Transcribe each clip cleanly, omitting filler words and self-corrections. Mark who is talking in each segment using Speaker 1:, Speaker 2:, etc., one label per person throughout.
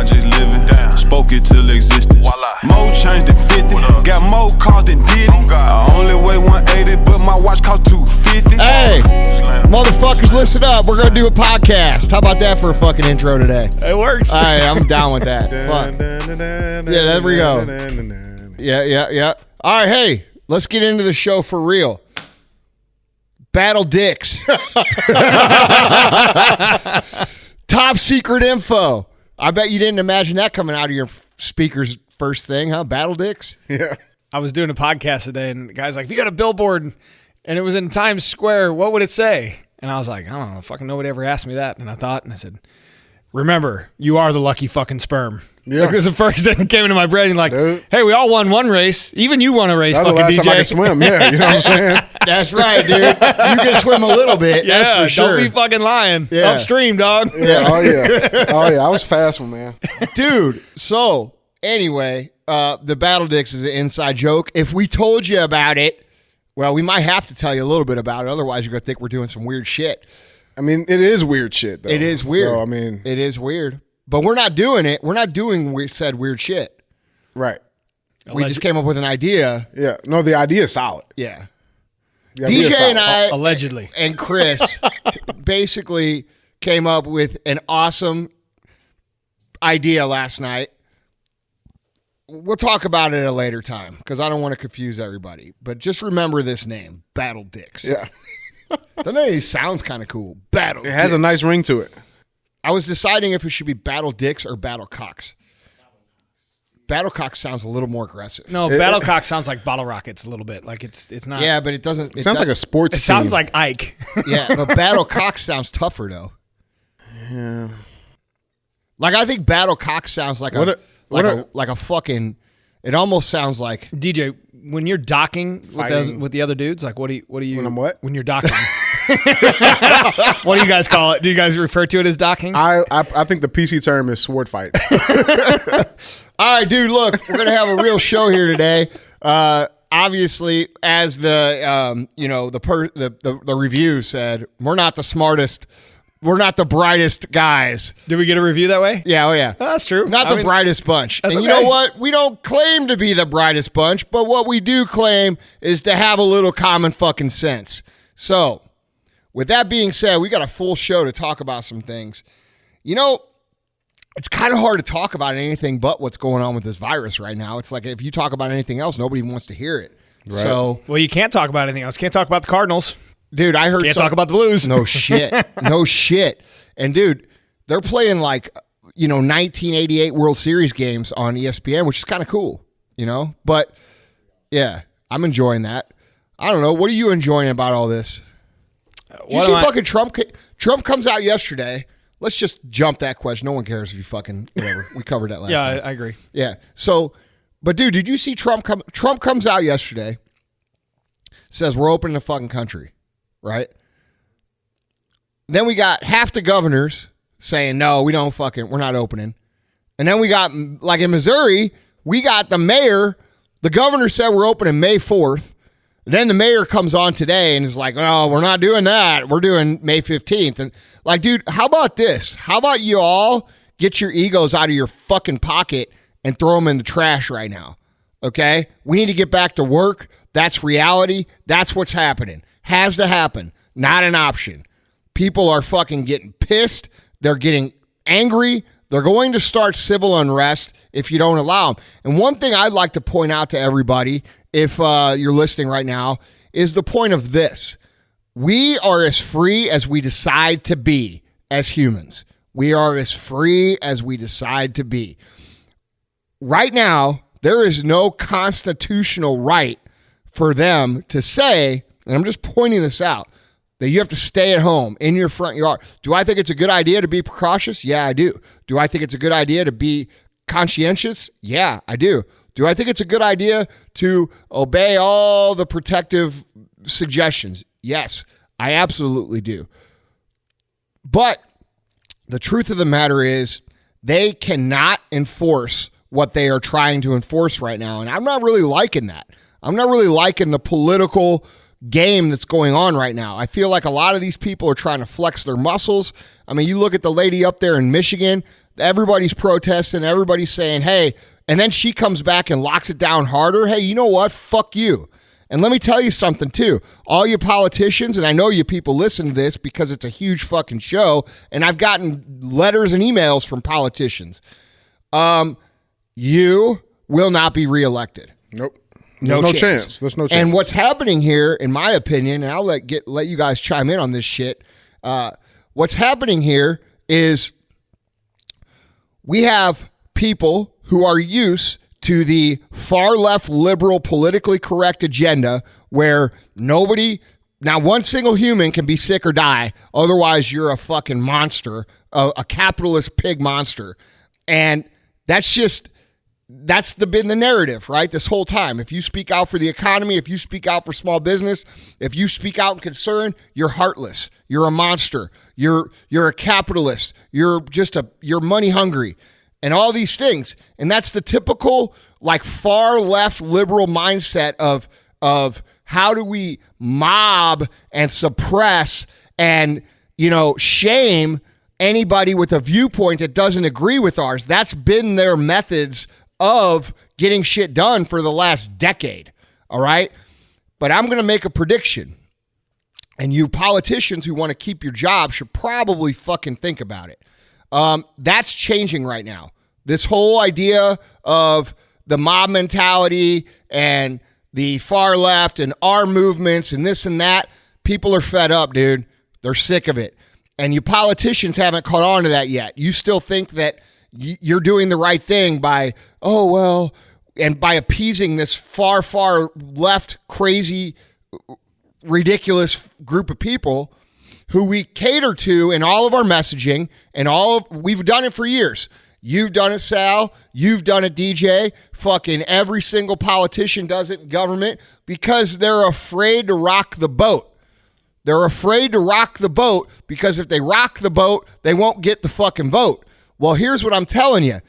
Speaker 1: project living. Spoke it till existence. More change than 50. Got more cars than Diddy. I only weigh 180, but my watch cost 250.
Speaker 2: Hey, motherfuckers, listen up. We're going to do a podcast. How about that for a fucking intro today?
Speaker 3: It works.
Speaker 2: All right, I'm down with that. Fuck. Yeah, there we go. Yeah. All right, hey, let's get into the show for real. Battle dicks. Top secret info. I bet you didn't imagine that coming out of your speaker's first thing, huh? Battle dicks?
Speaker 3: Yeah. I was doing a podcast today, and the guy's like, if you got a billboard and it was in Times Square, what would it say? And I was like, I don't know. Fucking nobody ever asked me that. And I thought, and I said, remember, you are the lucky fucking sperm. Yeah. Like, this is the first thing that came into my brain. Like, hey, we all won one race. Even you won a race, fucking DJ.
Speaker 4: That was the last time I could swim. Yeah, you know what I'm saying?
Speaker 2: That's right, dude. You can swim a little bit.
Speaker 3: Yeah,
Speaker 2: that's for sure.
Speaker 3: Don't be fucking lying.
Speaker 2: Yeah.
Speaker 3: Upstream, dog.
Speaker 4: Yeah, oh yeah. I was fast one, man.
Speaker 2: Dude, so anyway, the Battle Dicks is an inside joke. If we told you about it, well, we might have to tell you a little bit about it. Otherwise, you're going to think we're doing some weird shit.
Speaker 4: I mean, it is weird shit, though.
Speaker 2: It is weird.
Speaker 4: So, I mean,
Speaker 2: it is weird. But we're not doing it. We're not doing weird shit.
Speaker 4: Right.
Speaker 2: We just came up with an idea.
Speaker 4: Yeah. No, the idea is solid.
Speaker 2: Yeah.
Speaker 4: DJ
Speaker 2: and I,
Speaker 3: allegedly,
Speaker 2: and Chris basically came up with an awesome idea last night. We'll talk about it at a later time because I don't want to confuse everybody. But just remember this name, Battle Dicks.
Speaker 4: Yeah.
Speaker 2: The name sounds kind of cool. Battle Dicks.
Speaker 4: It has a nice ring to it.
Speaker 2: I was deciding if it should be Battle Dicks or Battle Cocks. Battle Cocks sounds a little more aggressive.
Speaker 3: No, Battle Cock sounds like Bottle Rockets a little bit. Like it's not.
Speaker 2: Yeah, but it doesn't.
Speaker 4: It sounds like a sports
Speaker 3: It
Speaker 4: scene.
Speaker 3: sounds like Ike.
Speaker 2: Yeah, but Battle Cocks sounds tougher though.
Speaker 4: Yeah.
Speaker 2: Like I think Battle Cocks sounds like a fucking. It almost sounds like
Speaker 3: DJ when you're docking with the other dudes. Like what do you?
Speaker 4: When I'm what?
Speaker 3: When you're docking. What do you guys call it? Do you guys refer to it as docking?
Speaker 4: I think the PC term is sword fight.
Speaker 2: All right, dude, look, we're going to have a real show here today. Obviously, as the review said, we're not the smartest, we're not the brightest guys.
Speaker 3: Did we get a review that way?
Speaker 2: Yeah, oh yeah.
Speaker 3: That's true.
Speaker 2: Not the brightest bunch. And you
Speaker 3: okay.
Speaker 2: know what? We don't claim to be the brightest bunch, but what we do claim is to have a little common fucking sense. So, with that being said, we got a full show to talk about some things. You know, it's kind of hard to talk about anything but what's going on with this virus right now. It's like if you talk about anything else, nobody wants to hear it. Right. So,
Speaker 3: well, you can't talk about anything else. Can't talk about the Cardinals.
Speaker 2: Dude, I heard
Speaker 3: Can't talk about the Blues.
Speaker 2: No shit. No shit. And dude, they're playing 1988 World Series games on ESPN, which is kind of cool, But yeah, I'm enjoying that. I don't know. What are you enjoying about all this? Did you see fucking Trump? Trump comes out yesterday. Let's just jump that question. No one cares if you fucking whatever. We covered that last time.
Speaker 3: Yeah, I agree.
Speaker 2: Yeah. So, but dude, did you see Trump come? Trump comes out yesterday, says we're opening the fucking country, right? Then we got half the governors saying no, we're not opening. And then we got like in Missouri, we got the mayor. The governor said we're opening May 4th. Then the mayor comes on today and is like, "No, we're not doing that. We're doing May 15th." And like, dude, how about this? How about you all get your egos out of your fucking pocket and throw them in the trash right now? Okay? We need to get back to work. That's reality. That's what's happening. Has to happen. Not an option. People are fucking getting pissed. They're getting angry. They're going to start civil unrest if you don't allow them. And one thing I'd like to point out to everybody, if you're listening right now, is the point of this. We are as free as we decide to be as humans. We are as free as we decide to be. Right now, there is no constitutional right for them to say, and I'm just pointing this out, that you have to stay at home in your front yard. Do I think it's a good idea to be precautious? Yeah, I do. Do I think it's a good idea to be conscientious? Yeah, I do. Do I think it's a good idea to obey all the protective suggestions? Yes, I absolutely do. But the truth of the matter is they cannot enforce what they are trying to enforce right now. And I'm not really liking that. I'm not really liking the political game that's going on right now. I feel like a lot of these people are trying to flex their muscles. I mean, you look at the lady up there in Michigan, everybody's protesting, everybody's saying, hey, and then she comes back and locks it down harder. Hey, you know what? Fuck you. And let me tell you something too. All you politicians, and I know you people listen to this because it's a huge fucking show, and I've gotten letters and emails from politicians. You will not be reelected.
Speaker 4: Nope. There's no chance. There's no chance.
Speaker 2: And what's happening here, in my opinion, and I'll let you guys chime in on this shit. What's happening here is we have people who are used to the far left liberal politically correct agenda where not one single human can be sick or die. Otherwise, you're a fucking monster, a capitalist pig monster. And that's been the narrative, right? This whole time. If you speak out for the economy, if you speak out for small business, if you speak out in concern, you're heartless. You're a monster. You're a capitalist. You're money hungry and all these things. And that's the typical like far left liberal mindset of how do we mob and suppress and, shame anybody with a viewpoint that doesn't agree with ours. That's been their methods of getting shit done for the last decade. All right. But I'm going to make a prediction. And you politicians who want to keep your job should probably fucking think about it. That's changing right now. This whole idea of the mob mentality and the far left and our movements and this and that, people are fed up, dude. They're sick of it. And you politicians haven't caught on to that yet. You still think that you're doing the right thing by, and by appeasing this far, far left, crazy, ridiculous group of people who we cater to in all of our messaging and we've done it for years. You've done it, Sal. You've done it, DJ. Fucking every single politician does it in government because they're afraid to rock the boat. They're afraid to rock the boat because if they rock the boat, they won't get the fucking vote. Well, here's what I'm telling you.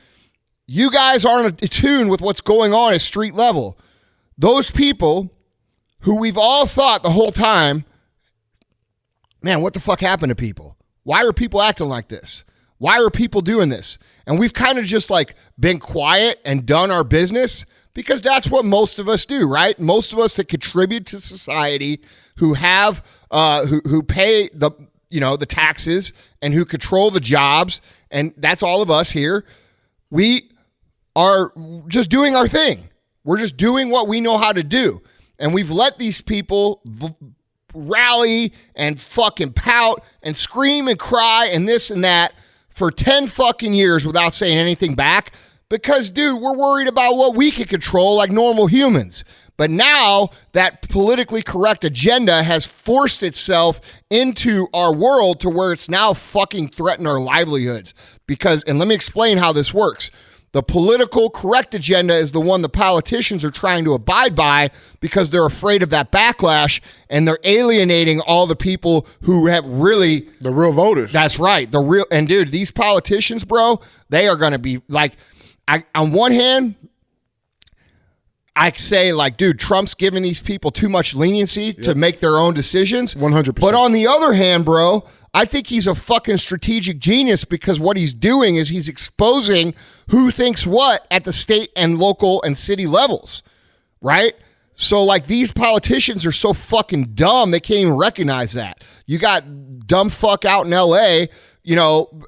Speaker 2: You guys aren't attuned with what's going on at street level. Those people who we've all thought the whole time, man, what the fuck happened to people? Why are people acting like this? Why are people doing this? And we've kind of just like been quiet and done our business because that's what most of us do, right? Most of us that contribute to society who have, who pay the taxes and who control the jobs. And that's all of us here. We are just doing our thing. We're just doing what we know how to do. And we've let these people rally and fucking pout and scream and cry and this and that for 10 fucking years without saying anything back because, dude, we're worried about what we can control like normal humans. But now that politically correct agenda has forced itself into our world to where it's now fucking threatening our livelihoods. And let me explain how this works. The political correct agenda is the one the politicians are trying to abide by because they're afraid of that backlash and they're alienating all the people who have really...
Speaker 4: The real voters.
Speaker 2: That's right. And dude, these politicians, bro, they are going to be like... on one hand... I say, like, dude, Trump's giving these people too much leniency to make their own decisions.
Speaker 4: 100%.
Speaker 2: But on the other hand, bro, I think he's a fucking strategic genius because what he's doing is he's exposing who thinks what at the state and local and city levels, right? So, like, these politicians are so fucking dumb, they can't even recognize that. You got dumb fuck out in L.A.,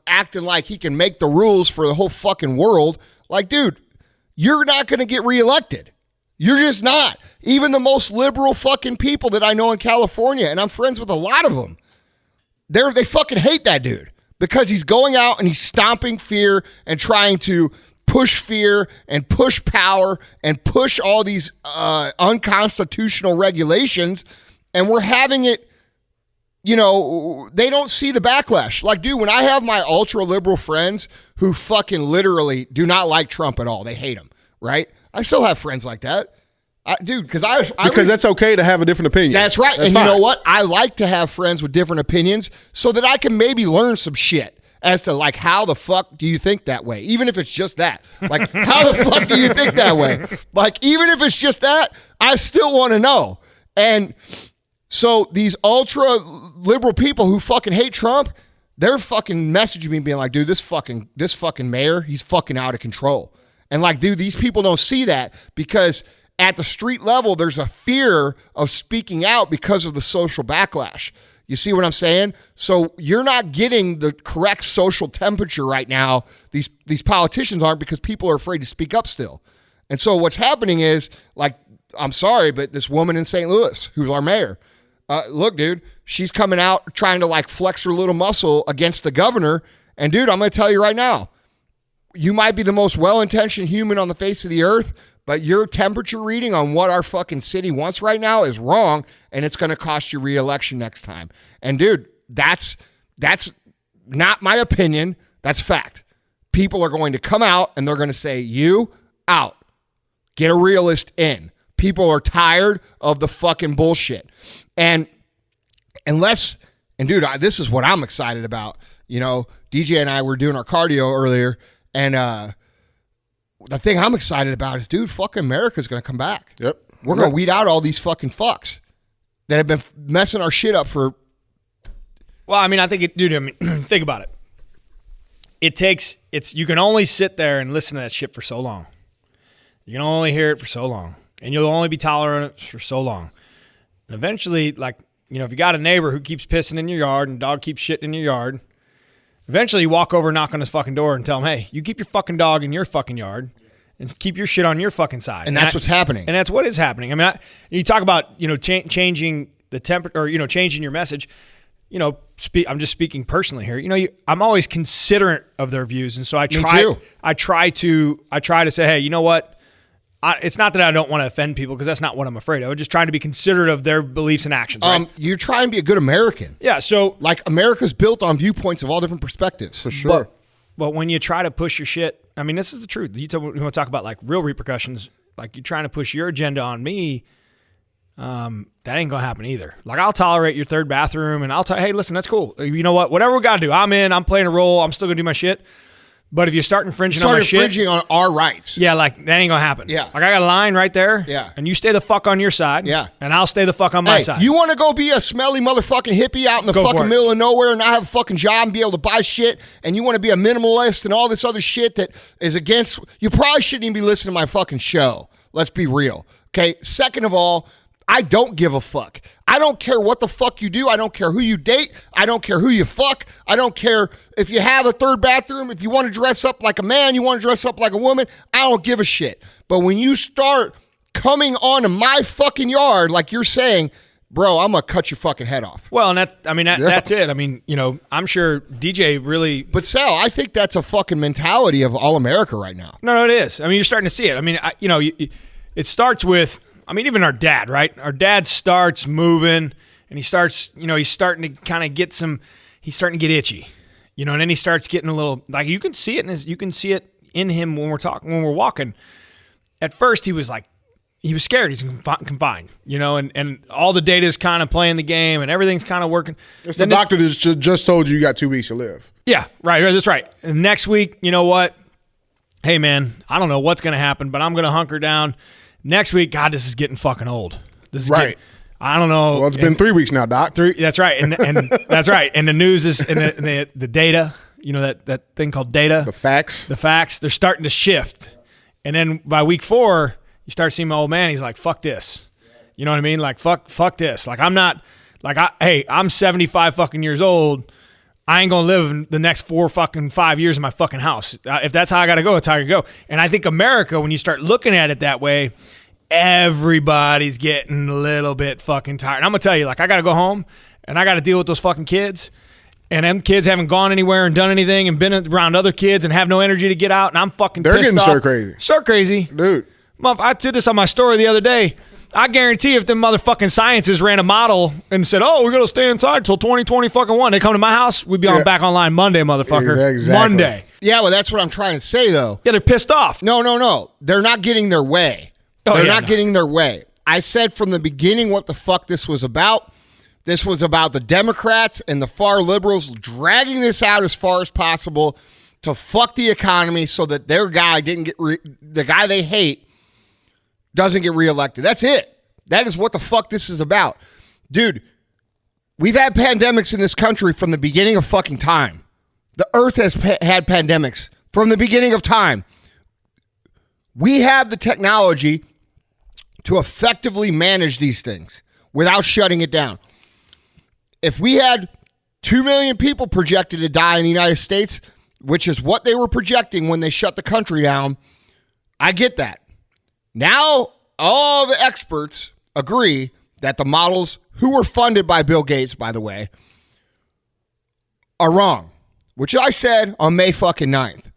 Speaker 2: acting like he can make the rules for the whole fucking world. Like, dude, you're not going to get reelected. You're just not. Even the most liberal fucking people that I know in California, and I'm friends with a lot of them, they fucking hate that dude because he's going out and he's stomping fear and trying to push fear and push power and push all these unconstitutional regulations. And we're having it, they don't see the backlash. Like, dude, when I have my ultra liberal friends who fucking literally do not like Trump at all, they hate him, right? I still have friends like that. Because that's
Speaker 4: okay to have a different opinion.
Speaker 2: That's right. That's fine. You know what? I like to have friends with different opinions so that I can maybe learn some shit as to like how the fuck do you think that way? Even if it's just that. Like, how the fuck do you think that way? Like, even if it's just that, I still want to know. And so these ultra liberal people who fucking hate Trump, they're fucking messaging me being like, dude, this fucking mayor, he's fucking out of control. And like, dude, these people don't see that because at the street level, there's a fear of speaking out because of the social backlash. You see what I'm saying? So you're not getting the correct social temperature right now. These politicians aren't, because people are afraid to speak up still. And so what's happening is, like, I'm sorry, but this woman in St. Louis, who's our mayor, look, dude, she's coming out trying to like flex her little muscle against the governor. And dude, I'm going to tell you right now, you might be the most well-intentioned human on the face of the earth, but your temperature reading on what our fucking city wants right now is wrong, and it's going to cost you re-election next time. And dude, that's not my opinion. That's fact. People are going to come out and they're going to say, you out. Get a realist in. People are tired of the fucking bullshit. And dude, this is what I'm excited about. You know, DJ and I were doing our cardio earlier, and the thing I'm excited about is, dude, fucking America's going to come back.
Speaker 4: Yep.
Speaker 2: We're going to weed out all these fucking fucks that have been messing our shit up for.
Speaker 3: Well, I mean, I think think about it. You can only sit there and listen to that shit for so long. You can only hear it for so long, and you'll only be tolerant for so long. And eventually, like, you know, if you got a neighbor who keeps pissing in your yard and dog keeps shitting in your yard, eventually you walk over, knock on his fucking door and tell him, hey, you keep your fucking dog in your fucking yard and keep your shit on your fucking side.
Speaker 2: And that's what's happening.
Speaker 3: And that's what is happening. I mean, you talk about, you know, changing the temperature, or, you know, changing your message. You know, I'm just speaking personally here. You know, I'm always considerate of their views, and so I try to say, hey, you know what? It's not that I don't want to offend people, because that's not what I'm afraid of. I'm just trying to be considerate of their beliefs and actions. Right?
Speaker 2: You're trying to be a good American.
Speaker 3: Yeah. So,
Speaker 2: like, America's built on viewpoints of all different perspectives.
Speaker 4: For sure.
Speaker 3: But when you try to push your shit, I mean, this is the truth. You want to talk about like real repercussions. Like, you're trying to push your agenda on me. That ain't gonna happen either. Like, I'll tolerate your third bathroom, and I'll tell, hey, listen, that's cool. You know what? Whatever we gotta do, I'm in. I'm playing a role. I'm still gonna do my shit. But if you start infringing on my shit,
Speaker 2: infringing on our rights.
Speaker 3: Yeah, like, that ain't gonna happen.
Speaker 2: Yeah.
Speaker 3: Like, I got a line right there.
Speaker 2: Yeah.
Speaker 3: And you stay the fuck on your side.
Speaker 2: Yeah.
Speaker 3: And I'll stay the fuck on my side.
Speaker 2: You want to go be a smelly motherfucking hippie out in the fucking middle of nowhere and not have a fucking job and be able to buy shit, and you want to be a minimalist and all this other shit that is against, you probably shouldn't even be listening to my fucking show. Let's be real. Okay. Second of all, I don't give a fuck. I don't care what the fuck you do. I don't care who you date. I don't care who you fuck. I don't care if you have a third bathroom. If you want to dress up like a man, you want to dress up like a woman, I don't give a shit. But when you start coming onto my fucking yard like you're saying, bro, I'm going to cut your fucking head off.
Speaker 3: Well, and that's it. I mean, you know, I'm sure DJ really...
Speaker 2: But Sal, I think that's a fucking mentality of all America right now.
Speaker 3: No, it is. I mean, you're starting to see it. I mean, it starts with... I mean, even our dad, right? Our dad starts moving, and he's starting to kind of get he's starting to get itchy, you know, and then he starts getting a little, like, you can see it in him when we're walking. At first, he was scared. He's confined, you know, and all the data is kind of playing the game, and everything's kind of working.
Speaker 4: It's then the doctor that just told you got 2 weeks to live.
Speaker 3: Yeah, right. That's right. And next week, you know what? Hey, man, I don't know what's going to happen, but I'm going to hunker down. Next week, God, this is getting fucking old. This is
Speaker 4: right.
Speaker 3: I don't know.
Speaker 4: Well, it's been 3 weeks now, Doc.
Speaker 3: That's right, and that's right. And the news is, and the data. You know that thing called data.
Speaker 4: The facts.
Speaker 3: They're starting to shift, and then by week 4, you start seeing my old man. He's like, "Fuck this." You know what I mean? Like, fuck this. Like, I'm not. Like, I'm 75 fucking years old. I ain't gonna live the next 4 fucking 5 years in my fucking house. If that's how I gotta go, it's how I gotta go. And I think America, when you start looking at it that way, everybody's getting a little bit fucking tired. And I'm gonna tell you, like, I gotta go home and I gotta deal with those fucking kids. And them kids haven't gone anywhere and done anything and been around other kids and have no energy to get out. And I'm fucking
Speaker 4: They're
Speaker 3: pissed
Speaker 4: getting
Speaker 3: off.
Speaker 4: stir crazy.
Speaker 3: Stir crazy.
Speaker 4: Dude.
Speaker 3: I did this on my story the other day. I guarantee if them motherfucking scientists ran a model and said, "Oh, we're gonna stay inside till 2020 they come to my house, we'd be on back online Monday, motherfucker.
Speaker 4: Exactly.
Speaker 3: Monday.
Speaker 2: Yeah, well, that's what I'm trying to say, though.
Speaker 3: Yeah, they're pissed off.
Speaker 2: No. They're not getting their way. They're not getting their way. I said from the beginning what the fuck this was about. This was about the Democrats and the far liberals dragging this out as far as possible to fuck the economy so that their guy the guy they hate doesn't get reelected. That's it. That is what the fuck this is about. Dude, We've had pandemics in this country from the beginning of fucking time. The earth has had pandemics from the beginning of time. We have the technology to effectively manage these things without shutting it down. If we had 2 million people projected to die in the United States, which is what they were projecting when they shut the country down, I get that. Now, all the experts agree that the models, who were funded by Bill Gates, by the way, are wrong, which I said on May fucking 9th.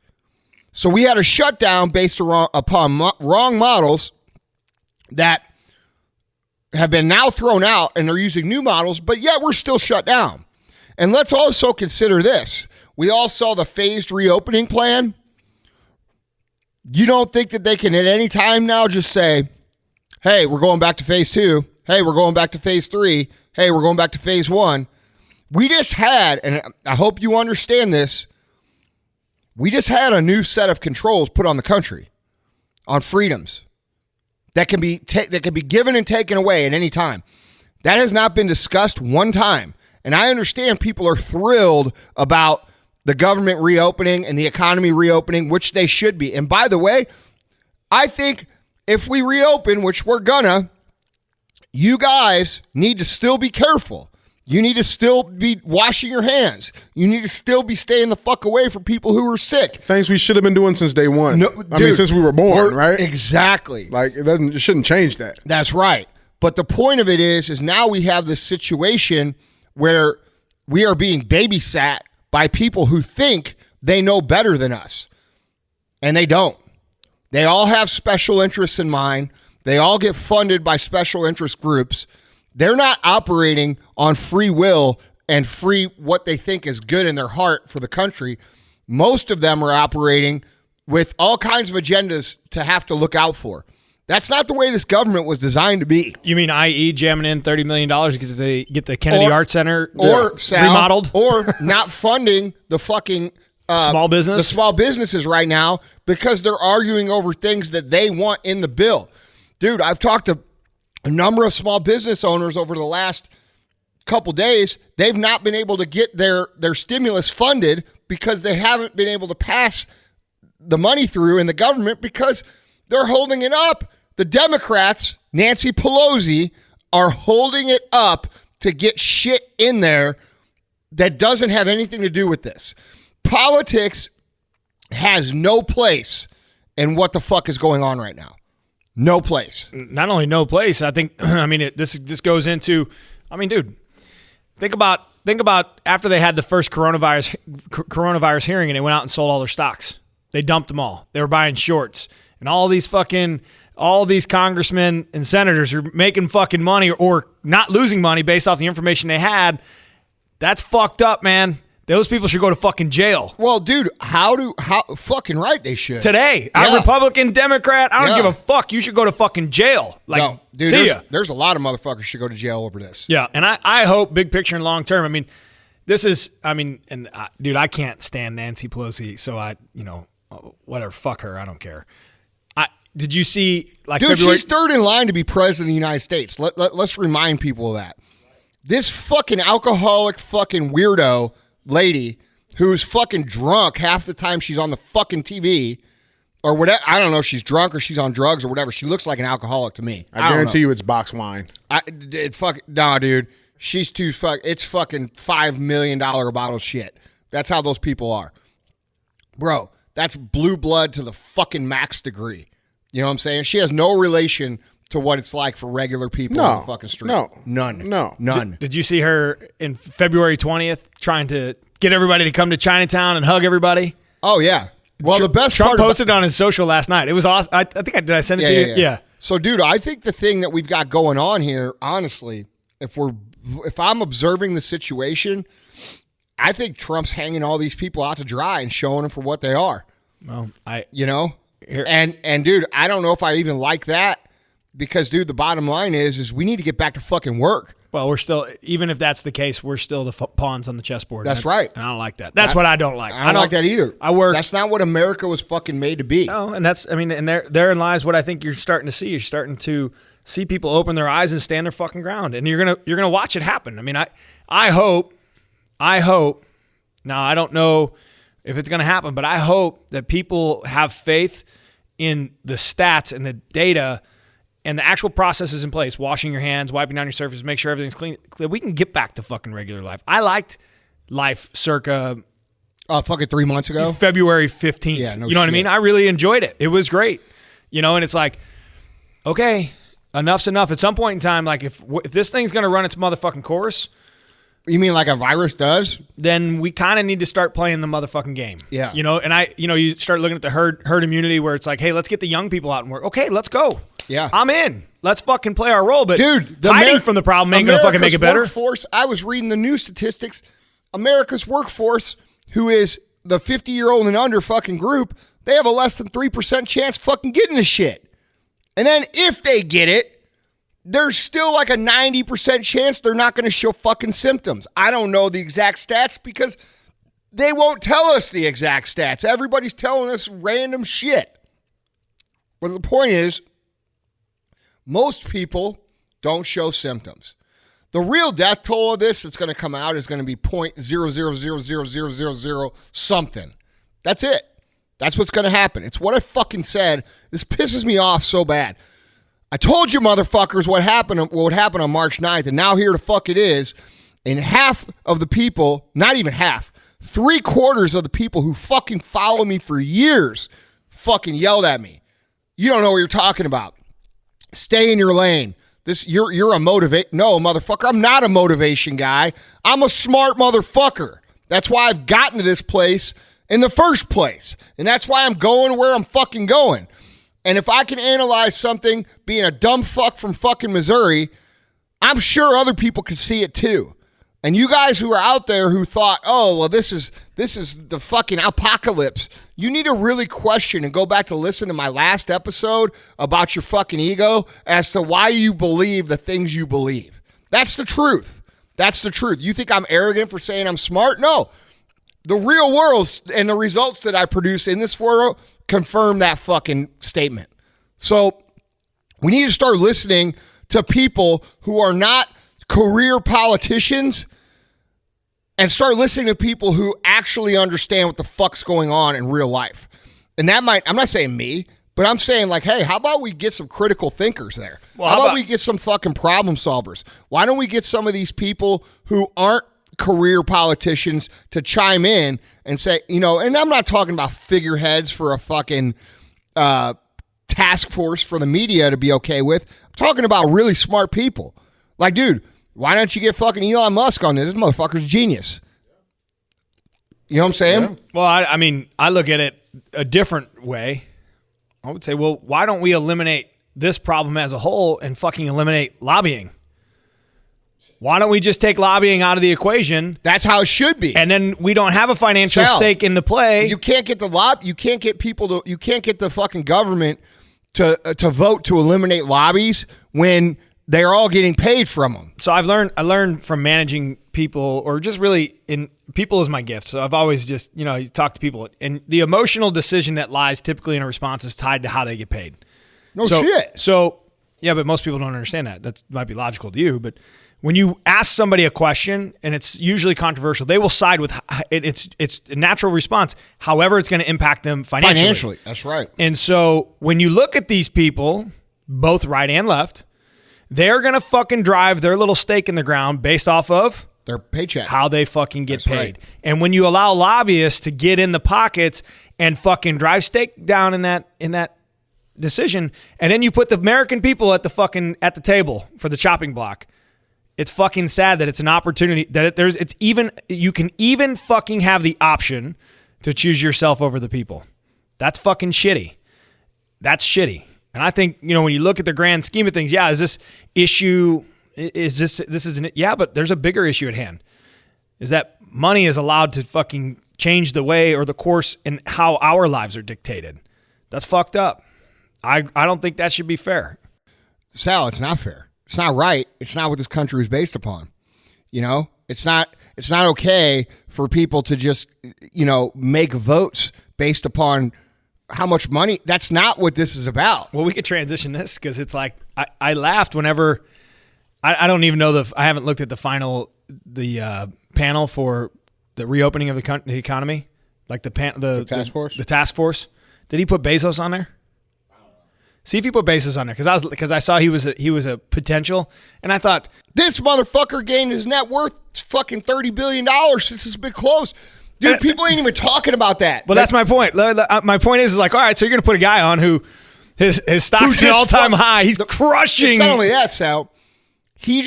Speaker 2: So we had a shutdown based upon wrong models that have been now thrown out, and they're using new models, but yet we're still shut down. And let's also consider this. We all saw the phased reopening plan. You don't think that they can at any time now just say, hey, we're going back to phase 2. Hey, we're going back to phase 3. Hey, we're going back to phase 1. We just had, and I hope you understand this, we just had a new set of controls put on the country, on freedoms that can be given and taken away at any time. That has not been discussed one time. And I understand people are thrilled about the government reopening and the economy reopening, which they should be. And by the way, I think if we reopen, which we're gonna, you guys need to still be careful. You need to still be washing your hands. You need to still be staying the fuck away from people who are sick.
Speaker 4: Things we should have been doing since day one.
Speaker 2: No,
Speaker 4: I mean, since we were born, right?
Speaker 2: Exactly.
Speaker 4: Like it shouldn't change that.
Speaker 2: That's right. But the point of it is now we have this situation where we are being babysat by people who think they know better than us. And they don't. They all have special interests in mind. They all get funded by special interest groups. They're not operating on free will and free what they think is good in their heart for the country. Most of them are operating with all kinds of agendas to have to look out for. That's not the way this government was designed to be.
Speaker 3: You mean i.e. jamming in $30 million to get the Kennedy Arts Center remodeled?
Speaker 2: Or not funding the fucking
Speaker 3: small business?
Speaker 2: The small businesses right now because they're arguing over things that they want in the bill. Dude, I've talked to a number of small business owners over the last couple days. They've not been able to get their stimulus funded because they haven't been able to pass the money through in the government because they're holding it up. The Democrats, Nancy Pelosi, are holding it up to get shit in there that doesn't have anything to do with this. Politics has no place in what the fuck is going on right now. No place.
Speaker 3: Not only no place, I think, this goes into, dude, think about after they had the first coronavirus hearing and they went out and sold all their stocks. They dumped them all. They were buying shorts. And all these congressmen and senators are making fucking money or not losing money based off the information they had. That's fucked up, man. Those people should go to fucking jail.
Speaker 2: Well, dude, how fucking right they should.
Speaker 3: Today, I'm Republican, Democrat, I don't give a fuck. You should go to fucking jail. Like,
Speaker 2: no, dude,
Speaker 3: see ya.
Speaker 2: There's a lot of motherfuckers should go to jail over this.
Speaker 3: Yeah, and I hope big picture and long term. Dude, I can't stand Nancy Pelosi, so whatever, fuck her, I don't care. Did you see,
Speaker 2: dude, February? She's third in line to be president of the United States. Let's remind people of that. This fucking alcoholic fucking weirdo lady who's fucking drunk half the time she's on the fucking TV or whatever. I don't know if she's drunk or she's on drugs or whatever. She looks like an alcoholic to me.
Speaker 4: I guarantee you it's box wine.
Speaker 2: Nah, dude. She's too it's fucking $5 million bottle of shit. That's how those people are. Bro, that's blue blood to the fucking max degree. You know what I'm saying? She has no relation to what it's like for regular people on the fucking street. None.
Speaker 3: Did you see her in February 20th trying to get everybody to come to Chinatown and hug everybody?
Speaker 2: Oh, yeah. Well, the best
Speaker 3: Trump
Speaker 2: part
Speaker 3: posted on his social last night. It was awesome. Did I send it to you? Yeah.
Speaker 2: So, dude, I think the thing that we've got going on here, honestly, if I'm observing the situation, I think Trump's hanging all these people out to dry and showing them for what they are.
Speaker 3: Well,
Speaker 2: And dude, I don't know if I even like that because, dude, the bottom line is we need to get back to fucking work.
Speaker 3: Well, we're still, even if that's the case, we're still the pawns on the chessboard.
Speaker 2: That's right.
Speaker 3: And I don't like that. That's what I don't like.
Speaker 2: I don't like that either.
Speaker 3: I work.
Speaker 2: That's not what America was fucking made to be.
Speaker 3: No, and that's, I mean, and therein lies what I think you're starting to see. You're starting to see people open their eyes and stand their fucking ground, and you're gonna watch it happen. I mean, I hope. Now, I don't know if it's gonna happen, but I hope that people have faith in the stats and the data and the actual processes in place, washing your hands, wiping down your surfaces, make sure everything's clean, we can get back to fucking regular life. I liked life circa
Speaker 2: fucking 3 months ago.
Speaker 3: February 15th.
Speaker 2: Yeah, no
Speaker 3: you know what I
Speaker 2: shit.
Speaker 3: mean? I really enjoyed it. It was great. And it's like, okay, enough's enough. At some point in time, like if this thing's going to run its motherfucking course,
Speaker 2: You mean like a virus does?
Speaker 3: then we kind of need to start playing the motherfucking game.
Speaker 2: Yeah.
Speaker 3: And you start looking at the herd immunity where it's like, hey, let's get the young people out and work. Okay, let's go.
Speaker 2: Yeah.
Speaker 3: I'm in. Let's fucking play our role. But
Speaker 2: Dude,
Speaker 3: hiding from the problem ain't going to fucking make it better.
Speaker 2: Workforce, I was reading the news statistics. America's workforce, who is the 50-year-old and under fucking group, they have a less than 3% chance fucking getting the shit. And then if they get it, there's still like a 90% chance they're not going to show fucking symptoms. I don't know the exact stats because they won't tell us the exact stats. Everybody's telling us random shit. But the point is, most people don't show symptoms. The real death toll of this that's going to come out is going to be 0.0000000 something. That's it. That's what's going to happen. It's what I fucking said. This pisses me off so bad. I told you motherfuckers what would happen on March 9th, and now here the fuck it is. And half of the people, not even half, 3/4 of the people who fucking follow me for years fucking yelled at me. You don't know what you're talking about. Stay in your lane. You're a motivate. No, motherfucker, I'm not a motivation guy. I'm a smart motherfucker. That's why I've gotten to this place in the first place. And that's why I'm going where I'm fucking going. And if I can analyze something being a dumb fuck from fucking Missouri, I'm sure other people can see it too. And you guys who are out there who thought, oh, well, this is the fucking apocalypse, you need to really question and go back to listen to my last episode about your fucking ego as to why you believe the things you believe. That's the truth. That's the truth. You think I'm arrogant for saying I'm smart? No. The real world and the results that I produce in this world confirm that fucking statement. So we need to start listening to people who are not career politicians and start listening to people who actually understand what the fuck's going on in real life. And that might, I'm not saying me, but I'm saying like, hey, how about we get some critical thinkers there?
Speaker 3: Well,
Speaker 2: how about we get some fucking problem solvers? Why don't we get some of these people who aren't career politicians to chime in and say, and I'm not talking about figureheads for a fucking task force for the media to be okay with. I'm talking about really smart people. Like, dude, why don't you get fucking Elon Musk on this? This motherfucker's genius. You know what I'm saying?
Speaker 3: Yeah. Well, I mean, I look at it a different way. I would say, well, why don't we eliminate this problem as a whole and fucking eliminate lobbying? Why don't we just take lobbying out of the equation?
Speaker 2: That's how it should be.
Speaker 3: And then we don't have a financial stake in the play.
Speaker 2: You can't get you can't get people you can't get the fucking government to vote to eliminate lobbies when they're all getting paid from them.
Speaker 3: So I learned from managing people, or just really people is my gift. So I've always just, you talk to people, and the emotional decision that lies typically in a response is tied to how they get paid.
Speaker 2: No shit.
Speaker 3: So yeah, but most people don't understand that. That might be logical to you, but when you ask somebody a question and it's usually controversial, they will side with it. It's a natural response. However, it's going to impact them financially.
Speaker 2: That's right.
Speaker 3: And so when you look at these people, both right and left, they're going to fucking drive their little stake in the ground based off of
Speaker 2: their paycheck,
Speaker 3: how they fucking get paid.
Speaker 2: Right.
Speaker 3: And when you allow lobbyists to get in the pockets and fucking drive stake down in that decision, and then you put the American people at the table for the chopping block, it's fucking sad that it's an opportunity that you can even fucking have the option to choose yourself over the people. That's fucking shitty. That's shitty. And I think, when you look at the grand scheme of things, yeah, but there's a bigger issue at hand. Is that money is allowed to fucking change the way or the course in how our lives are dictated. That's fucked up. I don't think that should be fair.
Speaker 2: Sal, it's not fair. It's not right. It's not what this country is based upon. You know, it's not okay for people to just, you know, make votes based upon how much money. That's not what this is about.
Speaker 3: Well, we could transition this because it's like I laughed whenever I don't even know I haven't looked at the panel for the reopening of the economy, like the
Speaker 4: task force.
Speaker 3: The task force. Did he put Bezos on there? See if he put Bezos on there because I saw he was a potential, and I thought
Speaker 2: This motherfucker gained his net worth fucking $30 billion since it's been closed. Dude, people ain't even talking about that.
Speaker 3: Well, that's my point. My point is like, all right, so you're going to put a guy on who his stock's at an all-time high. He's crushing.
Speaker 2: It's not only that, Sal. He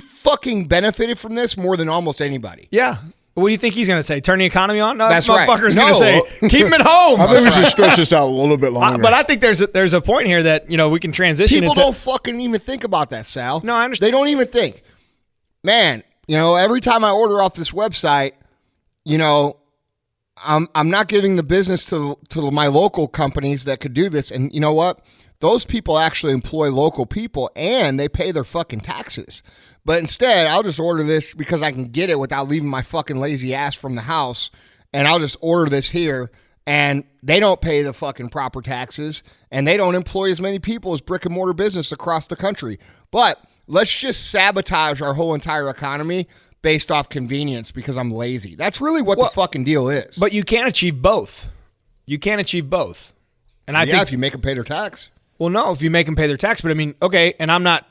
Speaker 2: fucking benefited from this more than almost anybody.
Speaker 3: Yeah. What do you think he's going to say? Turn the economy on? No,
Speaker 2: That's
Speaker 3: that
Speaker 2: right.
Speaker 3: motherfucker's
Speaker 2: No.
Speaker 3: going to say, keep him at home.
Speaker 4: I think we should stretch this out a little bit longer.
Speaker 3: But I think there's a point here that, you know, we can transition
Speaker 2: People
Speaker 3: into.
Speaker 2: don't fucking even think about that, Sal.
Speaker 3: No, I understand.
Speaker 2: They don't even think. Man, you know, every time I order off this website, you know, I'm not giving the business to my local companies that could do this. And you know what? Those people actually employ local people and they pay their fucking taxes. But instead, I'll just order this because I can get it without leaving my fucking lazy ass from the house. And I'll just order this here. And they don't pay the fucking proper taxes. And they don't employ as many people as brick and mortar business across the country. But let's just sabotage our whole entire economy based off convenience because I'm lazy. That's really what the fucking deal is.
Speaker 3: But you can't achieve both. You can't achieve both. And I think
Speaker 2: if you make them pay their tax.
Speaker 3: Well, no, if you make them pay their tax. But I mean, okay, and I'm not.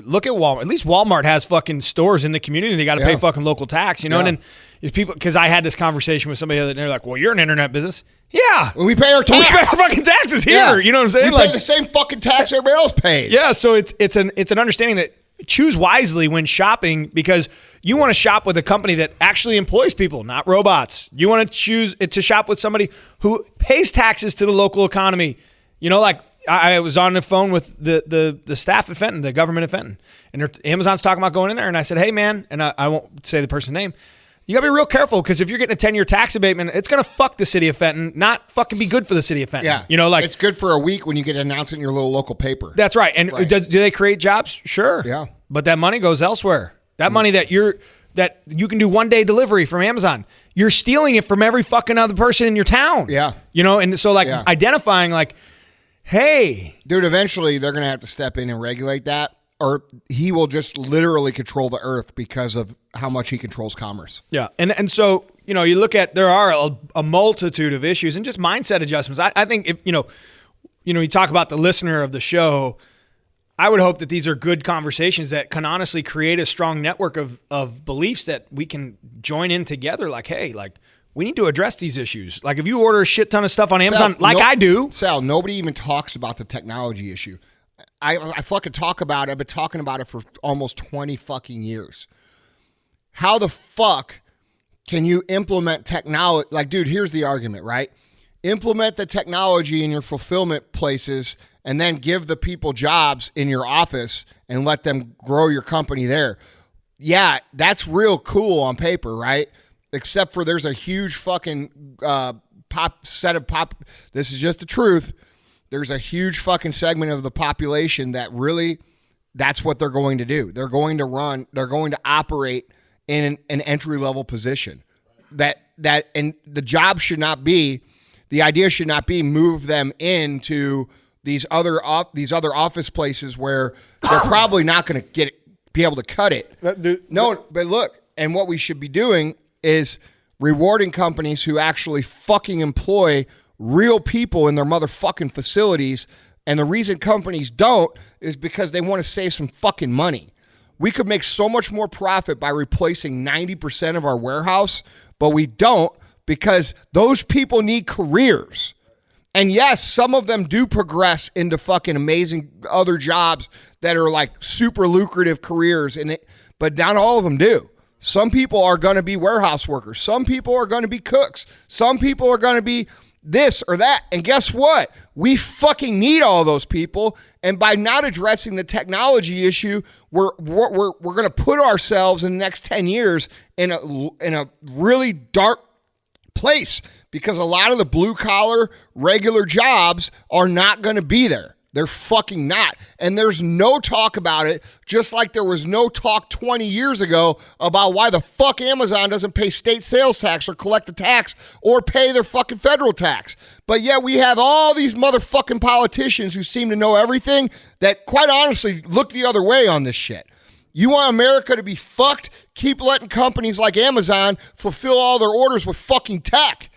Speaker 3: Look at Walmart. At least Walmart has fucking stores in the community. They got to pay fucking local tax, you know.
Speaker 2: Yeah.
Speaker 3: And then if people, because I had this conversation with somebody the other day, they're like, "Well, you're an internet business." Yeah,
Speaker 2: Well, we pay our
Speaker 3: we
Speaker 2: tax.
Speaker 3: pay our fucking taxes here.
Speaker 2: Yeah.
Speaker 3: You know what I'm saying?
Speaker 2: We pay the same fucking tax everybody else pays.
Speaker 3: Yeah, so it's an understanding that choose wisely when shopping because you want to shop with a company that actually employs people, not robots. You want to choose to shop with somebody who pays taxes to the local economy. You know, like I was on the phone with the staff at Fenton, the government at Fenton, and Amazon's talking about going in there, and I said, hey, man, and I won't say the person's name, you got to be real careful because if you're getting a 10-year tax abatement, it's going to fuck the city of Fenton, not fucking be good for the city of Fenton.
Speaker 2: Yeah.
Speaker 3: You know, like
Speaker 2: it's good for a week when you get announced in your little local paper.
Speaker 3: That's right. And do they create jobs? Sure.
Speaker 2: Yeah.
Speaker 3: But that money goes elsewhere. That money that you can do one-day delivery from Amazon, you're stealing it from every fucking other person in your town.
Speaker 2: Yeah.
Speaker 3: You know, and so like identifying like, hey.
Speaker 2: Dude, eventually they're going to have to step in and regulate that or he will just literally control the earth because of how much he controls commerce.
Speaker 3: Yeah. And so, you know, you look at, there are a multitude of issues and just mindset adjustments. I think if, you talk about the listener of the show, I would hope that these are good conversations that can honestly create a strong network of beliefs that we can join in together. Like, hey, like we need to address these issues. Like if you order a shit ton of stuff on Amazon, I do.
Speaker 2: Sal, nobody even talks about the technology issue. I fucking talk about it. I've been talking about it for almost 20 fucking years. How the fuck can you implement technology? Like, dude, here's the argument, right? Implement the technology in your fulfillment places and then give the people jobs in your office and let them grow your company there. Yeah, that's real cool on paper, right? Except for there's a huge fucking this is just the truth. There's a huge fucking segment of the population that really, that's what they're going to do. They're going to operate in an entry-level position. And the job should not be, the idea should not be move them into these other office places where they're probably not going to be able to cut it. No, but look, and what we should be doing is rewarding companies who actually fucking employ real people in their motherfucking facilities. And the reason companies don't is because they want to save some fucking money. We could make so much more profit by replacing 90% of our warehouse, but we don't because those people need careers. And yes, some of them do progress into fucking amazing other jobs that are like super lucrative careers, but not all of them do. Some people are going to be warehouse workers. Some people are going to be cooks. Some people are going to be this or that. And guess what? We fucking need all those people. And by not addressing the technology issue, we're going to put ourselves in the next 10 years in a really dark place because a lot of the blue collar regular jobs are not going to be there. They're fucking not. And there's no talk about it, just like there was no talk 20 years ago about why the fuck Amazon doesn't pay state sales tax or collect the tax or pay their fucking federal tax. But yet we have all these motherfucking politicians who seem to know everything that, quite honestly, look the other way on this shit. You want America to be fucked? Keep letting companies like Amazon fulfill all their orders with fucking tech.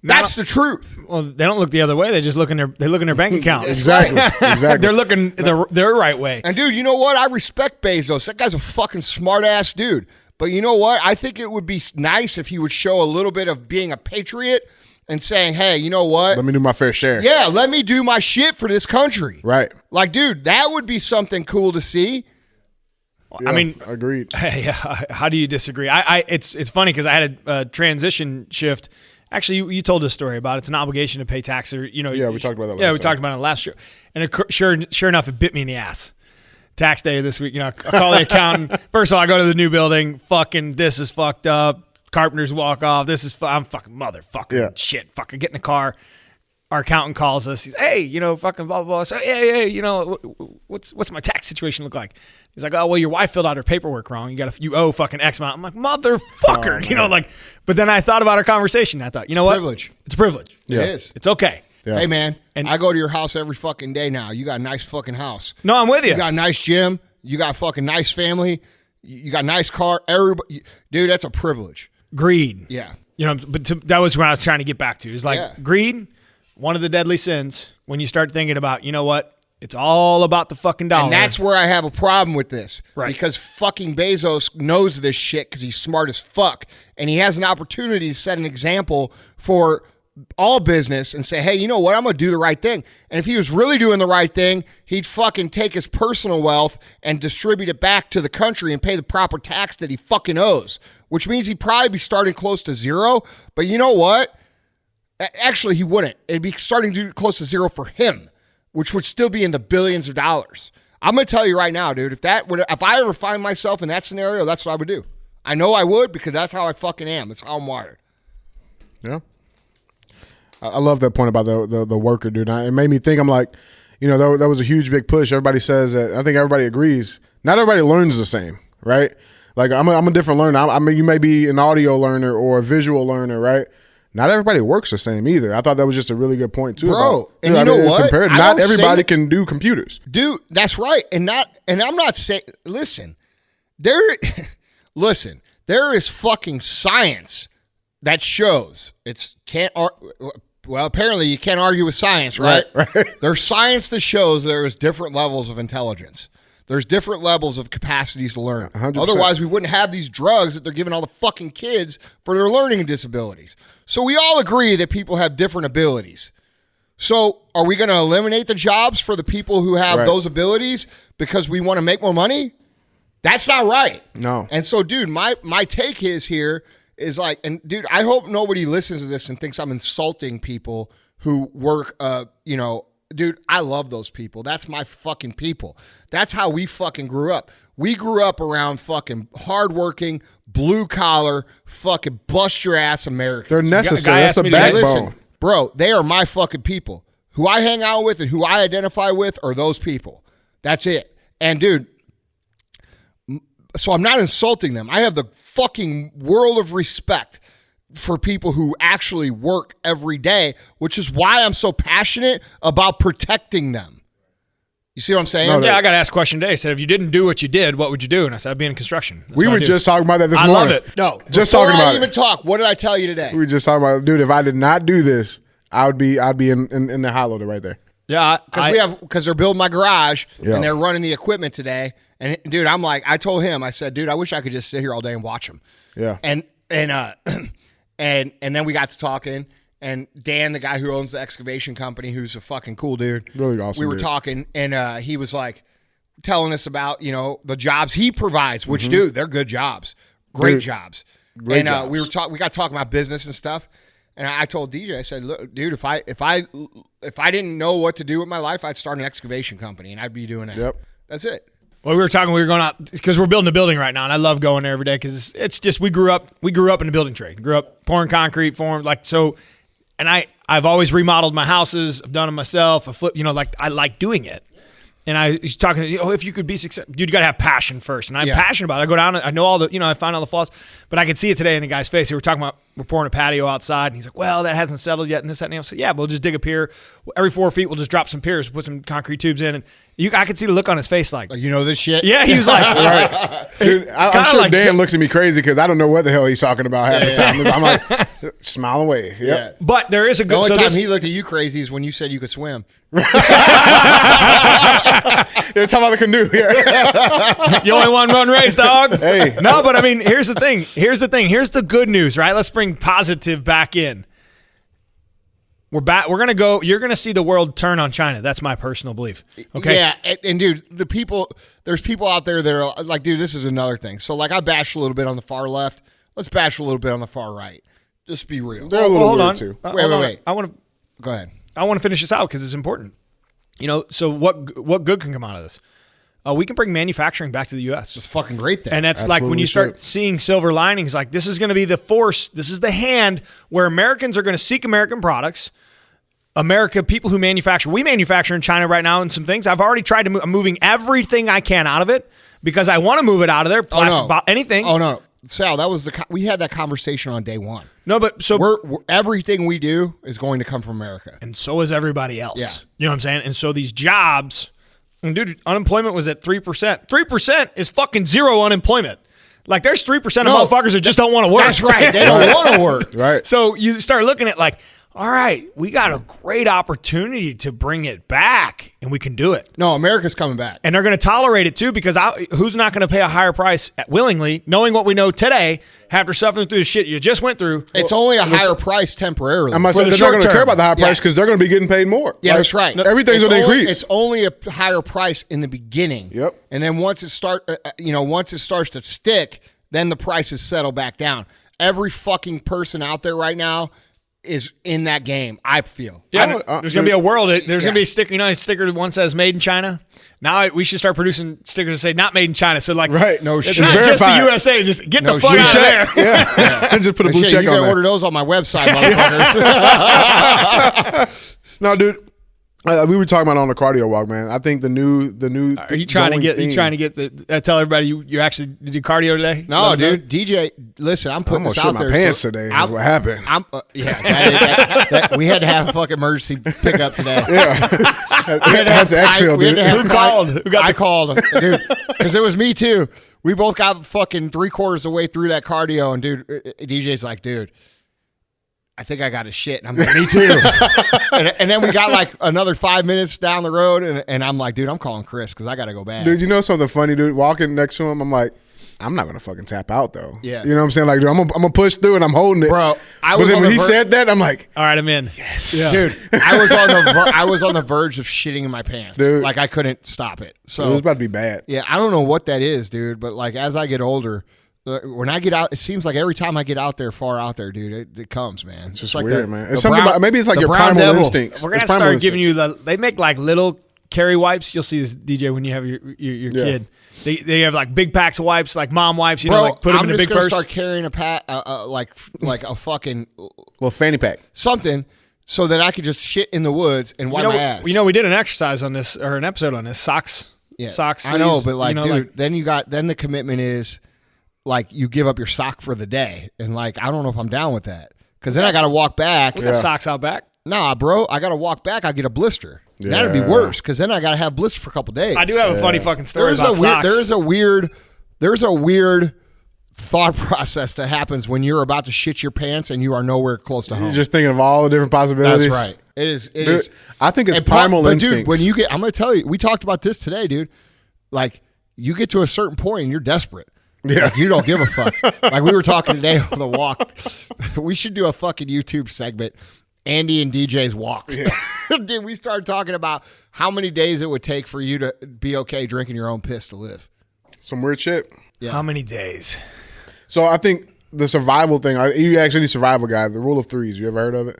Speaker 2: That's the truth.
Speaker 3: Well, they don't look the other way. They just look in their bank account.
Speaker 4: Exactly.
Speaker 3: They're looking their right way.
Speaker 2: And dude, you know what? I respect Bezos. That guy's a fucking smart ass dude. But you know what? I think it would be nice if he would show a little bit of being a patriot and saying, hey, you know what?
Speaker 4: Let me do my fair share.
Speaker 2: Yeah, let me do my shit for this country.
Speaker 4: Right.
Speaker 2: Like, dude, that would be something cool to see.
Speaker 4: Yeah,
Speaker 3: I mean,
Speaker 4: agreed.
Speaker 3: Yeah, how do you disagree? It's funny because I had a transition shift. Actually, you told a story about it's an obligation to pay tax, or
Speaker 4: Yeah, we talked about that.
Speaker 3: Yeah, we talked about it last show, and sure enough, it bit me in the ass. Tax day this week, I call the accountant. First of all, I go to the new building. Fucking, this is fucked up. Carpenters walk off. I'm fucking motherfucking shit. Fucking get in the car. Our accountant calls us. He's, hey, fucking blah, blah, blah. So, hey, what's my tax situation look like? He's like, oh, well, your wife filled out her paperwork wrong. You owe fucking X amount. I'm like, motherfucker. But then I thought about our conversation. I thought, you know what?
Speaker 2: Privilege.
Speaker 3: It's a privilege.
Speaker 2: It is.
Speaker 3: It's okay.
Speaker 4: Yeah.
Speaker 2: Hey, man,
Speaker 3: And-
Speaker 2: I go to your house every fucking day now. You got a nice fucking house.
Speaker 3: No, I'm with you.
Speaker 2: You got a nice gym. You got a fucking nice family. You got a nice car. Everybody, dude, that's a privilege.
Speaker 3: Greed.
Speaker 2: Yeah.
Speaker 3: That was what I was trying to get back to. It's like greed, one of the deadly sins when you start thinking about, you know what? It's all about the fucking dollar.
Speaker 2: And that's where I have a problem with this.
Speaker 3: Right.
Speaker 2: Because fucking Bezos knows this shit because he's smart as fuck. And he has an opportunity to set an example for all business and say, hey, you know what? I'm going to do the right thing. And if he was really doing the right thing, he'd fucking take his personal wealth and distribute it back to the country and pay the proper tax that he fucking owes, which means he'd probably be starting close to zero. But you know what? Actually, he wouldn't. It'd be starting to close to zero for him, which would still be in the billions of dollars. I'm going to tell you right now, dude, if I ever find myself in that scenario, that's what I would do. I know I would because that's how I fucking am. That's how I'm wired.
Speaker 4: Yeah. I love that point about the worker, dude. It made me think, I'm like, that was a huge, big push. Everybody says that. I think everybody agrees. Not everybody learns the same, right? Like, I'm a different learner. I mean, you may be an audio learner or a visual learner, right? Not everybody works the same either. I thought that was just a really good point, too.
Speaker 2: Bro, and you know
Speaker 4: it's
Speaker 2: what?
Speaker 4: imperative. Not everybody can do computers.
Speaker 2: Dude, that's right. And I'm not saying, listen, there is fucking science that shows well, apparently you can't argue with science, right?
Speaker 4: Right.
Speaker 2: There's science that shows there is different levels of intelligence. There's different levels of capacities to learn.
Speaker 4: 100%.
Speaker 2: Otherwise, we wouldn't have these drugs that they're giving all the fucking kids for their learning disabilities. So we all agree that people have different abilities. So are we going to eliminate the jobs for the people who have those abilities because we want to make more money? That's not right.
Speaker 4: No.
Speaker 2: And so, dude, my take is like, and dude, I hope nobody listens to this and thinks I'm insulting people who work, dude, I love those people. That's my fucking people. That's how we fucking grew up. We grew up around fucking hardworking, blue collar, fucking bust your ass Americans.
Speaker 4: They're necessary.
Speaker 3: guy
Speaker 4: That's
Speaker 3: asked
Speaker 4: the
Speaker 3: me today,
Speaker 4: backbone.
Speaker 2: Listen, bro, they are my fucking people. Who I hang out with and who I identify with are those people. That's it. And dude, so I'm not insulting them. I have the fucking world of respect for people who actually work every day, which is why I'm so passionate about protecting them. You see what I'm saying?
Speaker 3: Yeah, I got asked a question today. I said, if you didn't do what you did, what would you do? And I said, I'd be in construction. That's
Speaker 4: We
Speaker 3: what
Speaker 4: were
Speaker 3: I do.
Speaker 4: just talking about that this
Speaker 3: I
Speaker 4: morning.
Speaker 3: love it.
Speaker 2: No,
Speaker 4: Just
Speaker 2: before
Speaker 4: talking about
Speaker 2: I even
Speaker 4: it.
Speaker 2: talk, what did I tell you today?
Speaker 4: We were just talking about, dude, if I did not do this, I'd be in the hollow right there.
Speaker 3: Yeah,
Speaker 2: Because they're building my garage
Speaker 4: Yeah.
Speaker 2: and they're running the equipment today. And dude, I'm like, I told him, I said, dude, I wish I could just sit here all day and watch them.
Speaker 4: Yeah.
Speaker 2: And then we got to talking, and Dan, the guy who owns the excavation company, who's a fucking cool dude,
Speaker 4: Really awesome
Speaker 2: we were
Speaker 4: dude.
Speaker 2: talking, and he was like telling us about the jobs he provides, which dude, they're good jobs, great
Speaker 4: Dude,
Speaker 2: jobs.
Speaker 4: great
Speaker 2: And we
Speaker 4: jobs.
Speaker 2: we got talking about business and stuff. And I told DJ, I said, look, dude, if I didn't know what to do with my life, I'd start an excavation company and I'd be doing that.
Speaker 4: Yep.
Speaker 2: That's it.
Speaker 3: Well, we were going out because we're building a building right now, and I love going there every day because it's just we grew up in the building trade. Grew up pouring concrete, so And I've always remodeled my houses. I've done them myself. I like doing it. And I was talking, if you could be successful, dude, you got to have passion first. And I'm passionate about it. I go down, I know I find all the flaws, but I could see it today in the guy's face. We're talking about, we're pouring a patio outside, and he's like, well, that hasn't settled yet, and this, that, and the other. So, yeah, we'll just dig a pier. Every 4 feet, we'll just drop some piers, put some concrete tubes in, and I could see the look on his face like,
Speaker 2: you know this shit?
Speaker 3: Yeah, he was like,
Speaker 4: Right. Dude, I'm sure
Speaker 3: like,
Speaker 4: Dan looks at me crazy because I don't know what the hell he's talking about half the time. I'm like, smile and wave. Yep.
Speaker 3: But there is a
Speaker 2: The
Speaker 3: good,
Speaker 2: only time he looked at you crazy is when you said you could swim.
Speaker 4: You're talking about the canoe here.
Speaker 3: you only won one race, dog.
Speaker 4: Hey.
Speaker 3: No, but I mean, here's the thing. Here's the good news, right? Let's bring positive back in. We're back. We're gonna go. You're gonna see the world turn on China. That's my personal belief. Okay.
Speaker 2: Yeah, and dude, there's people out there that are like, dude, this is another thing. So like, I bashed a little bit on the far left. Let's bash a little bit on the far right. Just be real.
Speaker 4: They're a little
Speaker 3: hold
Speaker 4: weird
Speaker 3: on.
Speaker 4: too.
Speaker 2: Wait.
Speaker 3: I want to
Speaker 2: Go ahead.
Speaker 3: I want to finish this out because it's important. So what good can come out of this? We can bring manufacturing back to the U.S.
Speaker 2: It's fucking great thing.
Speaker 3: And that's like when you start seeing silver linings, like this is going to be the force. This is the hand where Americans are going to seek American products. People who manufacture. We manufacture in China right now and some things. I've already tried to move. I'm moving everything I can out of it because I want to move it out of there. Anything.
Speaker 2: Oh, no. Sal, we had that conversation on day one.
Speaker 3: No, but so
Speaker 2: we're everything we do is going to come from America.
Speaker 3: And so is everybody else.
Speaker 2: Yeah.
Speaker 3: You know what I'm saying? And so these jobs, and dude, unemployment was at 3%. 3% is fucking zero unemployment. Like there's 3% of motherfuckers that just don't want to work.
Speaker 2: That's right. They don't want to work.
Speaker 4: Right.
Speaker 3: So you start looking at like, all right, we got a great opportunity to bring it back, and we can do it.
Speaker 2: No, America's coming back.
Speaker 3: And they're going to tolerate it, too, because who's not going to pay a higher price willingly, knowing what we know today, after suffering through the shit you just went through?
Speaker 2: It's only a higher price temporarily.
Speaker 4: I'm not saying they're not going to care about the high price because they're going to be getting paid more.
Speaker 2: Yeah, that's right.
Speaker 4: Everything's going to increase.
Speaker 2: It's only a higher price in the beginning.
Speaker 4: Yep.
Speaker 2: And then once it starts to stick, then the prices settle back down. Every fucking person out there right now is in that game, I feel.
Speaker 3: Yeah, there's going to be a world. There's going to be a sticker. A sticker that one says "Made in China." Now we should start producing stickers that say "Not made in China." So like,
Speaker 4: right?
Speaker 2: No
Speaker 3: it's
Speaker 2: shit.
Speaker 3: not just the USA. Just get the fuck out of there.
Speaker 4: Yeah. Just put a blue check
Speaker 2: you
Speaker 4: on
Speaker 2: can
Speaker 4: there.
Speaker 2: order those on my website, motherfuckers.
Speaker 4: No, dude. We were talking about it on the cardio walk, man. I think the new.
Speaker 3: Are you trying to get? Are you trying to get tell everybody you actually do cardio today?
Speaker 2: No, dude. DJ, listen, I'm putting this out there.
Speaker 4: I'm gonna shit my pants today. Is what happened.
Speaker 2: We had to have a fucking emergency pickup today.
Speaker 4: Yeah, we had to have to exfil, dude.
Speaker 3: Who called?
Speaker 2: I called, dude, because it was me too. We both got fucking 3/4 of the way through that cardio, and dude, DJ's like, dude, I think I got a shit. And I'm like, me too. and then we got like another 5 minutes down the road, and I'm like, dude, I'm calling Chris because I got to go back.
Speaker 4: Dude, you know something funny, dude? Walking next to him, I'm like, I'm not going to fucking tap out, though.
Speaker 2: Yeah.
Speaker 4: You know what I'm saying? Like, dude, I'm going to push through and I'm holding it.
Speaker 2: Bro,
Speaker 4: but then when he said that, I'm like,
Speaker 3: all right, I'm in.
Speaker 4: Yes.
Speaker 3: Yeah.
Speaker 2: Dude, I was on the verge of shitting in my pants.
Speaker 4: Dude.
Speaker 2: Like, I couldn't stop it. So
Speaker 4: it was about to be bad.
Speaker 2: Yeah, I don't know what that is, dude, but like as I get older, when I get out, it seems like every time I get out there, far out there, dude, it comes, man.
Speaker 4: It's just
Speaker 2: like
Speaker 4: weird, man. It's something about, maybe it's like your primal instincts.
Speaker 3: We're going to start giving you they make like little carry wipes. You'll see this, DJ, when you have your kid. They have like big packs of wipes, like mom wipes, you know, like put them in a big purse.
Speaker 2: I'm just going to start carrying a pack, like a fucking
Speaker 4: little fanny pack.
Speaker 2: Something. So that I could just shit in the woods and wipe my ass.
Speaker 3: You know, we did an exercise on this, or an episode on this. Socks.
Speaker 2: Yeah.
Speaker 3: Socks.
Speaker 2: I know, but like,
Speaker 3: you know,
Speaker 2: dude, then the commitment is like you give up your sock for the day. And like, I don't know if I'm down with that. Because then I got to walk back.
Speaker 3: We got socks out back.
Speaker 2: Nah, bro, I got to walk back. I get a blister. Yeah. That'd be worse because then I got to have blister for a couple days.
Speaker 3: I do have a funny fucking story about socks.
Speaker 2: There's a weird thought process that happens when you're about to shit your pants and you are nowhere close to home.
Speaker 4: You're just thinking of all the different possibilities.
Speaker 2: That's right. It is.
Speaker 4: I think it's primal instincts.
Speaker 2: Dude, when you get, I'm going to tell you, we talked about this today, dude. Like, you get to a certain point and you're desperate. Yeah. Like, you don't give a fuck. Like, we were talking today on the walk. We should do a fucking YouTube segment. Andy and DJ's walks. Yeah. Dude, we started talking about how many days it would take for you to be okay drinking your own piss to live.
Speaker 4: Some weird shit.
Speaker 3: Yeah. How many days?
Speaker 4: So I think the survival thing, you actually survival guy, the rule of threes. You ever heard of it?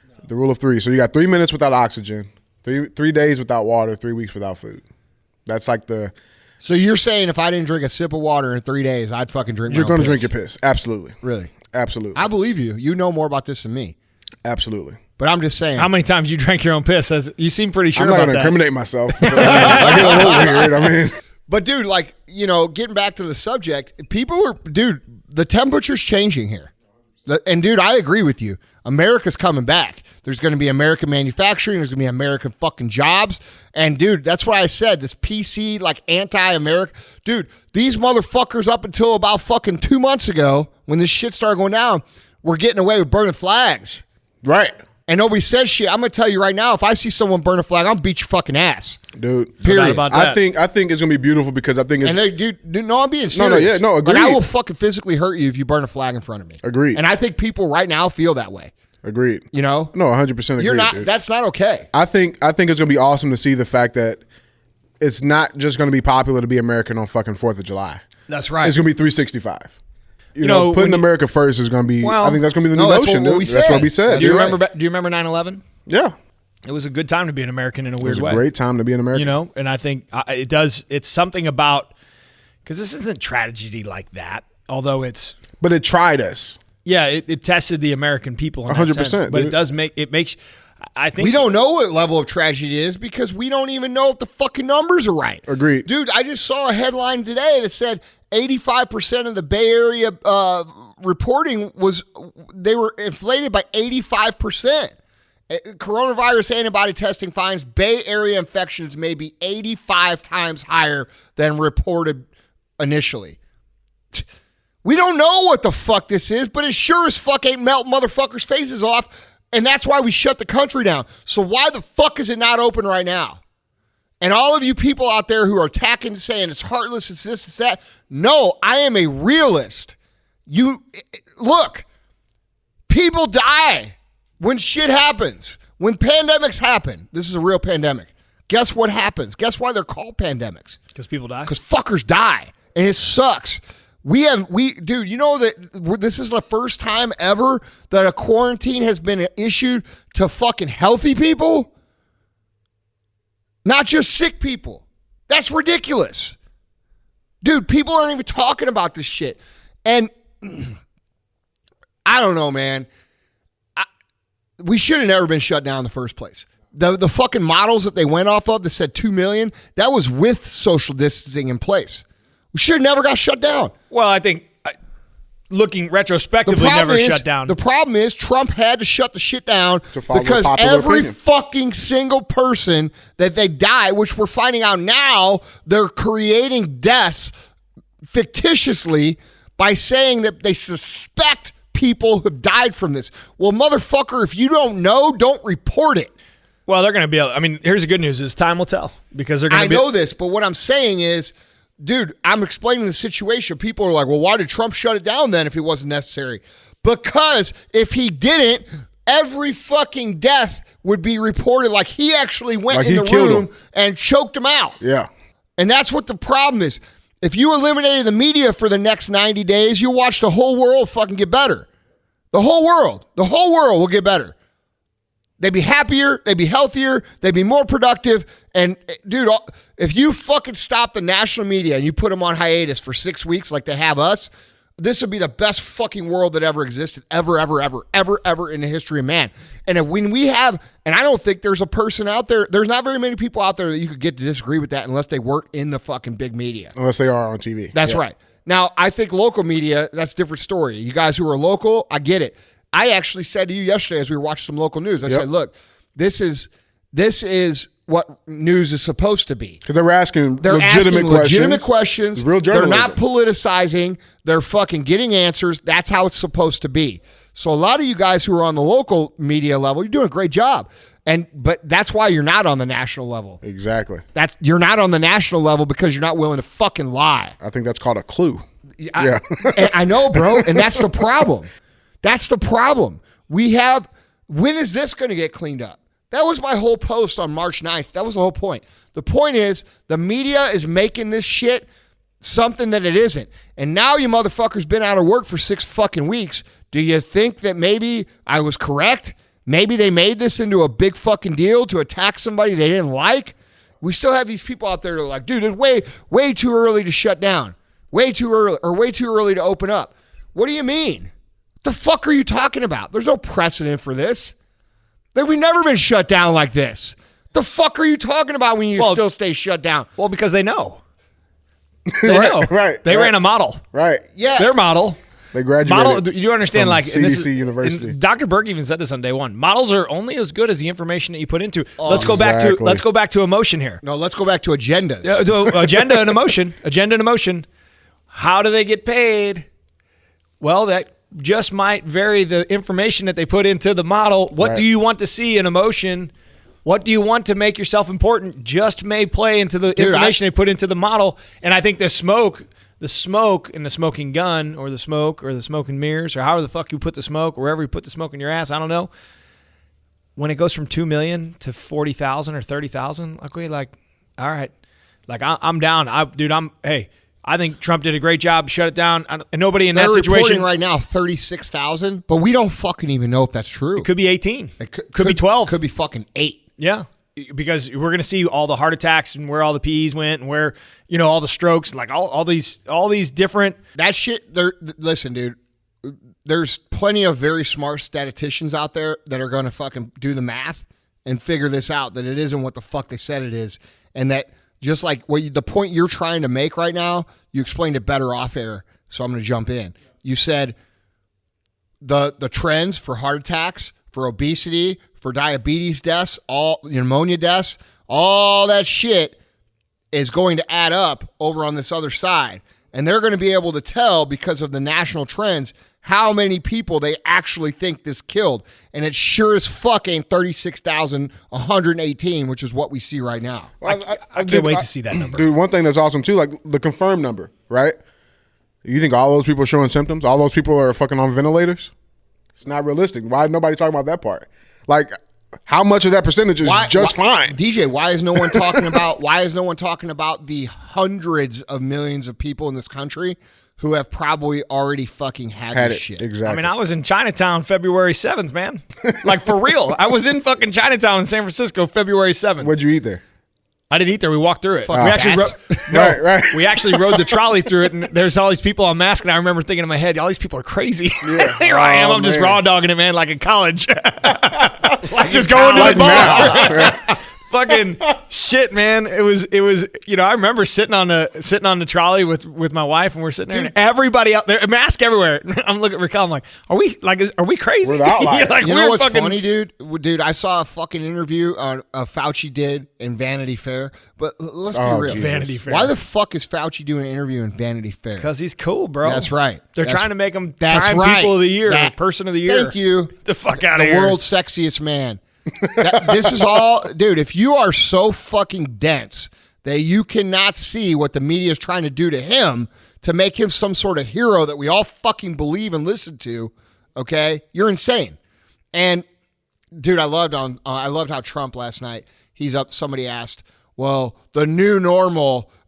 Speaker 4: No. The rule of three. So you got 3 minutes without oxygen, 3 days without water, 3 weeks without food. That's like the...
Speaker 2: So you're saying if I didn't drink a sip of water in 3 days, I'd fucking drink my own piss?
Speaker 4: You're going to drink your piss. Absolutely.
Speaker 2: Really?
Speaker 4: Absolutely.
Speaker 2: I believe you. You know more about this than me.
Speaker 4: Absolutely.
Speaker 2: But I'm just saying.
Speaker 3: How many times you drank your own piss? You seem pretty sure
Speaker 4: I'm not
Speaker 3: about
Speaker 4: going to
Speaker 3: that.
Speaker 4: incriminate myself. I get a little weird. I mean,
Speaker 2: But dude, like, getting back to the subject, the temperature's changing here. And dude, I agree with you. America's coming back. There's going to be American manufacturing. There's going to be American fucking jobs. And dude, that's why I said this PC, like anti-America. Dude, these motherfuckers up until about fucking 2 months ago, when this shit started going down, were getting away with burning flags.
Speaker 4: right.
Speaker 2: And nobody says shit. I'm going to tell you right now, if I see someone burn a flag, I'll beat your fucking ass.
Speaker 4: Dude.
Speaker 2: Period.
Speaker 3: about
Speaker 4: I
Speaker 3: that.
Speaker 4: think it's going to be beautiful because I think it's...
Speaker 2: And they, dude, no, I'm being serious.
Speaker 4: agreed.
Speaker 2: Like, I will fucking physically hurt you if you burn a flag in front of me.
Speaker 4: Agreed.
Speaker 2: And I think people right now feel that way.
Speaker 4: Agreed.
Speaker 2: No,
Speaker 4: 100% agreed.
Speaker 2: you're not.
Speaker 4: Dude.
Speaker 2: That's not okay.
Speaker 4: I think it's going to be awesome to see the fact that it's not just going to be popular to be American on fucking 4th of July.
Speaker 2: That's right.
Speaker 4: It's going to be 365. You
Speaker 3: know,
Speaker 4: know, putting
Speaker 3: when you-
Speaker 4: America first is going to be...
Speaker 3: Well,
Speaker 4: I think that's going to be the
Speaker 2: no,
Speaker 4: new
Speaker 2: that's
Speaker 4: notion,
Speaker 2: what
Speaker 4: dude.
Speaker 2: we
Speaker 4: That's
Speaker 2: said.
Speaker 4: what we said.
Speaker 2: That's
Speaker 3: Do you
Speaker 2: right.
Speaker 3: remember 9/11?
Speaker 4: Yeah.
Speaker 3: It was a good time to be an American in a
Speaker 4: It
Speaker 3: weird
Speaker 4: was a
Speaker 3: way.
Speaker 4: great time to be an American.
Speaker 3: And I think it does. It's something about, because this isn't tragedy like that, although it's,
Speaker 4: But it tried us.
Speaker 3: yeah, it tested the American people in
Speaker 4: 100%,
Speaker 3: that sense, but
Speaker 4: dude.
Speaker 3: it makes, I think.
Speaker 2: We don't know what level of tragedy it is because we don't even know if the fucking numbers are right.
Speaker 4: Agreed.
Speaker 2: Dude, I just saw a headline today that said 85% of the Bay Area reporting they were inflated by 85%. Coronavirus antibody testing finds Bay Area infections may be 85 times higher than reported initially. We don't know what the fuck this is, but it sure as fuck ain't melting motherfuckers' faces off, and that's why we shut the country down. So why the fuck is it not open right now? And all of you people out there who are attacking, saying it's heartless, it's this, it's that. No, I am a realist. Look, people die when shit happens. When pandemics happen, this is a real pandemic. Guess what happens? Guess why they're called pandemics?
Speaker 3: Because people die.
Speaker 2: Because fuckers die, and it sucks. Dude, you know that this is the first time ever that a quarantine has been issued to fucking healthy people? Not just sick people. That's ridiculous. Dude, people aren't even talking about this shit. And I don't know, man. We should have never been shut down in the first place. The fucking models that they went off of that said 2 million, that was with social distancing in place. We should have never got shut down.
Speaker 3: Well, I think looking retrospectively, never shut down.
Speaker 2: The problem is Trump had to shut the shit down
Speaker 4: To follow
Speaker 2: because
Speaker 4: popular
Speaker 2: every
Speaker 4: opinion.
Speaker 2: fucking single person that they die, which we're finding out now, they're creating deaths fictitiously by saying that they suspect people have died from this. Well, motherfucker, if you don't know, don't report it.
Speaker 3: Well, they're going to be able, I mean, here's the good news is time will tell because they're going
Speaker 2: I
Speaker 3: to be.
Speaker 2: know this, but what I'm saying is, dude, I'm explaining the situation. People are like, well, why did Trump shut it down then if it wasn't necessary? Because if he didn't, every fucking death would be reported like he actually went
Speaker 4: Like
Speaker 2: in
Speaker 4: he
Speaker 2: the
Speaker 4: killed
Speaker 2: room
Speaker 4: him.
Speaker 2: and choked him out.
Speaker 4: Yeah.
Speaker 2: And that's what the problem is. If you eliminated the media for the next 90 days, you'll watch the whole world fucking get better. The whole world will get better. They'd be happier, they'd be healthier, they'd be more productive. And dude, if you fucking stop the national media and you put them on hiatus for 6 weeks like they have us, this would be the best fucking world that ever existed, ever in the history of man. And when we have, and I don't think there's a person out there, there's not very many people out there that you could get to disagree with that unless they work in the fucking big media.
Speaker 4: Unless they are on TV.
Speaker 2: That's right. Now, I think local media, that's a different story. You guys who are local, I get it. I actually said to you yesterday as we were watching some local news, I said, look, this is what news is supposed to be.
Speaker 4: Because they were asking
Speaker 2: They're
Speaker 4: legitimate
Speaker 2: asking legitimate questions.
Speaker 4: Real
Speaker 2: They're
Speaker 4: journalism.
Speaker 2: not politicizing. They're fucking getting answers. That's how it's supposed to be. So a lot of you guys who are on the local media level, you're doing a great job. But that's why you're not on the national level.
Speaker 4: Exactly.
Speaker 2: You're not on the national level because you're not willing to fucking lie.
Speaker 4: I think that's called a clue.
Speaker 2: I know, bro, and that's the problem. That's the problem. When is this going to get cleaned up? That was my whole post on March 9th. That was the whole point. The point is the media is making this shit something that it isn't. And now you motherfuckers been out of work for 6 fucking weeks. Do you think that maybe I was correct? Maybe they made this into a big fucking deal to attack somebody they didn't like? We still have these people out there that are like, dude, it's way too early to shut down. Way too early to open up. What do you mean? What the fuck are you talking about? There's no precedent for this. We've never been shut down like this. The fuck are you talking about when you still stay shut down?
Speaker 3: Well, because they know. They know.
Speaker 4: Right.
Speaker 3: They ran a model.
Speaker 4: Right.
Speaker 2: Yeah.
Speaker 3: Their model.
Speaker 4: They graduated.
Speaker 3: Model, you understand,
Speaker 4: from
Speaker 3: like
Speaker 4: CDC University.
Speaker 3: and Dr. Berg even said this on day one. Models are only as good as the information that you put into. Let's go back to emotion here.
Speaker 2: No, let's go back to agendas.
Speaker 3: Agenda and emotion. Agenda and emotion. How do they get paid? Well, that just might vary the information that they put into the model. What do you want to see in emotion? What do you want to make yourself important? Just may play into the information they put into the model. And I think the smoke and the smoking gun or the smoking mirrors or however the fuck you put the smoke, wherever you put the smoke in your ass, I don't know. When it goes from 2 million to 40,000 or 30,000, all right, I'm down. I think Trump did a great job, shut it down. And nobody in that situation.
Speaker 2: They're reporting right now 36,000, but we don't fucking even know if that's true.
Speaker 3: It could be 18.
Speaker 2: It
Speaker 3: could be 12.
Speaker 2: Could be fucking 8.
Speaker 3: Yeah. Because we're going to see all the heart attacks and where all the PEs went and where, all the strokes, like all these different.
Speaker 2: That shit, listen, dude, there's plenty of very smart statisticians out there that are going to fucking do the math and figure this out, that it isn't what the fuck they said it is. And that just like the point you're trying to make right now, you explained it better off air. So I'm going to jump in. You said the trends for heart attacks, for obesity, for diabetes deaths, all pneumonia deaths, all that shit is going to add up over on this other side. And they're going to be able to tell, because of the national trends, how many people they actually think this killed. And it sure as fuck ain't 36,118, which is what we see right now.
Speaker 4: Well,
Speaker 3: I can't wait to see that number.
Speaker 4: Dude, one thing that's awesome too, like the confirmed number, right? You think all those people are showing symptoms? All those people are fucking on ventilators? It's not realistic. Why is nobody talking about that part? Like, how much of that percentage is fine?
Speaker 2: DJ, why is no one talking about the hundreds of millions of people in this country who have probably already fucking had this shit?
Speaker 4: Exactly.
Speaker 3: I mean, I was in Chinatown February 7th, man. Like, for real. I was in fucking Chinatown in San Francisco February 7th.
Speaker 4: What'd you eat there?
Speaker 3: I didn't eat there. We walked through it.
Speaker 2: Fuck
Speaker 3: We actually
Speaker 4: right.
Speaker 3: We actually rode the trolley through it, and there's all these people on mask, and I remember thinking in my head, all these people are crazy.
Speaker 4: Yeah.
Speaker 3: Here I am. I'm just raw dogging it, man, like in college. Just going to the bar. Fucking shit, man. It was. I remember sitting on the trolley with my wife, and we're sitting there, and everybody out there, mask everywhere. I'm looking at Raquel. I'm like, are we crazy?
Speaker 4: We're the outliers.
Speaker 2: Like, you know what's funny, dude? Dude, I saw a fucking interview Fauci did in Vanity Fair. But let's be real.
Speaker 4: Jesus.
Speaker 3: Vanity Fair.
Speaker 2: Why the fuck is Fauci doing an interview in Vanity Fair?
Speaker 3: Because he's cool, bro.
Speaker 2: That's right.
Speaker 3: They're trying to make him
Speaker 2: That's
Speaker 3: Time
Speaker 2: right.
Speaker 3: People of the Year,
Speaker 2: Person
Speaker 3: of the Year.
Speaker 2: Thank you.
Speaker 3: The fuck out of
Speaker 2: The
Speaker 3: here.
Speaker 2: world's sexiest man. This is all, dude, if you are so fucking dense that you cannot see what the media is trying to do to him to make him some sort of hero that we all fucking believe and listen to, okay, you're insane. And dude, I loved how Trump last night, somebody asked, well,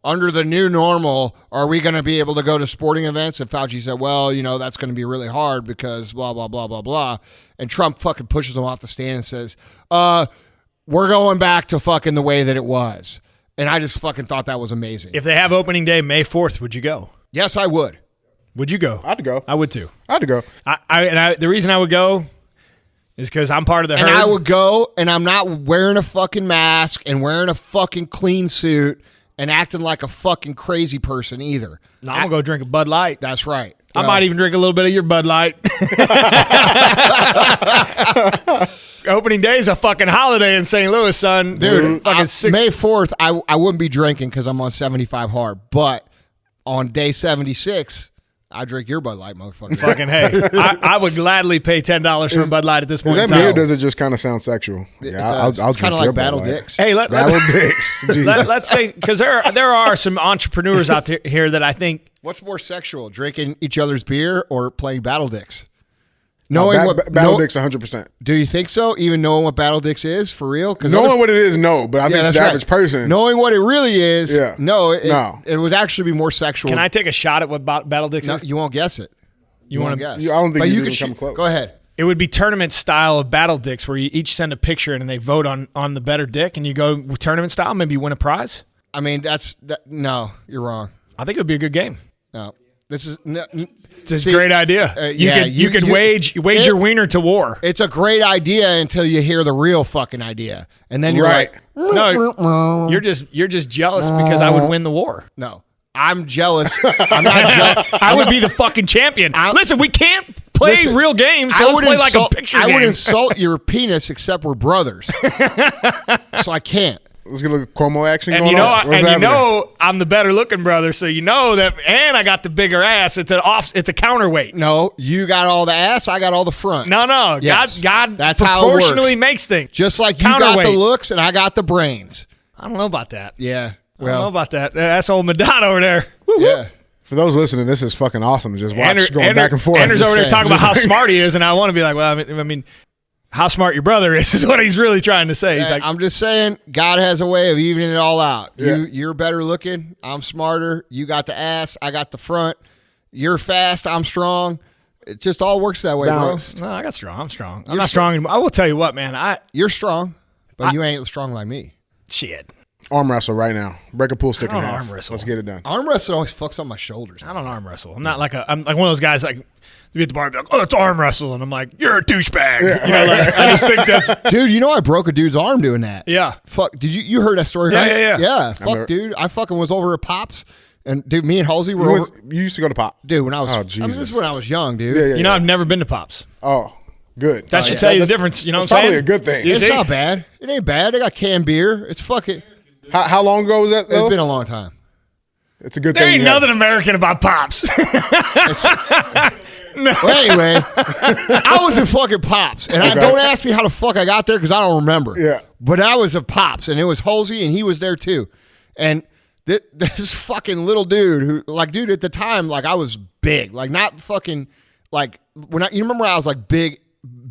Speaker 2: under the new normal, are we going to be able to go to sporting events? And Fauci said, well, that's going to be really hard because blah, blah, blah, blah, blah. And Trump fucking pushes him off the stand and says, we're going back to fucking the way that it was. And I just fucking thought that was amazing.
Speaker 3: If they have opening day May 4th, would you go?
Speaker 2: Yes, I would.
Speaker 3: Would you go?
Speaker 4: I'd go.
Speaker 3: I would too.
Speaker 4: I'd go.
Speaker 3: The reason I would go is because I'm part of the herd.
Speaker 2: And I would go, and I'm not wearing a fucking mask and wearing a fucking clean suit and acting like a fucking crazy person either.
Speaker 3: No, I'm going to go drink a Bud Light.
Speaker 2: That's right.
Speaker 3: I might even drink a little bit of your Bud Light. Opening day is a fucking holiday in St. Louis, son.
Speaker 2: Dude, May 4th, I wouldn't be drinking because I'm on 75 hard. But on day 76, I drink your Bud Light, motherfucker.
Speaker 3: Fucking hey. I would gladly pay $10 for a Bud Light at this point in
Speaker 4: Is that
Speaker 3: time.
Speaker 4: me or does it just kind of sound sexual?
Speaker 2: I'll kind of like Battle Dicks.
Speaker 3: Hey,
Speaker 4: Battle Dicks.
Speaker 3: let's say, because there are some entrepreneurs out here that I think.
Speaker 2: What's more sexual, drinking each other's beer or playing Battle Dicks?
Speaker 4: Battle Dicks 100%.
Speaker 2: Do you think so? Even knowing what Battle Dicks is for real?
Speaker 4: Knowing what it is, no. But I think it's the average person.
Speaker 2: Knowing what it really is,
Speaker 4: yeah.
Speaker 2: No. It would actually be more sexual.
Speaker 3: Can I take a shot at what Battle Dicks is?
Speaker 2: You won't guess it. You won't guess.
Speaker 4: I don't think you can come close.
Speaker 2: Go ahead.
Speaker 3: It would be tournament style of Battle Dicks where you each send a picture and they vote on the better dick and you go tournament style. Maybe you win a prize.
Speaker 2: I mean, no, you're wrong.
Speaker 3: I think it would be a good game.
Speaker 2: No. This is
Speaker 3: It's a great idea. You could wage your wiener to war.
Speaker 2: It's a great idea until you hear the real fucking idea, and then you're
Speaker 4: Right.
Speaker 2: like,
Speaker 3: No, you're just jealous because I would win the war.
Speaker 2: no, I'm jealous. I'm not jealous.
Speaker 3: I would be the fucking champion. Listen, we can't play real games, so let's play like a picture game.
Speaker 2: I would insult your penis, except we're brothers, so I can't.
Speaker 4: Let's get a little Cuomo action
Speaker 3: And
Speaker 4: going
Speaker 3: you know,
Speaker 4: on. What's happening?
Speaker 3: I'm the better looking brother, so you know that, and I got the bigger ass. It's a counterweight.
Speaker 2: No, you got all the ass, I got all the front.
Speaker 3: No.
Speaker 2: Yes.
Speaker 3: God
Speaker 2: That's how it
Speaker 3: proportionally
Speaker 2: works.
Speaker 3: makes things.
Speaker 2: Just like you got the
Speaker 3: Counterweight.
Speaker 2: looks and I got the brains.
Speaker 3: I don't know about that.
Speaker 2: Yeah.
Speaker 3: I don't know
Speaker 2: Well,
Speaker 3: about that. That's old Madonna over there.
Speaker 2: yeah.
Speaker 4: For those listening, this is fucking awesome. Just watch
Speaker 3: Andrew-
Speaker 4: going back and forth.
Speaker 3: Andrew's
Speaker 4: Just
Speaker 3: over there
Speaker 4: saying.
Speaker 3: talking about how smart he is, and I want to be like, well, I mean, how smart your brother is what he's really trying to say. He's
Speaker 2: Hey,
Speaker 3: like,
Speaker 2: I'm just saying, God has a way of evening it all out.
Speaker 4: Yeah.
Speaker 2: You're better looking. I'm smarter. You got the ass. I got the front. You're fast. I'm strong. It just all works that way,
Speaker 4: Balanced.
Speaker 3: no, I got strong. I'm strong. I'm not strong anymore. I will tell you what, man.
Speaker 2: bro. You're strong, but you ain't strong like me.
Speaker 3: Shit.
Speaker 4: Arm wrestle right now. Break a pool stick
Speaker 3: I
Speaker 4: in
Speaker 3: don't
Speaker 4: half.
Speaker 3: arm wrestle.
Speaker 4: Let's get it done.
Speaker 2: Arm wrestling always fucks up my shoulders.
Speaker 3: I don't arm wrestle. I'm not like I'm like one of those guys like to be at the bar and be like, oh, it's arm wrestle, and I'm like, you're a douchebag. You know, like, I just think that's
Speaker 2: Dude, you know I broke a dude's arm doing that.
Speaker 3: yeah.
Speaker 2: Fuck. Did you heard that story?
Speaker 3: Yeah,
Speaker 2: right?
Speaker 3: yeah.
Speaker 2: Yeah. Fuck,
Speaker 4: remember.
Speaker 2: dude. I fucking was over at Pops, and dude, me and Halsey were over.
Speaker 4: You used to go to Pop.
Speaker 2: Dude, when I was,
Speaker 4: Oh,
Speaker 2: I mean, this is
Speaker 4: Jesus.
Speaker 2: when I was young, dude.
Speaker 4: Yeah, yeah,
Speaker 3: You know,
Speaker 4: yeah.
Speaker 3: I've never been to Pops.
Speaker 4: Oh, good.
Speaker 3: That should tell you the difference. You know,
Speaker 4: That's
Speaker 3: what I'm
Speaker 4: probably
Speaker 3: saying?
Speaker 4: a good thing.
Speaker 3: You
Speaker 2: It's
Speaker 3: see?
Speaker 2: not bad. It ain't bad. They got canned beer. It's fucking.
Speaker 4: How long ago was that, though?
Speaker 2: It's been a long time.
Speaker 4: It's a good
Speaker 3: There
Speaker 4: thing.
Speaker 3: ain't
Speaker 4: you had-
Speaker 3: nothing American about Pops.
Speaker 2: Well, anyway, I was in fucking Pops, and I don't ask me how the fuck I got there because I don't remember.
Speaker 4: Yeah.
Speaker 2: But I was at Pops, and it was Halsey, and he was there too. And this fucking little dude who, like, dude, at the time, like, I was big, like, not fucking, like, you remember when I was like big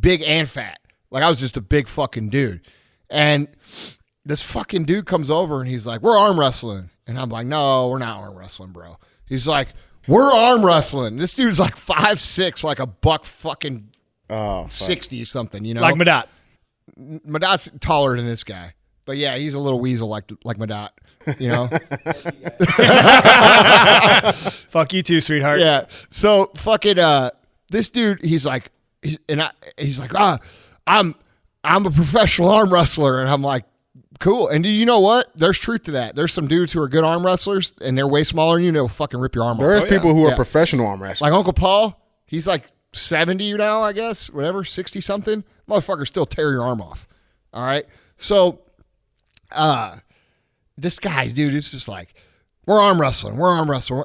Speaker 2: and fat, like, I was just a big fucking dude, and this fucking dude comes over and he's like, we're arm wrestling, and I'm like, no, we're not arm wrestling, bro. He's like, we're arm wrestling. This dude's like 5'6", like a buck fucking
Speaker 4: Oh, fuck.
Speaker 2: 60 or something, you know?
Speaker 3: Like Madot.
Speaker 2: Madot's taller than this guy. But yeah, he's a little weasel like Madot, you know?
Speaker 3: Fuck you too, sweetheart.
Speaker 2: Yeah. So fucking this dude, he's like I'm a professional arm wrestler, and I'm like, cool. And do you know what? There's truth to that. There's some dudes who are good arm wrestlers, and they're way smaller than you. They'll fucking rip your arm
Speaker 4: There
Speaker 2: off.
Speaker 4: is people who are
Speaker 2: Yeah.
Speaker 4: professional arm wrestlers.
Speaker 2: Like Uncle Paul, he's like 70 now, I guess, whatever, 60 something. Motherfucker still tear your arm off. All right. So, this guy, dude, it's just like, we're arm wrestling.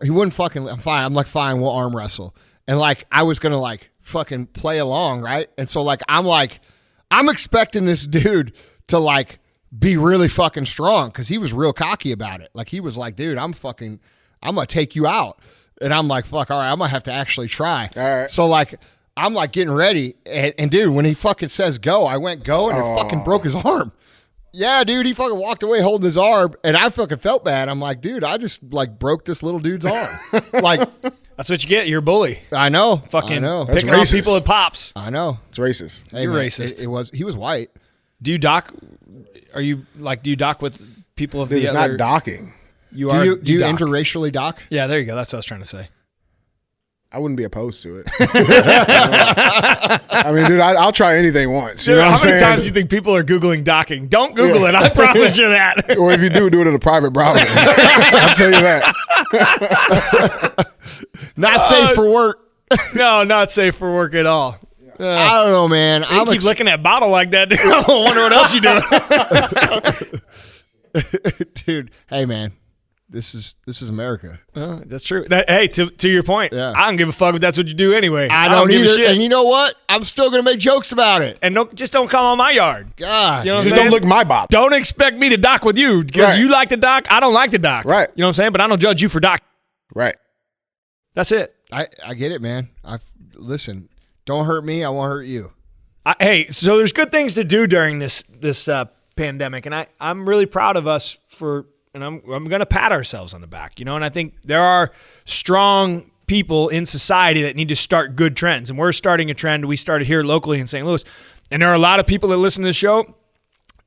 Speaker 2: He wouldn't fucking, I'm fine. I'm like, fine, we'll arm wrestle. And like, I was going to like fucking play along. Right. And so like, I'm expecting this dude to like be really fucking strong, because he was real cocky about it. Like, he was like, dude, I'm going to take you out. And I'm like, fuck, all right, I'm going to have to actually try.
Speaker 4: All right.
Speaker 2: So like, I'm like getting ready. And dude, when he fucking says go, I went go, and it fucking broke his arm. Yeah, dude, he fucking walked away holding his arm, and I fucking felt bad. I'm like, dude, I just like broke this little dude's arm. Like,
Speaker 3: That's what you get. You're a bully.
Speaker 2: I know.
Speaker 3: Fucking
Speaker 2: I know.
Speaker 4: That's
Speaker 3: picking on
Speaker 4: racist.
Speaker 3: people at Pops.
Speaker 2: I know.
Speaker 4: It's racist.
Speaker 2: Hey,
Speaker 3: You're
Speaker 2: man,
Speaker 3: racist.
Speaker 2: He was white.
Speaker 3: Do you dock? Are you like? Do you dock with people of
Speaker 4: Dude,
Speaker 3: the
Speaker 4: it's
Speaker 3: other?
Speaker 4: not docking.
Speaker 3: You
Speaker 2: Do
Speaker 3: are.
Speaker 2: you
Speaker 3: dock.
Speaker 2: interracially dock?
Speaker 3: Yeah, there you go. That's what I was trying to say.
Speaker 4: I wouldn't be opposed to it. I mean, dude, I'll try anything once. You
Speaker 3: Dude,
Speaker 4: know
Speaker 3: how
Speaker 4: what I'm
Speaker 3: many
Speaker 4: saying?
Speaker 3: times do you think people are Googling docking? Don't Google it. I promise you that.
Speaker 4: Or if you do it in a private browser. I'll tell you that.
Speaker 2: Not safe for work.
Speaker 3: No, not safe for work at all.
Speaker 2: I don't know, man.
Speaker 3: You keep looking at bottle like that, dude. I wonder what else you doing.
Speaker 2: dude. Hey, man, this is America.
Speaker 3: That's true. Hey, to your point,
Speaker 2: Yeah.
Speaker 3: I don't give a fuck if that's what you do anyway.
Speaker 2: I don't
Speaker 3: give
Speaker 2: either.
Speaker 3: a shit.
Speaker 2: And you know what? I'm still gonna make jokes about it.
Speaker 3: And just don't come on my yard.
Speaker 2: God,
Speaker 3: You know what
Speaker 2: dude.
Speaker 3: I'm
Speaker 4: Just don't
Speaker 3: saying?
Speaker 4: look my bottle.
Speaker 3: Don't expect me to dock with you because
Speaker 4: Right.
Speaker 3: you like to dock. I don't like to dock.
Speaker 4: Right.
Speaker 3: You know what I'm saying? But I don't judge you for dock.
Speaker 4: Right.
Speaker 3: That's it.
Speaker 2: I get it, man. Listen. Don't hurt me. I won't hurt you.
Speaker 3: Hey, so there's good things to do during this pandemic, and I'm really proud of us and I'm going to pat ourselves on the back, you know. And I think there are strong people in society that need to start good trends, and we're starting a trend. We started here locally in St. Louis, and there are a lot of people that listen to the show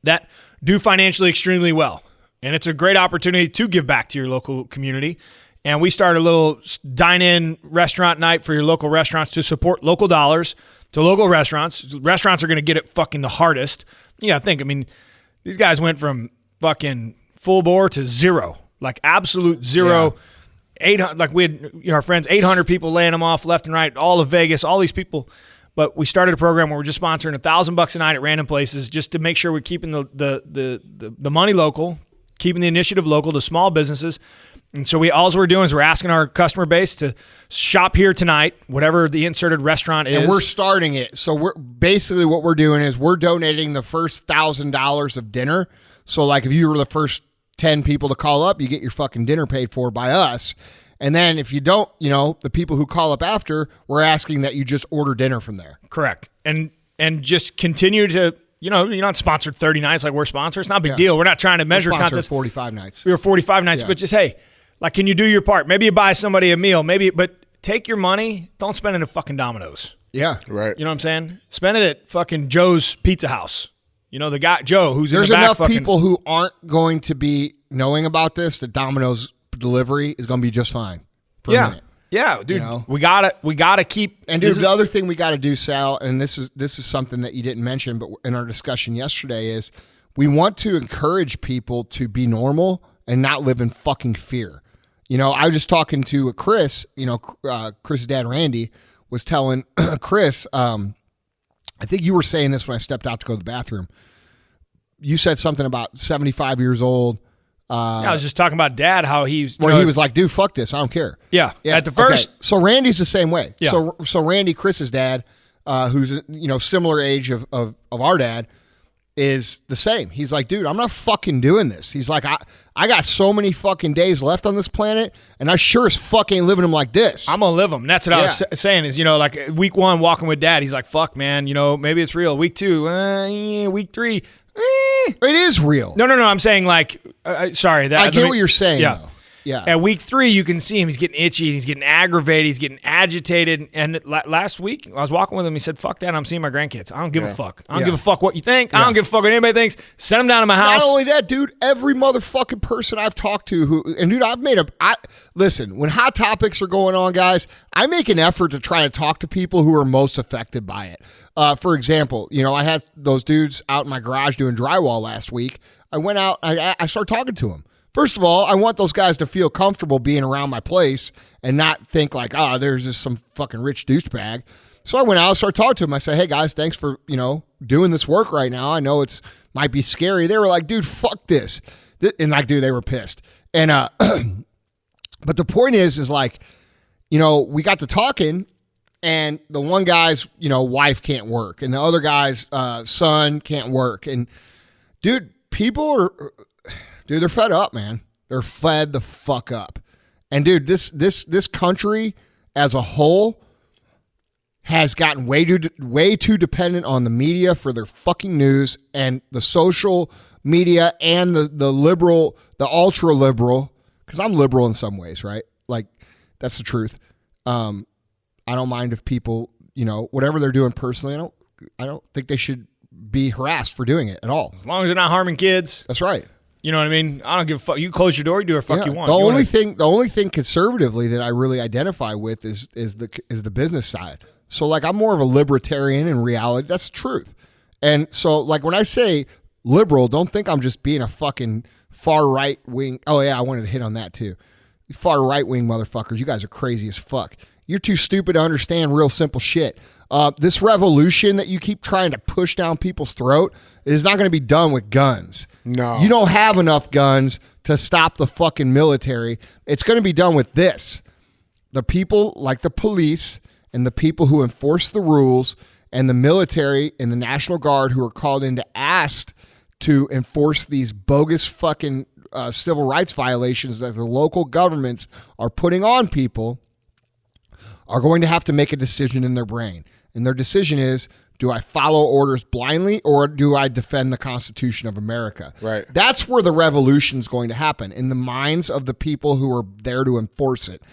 Speaker 3: that do financially extremely well, and it's a great opportunity to give back to your local community. And we started a little dine-in restaurant night for your local restaurants to support local dollars to local restaurants. Restaurants are going to get it fucking the hardest. You got to think, I mean, these guys went from fucking full bore to zero, like absolute zero.
Speaker 2: Yeah.
Speaker 3: 800, like we had, our friends, 800 people laying them off left and right, all of Vegas, all these people. But we started a program where we're just sponsoring $1,000 a night at random places just to make sure we're keeping the money local, keeping the initiative local to small businesses. And so all we're doing is we're asking our customer base to shop here tonight, whatever the inserted restaurant is.
Speaker 2: And we're starting it. So we're basically what we're doing is we're donating the first $1,000 of dinner. So like if you were the first 10 people to call up, you get your fucking dinner paid for by us. And then if you don't, the people who call up after, we're asking that you just order dinner from there.
Speaker 3: Correct. And just continue to, you're not sponsored 30 nights like we're sponsored. It's not a big deal. We're not trying to measure contests.
Speaker 2: 45 nights.
Speaker 3: We were 45 nights, but just, hey, like, can you do your part? Maybe you buy somebody a meal, but take your money. Don't spend it at fucking Domino's.
Speaker 2: Yeah.
Speaker 4: Right.
Speaker 3: You know what I'm saying? Spend it at fucking Joe's Pizza House. The guy, Joe, who's
Speaker 2: There's
Speaker 3: in the back.
Speaker 2: There's enough people who aren't going to be knowing about this that Domino's delivery is going to be just fine for a minute.
Speaker 3: Yeah, dude. We gotta keep.
Speaker 2: And dude, the other thing we got to do, Sal, and this is something that you didn't mention, but in our discussion yesterday, is we want to encourage people to be normal and not live in fucking fear. I was just talking to Chris. Chris's dad, Randy, was telling Chris. I think you were saying this when I stepped out to go to the bathroom. You said something about 75 years old.
Speaker 3: I was just talking about Dad, how he
Speaker 2: was like, dude, fuck this. I don't care.
Speaker 3: Yeah. At the first.
Speaker 2: Okay. So Randy's the same way.
Speaker 3: Yeah.
Speaker 2: So Randy, Chris's dad, who's, similar age of our dad, is the same. He's like, dude, I'm not fucking doing this. He's like, I got so many fucking days left on this planet, and I sure as fuck ain't living them like this.
Speaker 3: I'm going to live them. That's what I was saying is, like week 1, walking with Dad, he's like, fuck, man, maybe it's real. Week 2, week 3,
Speaker 2: It is real.
Speaker 3: No. I'm saying like, sorry.
Speaker 2: I get what you're saying,
Speaker 3: yeah.
Speaker 2: though. Yeah.
Speaker 3: At week 3, you can see him. He's getting itchy. And he's getting aggravated. He's getting agitated. And last week, I was walking with him. He said, fuck that. I'm seeing my grandkids. I don't give a fuck. I don't give a fuck what you think. I don't give a fuck what anybody thinks. Send them down to my house.
Speaker 2: Not only that, dude, every motherfucking person I've talked to listen, when hot topics are going on, guys, I make an effort to try to talk to people who are most affected by it. For example, I had those dudes out in my garage doing drywall last week. I went out, I started talking to them. First of all, I want those guys to feel comfortable being around my place and not think like, there's just some fucking rich douchebag. So I went out, started talking to them. I said, hey guys, thanks for, doing this work right now. I know it's might be scary. They were like, dude, fuck this. And like, dude, they were pissed. And, but the point is like, we got to talking, and the one guy's, wife can't work, and the other guy's son can't work. And dude, they're fed up, man. They're fed the fuck up. And dude, this country as a whole has gotten way too dependent on the media for their fucking news, and the social media and the liberal, the ultra liberal, because I'm liberal in some ways, right? Like, that's the truth. I don't mind if people, whatever they're doing personally, I don't think they should be harassed for doing it at all.
Speaker 3: As long as they're not harming kids.
Speaker 2: That's right.
Speaker 3: You know what I mean? I don't give a fuck. You close your door, you do whatever the fuck you want.
Speaker 2: The only thing conservatively that I really identify with is the business side. So like, I'm more of a libertarian in reality. That's the truth. And so like, when I say liberal, don't think I'm just being a fucking far right wing. Oh yeah, I wanted to hit on that too. Far right wing motherfuckers. You guys are crazy as fuck. You're too stupid to understand real simple shit. This revolution that you keep trying to push down people's throat is not going to be done with guns.
Speaker 4: No.
Speaker 2: You don't have enough guns to stop the fucking military. It's going to be done with this. The people like the police and the people who enforce the rules and the military and the National Guard who are called in to ask to enforce these bogus fucking civil rights violations that the local governments are putting on people are going to have to make a decision in their brain. And their decision is, do I follow orders blindly or do I defend the Constitution of America?
Speaker 4: Right.
Speaker 2: That's where the revolution is going to happen, in the minds of the people who are there to enforce it.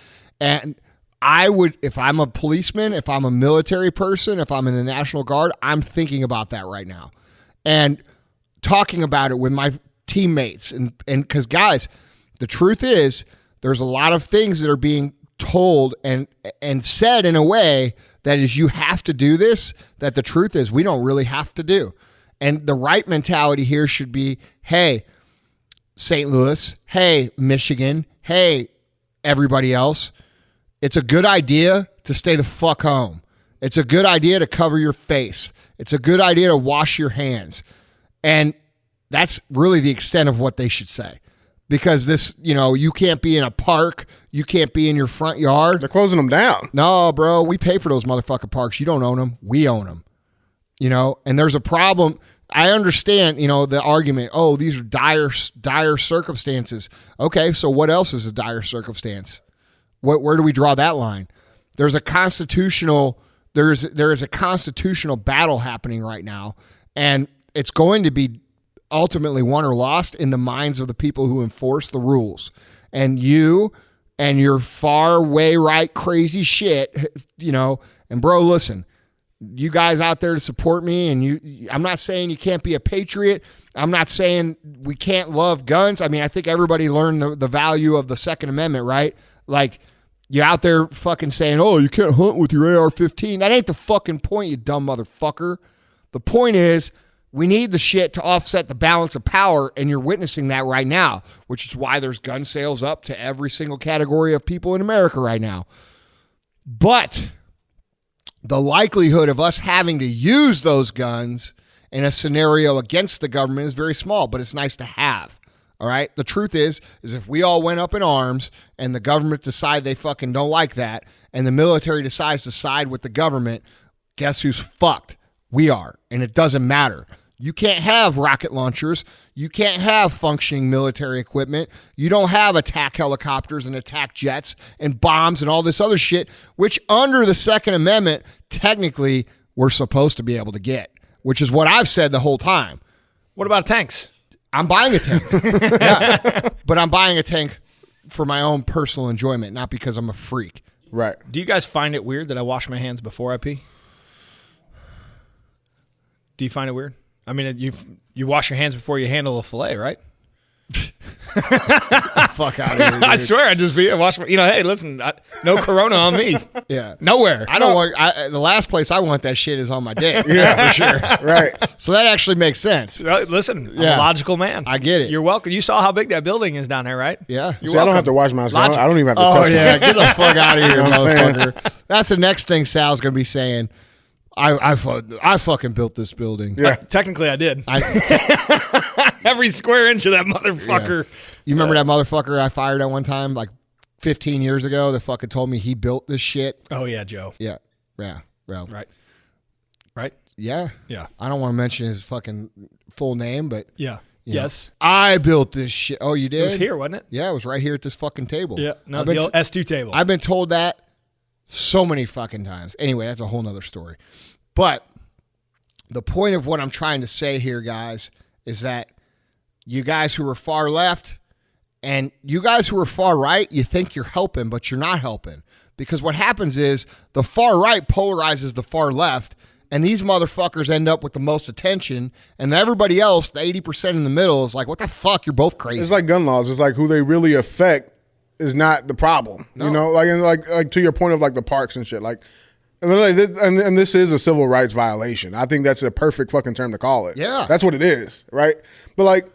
Speaker 2: And I would, if I'm a policeman, if I'm a military person, if I'm in the National Guard, I'm thinking about that right now and talking about it with my teammates. And because, guys, the truth is There's a lot of things that are being told and said in a way that is you have to do this, that the truth is we don't really have to do. And the right mentality here should be, hey, St. Louis, hey, Michigan, hey, everybody else, it's a good idea to stay the fuck home. It's a good idea to cover your face. It's a good idea to wash your hands. And that's really the extent of what they should say. Because this, you can't be in a park. You can't be in your front yard.
Speaker 4: They're closing them down.
Speaker 2: No, bro, we pay for those motherfucking parks. You don't own them. We own them. And there's a problem. I understand, the argument, oh, these are dire circumstances. Okay, so what else is a dire circumstance? Where do we draw that line? There is a constitutional battle happening right now, and it's going to be ultimately won or lost in the minds of the people who enforce the rules. And you and your far way right crazy shit, and bro, listen, you guys out there to support me, and I'm not saying you can't be a patriot. I'm not saying we can't love guns. I mean, I think everybody learned the value of the Second Amendment, right? Like, you're out there fucking saying, oh, you can't hunt with your AR-15. That ain't the fucking point, you dumb motherfucker. The point is, we need the shit to offset the balance of power, and you're witnessing that right now, which is why there's gun sales up to every single category of people in America right now. But the likelihood of us having to use those guns in a scenario against the government is very small, but it's nice to have. All right. The truth is if we all went up in arms and the government decide they fucking don't like that, and the military decides to side with the government, guess who's fucked? We are. And it doesn't matter. You can't have rocket launchers. You can't have functioning military equipment. You don't have attack helicopters and attack jets and bombs and all this other shit, which under the Second Amendment, technically, we're supposed to be able to get, which is what I've said the whole time.
Speaker 3: What about tanks?
Speaker 2: I'm buying a tank. Yeah. But I'm buying a tank for my own personal enjoyment, not because I'm a freak.
Speaker 4: Right.
Speaker 3: Do you guys find it weird that I wash my hands before I pee? Do you find it weird? I mean, you wash your hands before you handle a fillet, right?
Speaker 2: Fuck out of here, dude.
Speaker 3: I swear, I wash my. Hey, listen, no Corona on me.
Speaker 2: Yeah,
Speaker 3: nowhere.
Speaker 2: I don't want. The last place I want that shit is on my dick.
Speaker 4: Yeah, for sure. Right.
Speaker 2: So that actually makes sense.
Speaker 3: Listen, I'm a logical man.
Speaker 2: I get it.
Speaker 3: You're welcome. You saw how big that building is down there, right?
Speaker 2: Yeah.
Speaker 4: See, I don't have to wash my hands. I don't even have to touch
Speaker 2: yeah, get the fuck out of here,
Speaker 4: You know what I'm
Speaker 2: motherfucker. That's the next thing Sal's gonna be saying. I fucking built this building.
Speaker 4: Yeah.
Speaker 3: Technically, I did. Every square inch of that motherfucker.
Speaker 2: Yeah. You remember that motherfucker I fired at one time, like 15 years ago, that fucking told me he built this shit?
Speaker 3: Oh, yeah, Joe.
Speaker 2: Yeah. Yeah. Well,
Speaker 3: Right?
Speaker 2: yeah.
Speaker 3: Yeah.
Speaker 2: I don't want to mention his fucking full name, but
Speaker 3: Yeah.
Speaker 2: you know,
Speaker 3: Yes.
Speaker 2: I built this shit. Oh, you did?
Speaker 3: It was here, wasn't it?
Speaker 2: Yeah, it was right here at this fucking table.
Speaker 3: Yeah. No, it's the old S2 table.
Speaker 2: I've been told that so many fucking times. Anyway, that's a whole nother story. But the point of what I'm trying to say here, guys, is that you guys who are far left and you guys who are far right, you think you're helping, but you're not helping. Because what happens is the far right polarizes the far left, and these motherfuckers end up with the most attention, and everybody else, the 80% in the middle, is like, what the fuck? You're both crazy.
Speaker 4: It's like gun laws. It's like who they really affect is not the problem.
Speaker 2: No.
Speaker 4: You know, like to your point of like the parks and shit. Like, and this is a civil rights violation. I think that's a perfect fucking term to call it.
Speaker 2: Yeah.
Speaker 4: That's what it is, right? But like,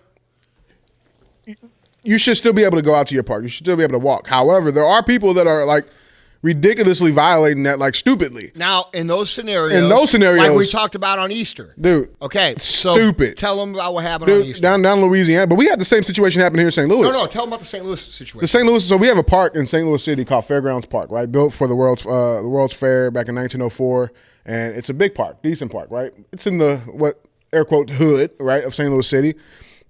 Speaker 4: you should still be able to go out to your park. You should still be able to walk. However, there are people that are like ridiculously violating that, like stupidly.
Speaker 2: Now, in those scenarios, like we talked about on Easter.
Speaker 4: Dude.
Speaker 2: Okay. So
Speaker 4: stupid.
Speaker 2: Tell them about what happened on Easter.
Speaker 4: Down in Louisiana. But we had the same situation happen here in St. Louis.
Speaker 2: No, tell them about the St. Louis situation.
Speaker 4: The St. Louis, so we have a park in St. Louis City called Fairgrounds Park, right? Built for the World's Fair back in 1904. And it's a big park, decent park, right? It's in the, what, air quote, hood, right, of St. Louis City.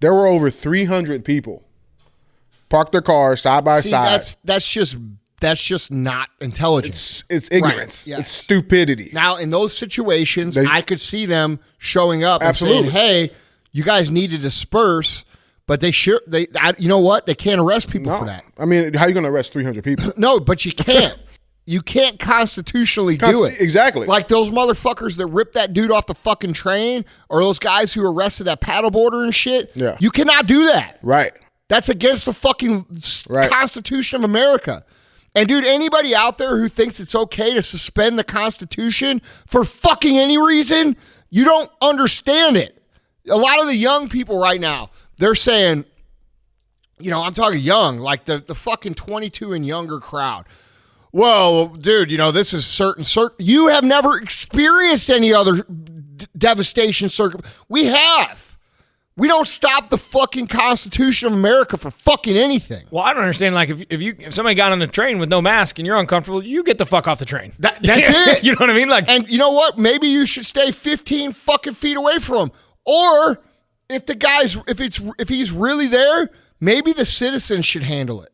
Speaker 4: There were over 300 people parked their cars side by side.
Speaker 2: That's just not intelligence.
Speaker 4: It's ignorance.
Speaker 2: Right, yes.
Speaker 4: It's stupidity.
Speaker 2: Now, in those situations, I could see them showing up and saying, hey, you guys need to disperse, but you know what? They can't arrest people for that.
Speaker 4: I mean, how are you going to arrest 300 people?
Speaker 2: No, but you can't. You can't constitutionally do it.
Speaker 4: Exactly.
Speaker 2: Like those motherfuckers that ripped that dude off the fucking train, or those guys who arrested that paddleboarder and shit.
Speaker 4: Yeah.
Speaker 2: You cannot do that.
Speaker 4: Right.
Speaker 2: That's against the fucking Constitution of America. And dude, anybody out there who thinks it's okay to suspend the Constitution for fucking any reason, you don't understand it. A lot of the young people right now, they're saying, I'm talking young, like the fucking 22 and younger crowd. Well, dude, this is certain. You have never experienced any other devastation. We have. We don't stop the fucking Constitution of America for fucking anything.
Speaker 3: Well, I don't understand. Like, if somebody got on a train with no mask and you're uncomfortable, you get the fuck off the train.
Speaker 2: That's it.
Speaker 3: You know what I mean? Like,
Speaker 2: and you know what? Maybe you should stay 15 fucking feet away from him. Or if the guy's, if he's really there, maybe the citizens should handle it.